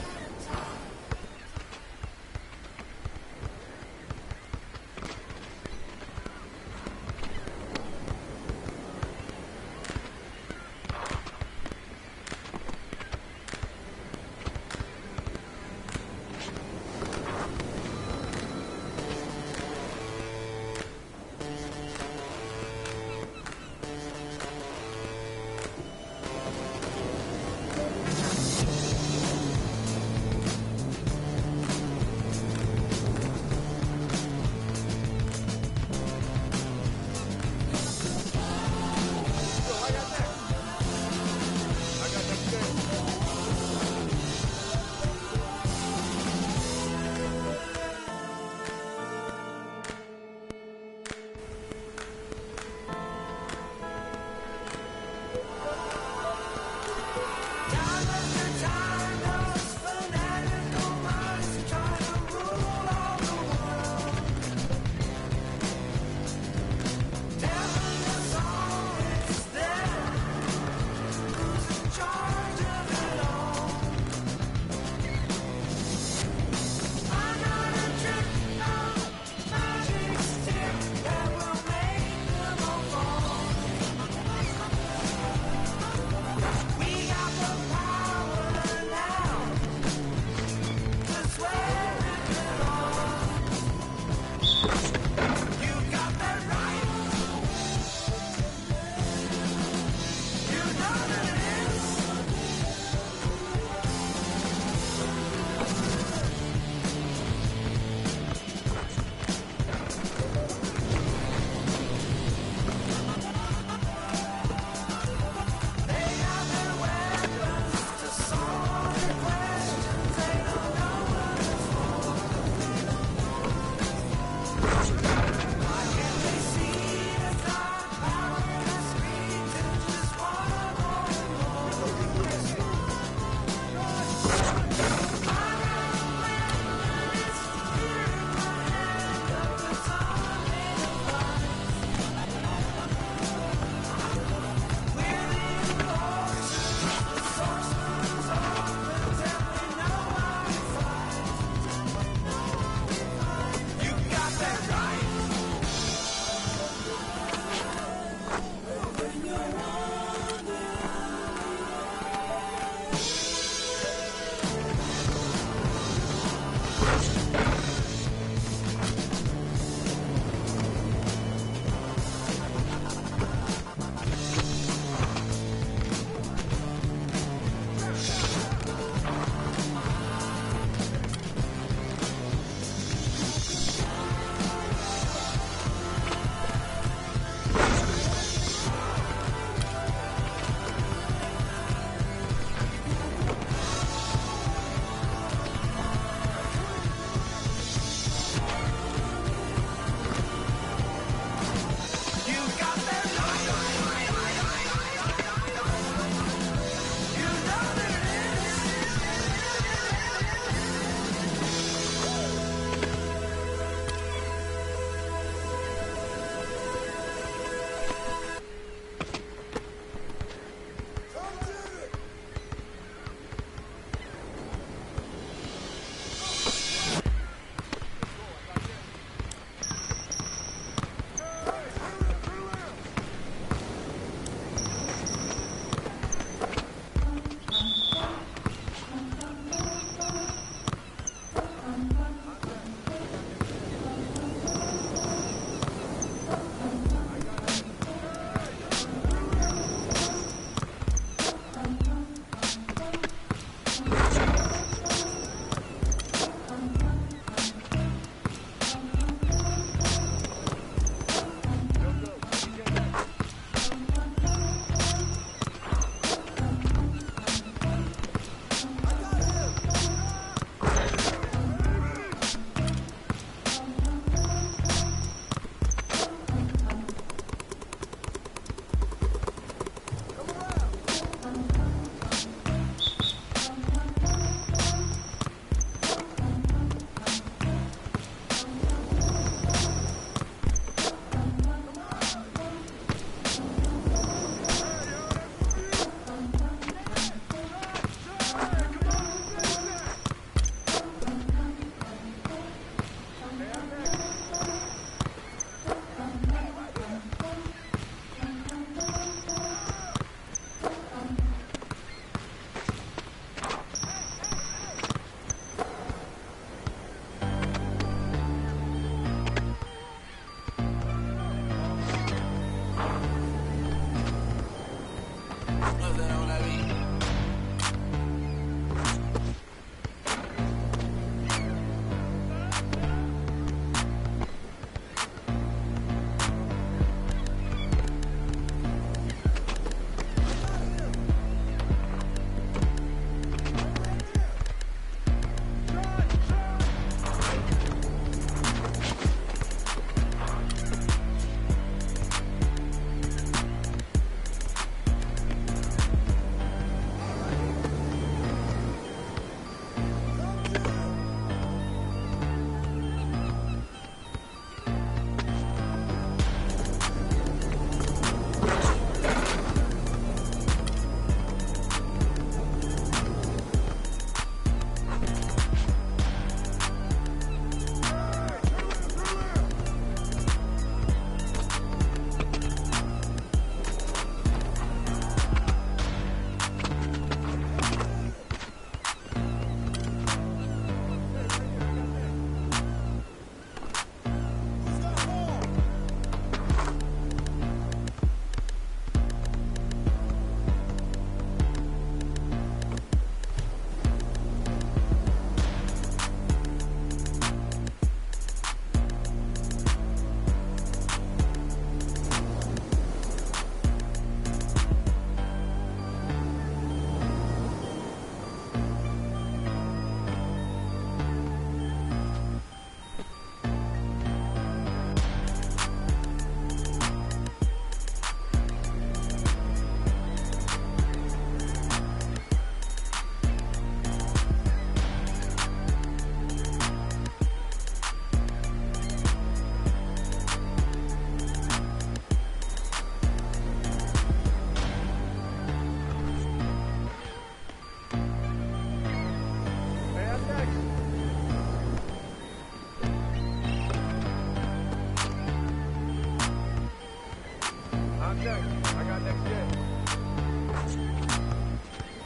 [SPEAKER 13] I got next gen.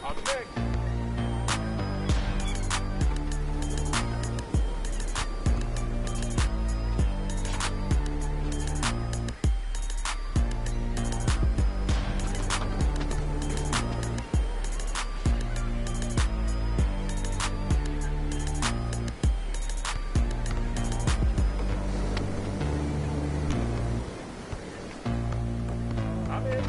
[SPEAKER 13] I'm next. I'm in.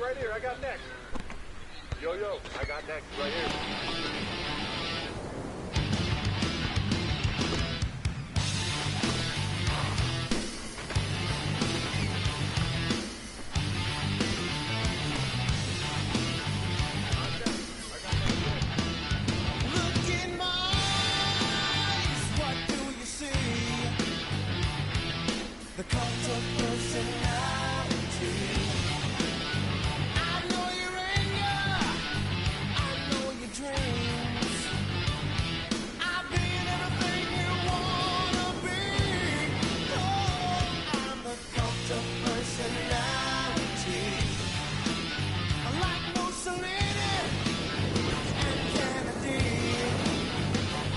[SPEAKER 13] right here. I got next. Yo, I got next right here.
[SPEAKER 21] Look in my eyes, what do you see? The cult of personality. I know your anger, I know your dreams. I've been everything you wanna be. Oh, I'm the cult of personality. Like Mussolini and Kennedy.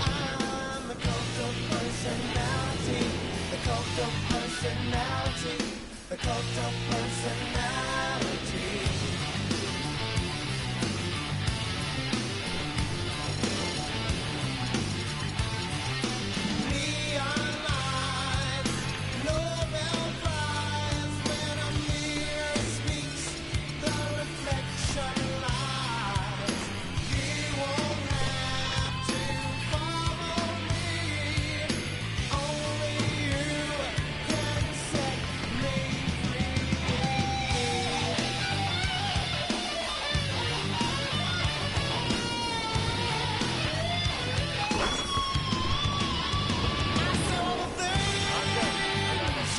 [SPEAKER 21] I'm the cult of personality. The cult of personality. The cult of personality. Neon lights, Nobel Prize. When a mirror speaks, the reflection lies. You won't have to follow me. Only you can set me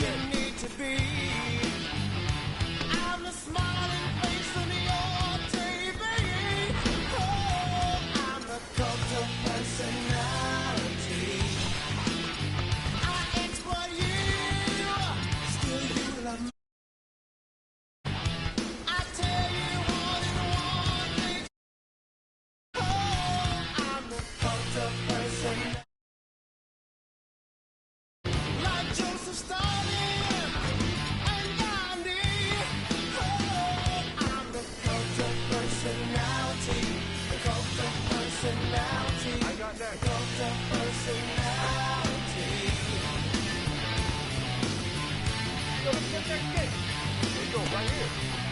[SPEAKER 21] you need to be. I'm the smiling face on your TV. Oh, I'm the cult of personality. I exploit you, still you love me. I tell you all in one thing. Oh, I'm the cult of personality. Like Joseph Stalin and Gandhi. Oh, I'm the cult of personality. The cult of personality.
[SPEAKER 13] I got next.
[SPEAKER 21] The cult of personality.
[SPEAKER 13] Yo, let's get that kick. There you go, right here.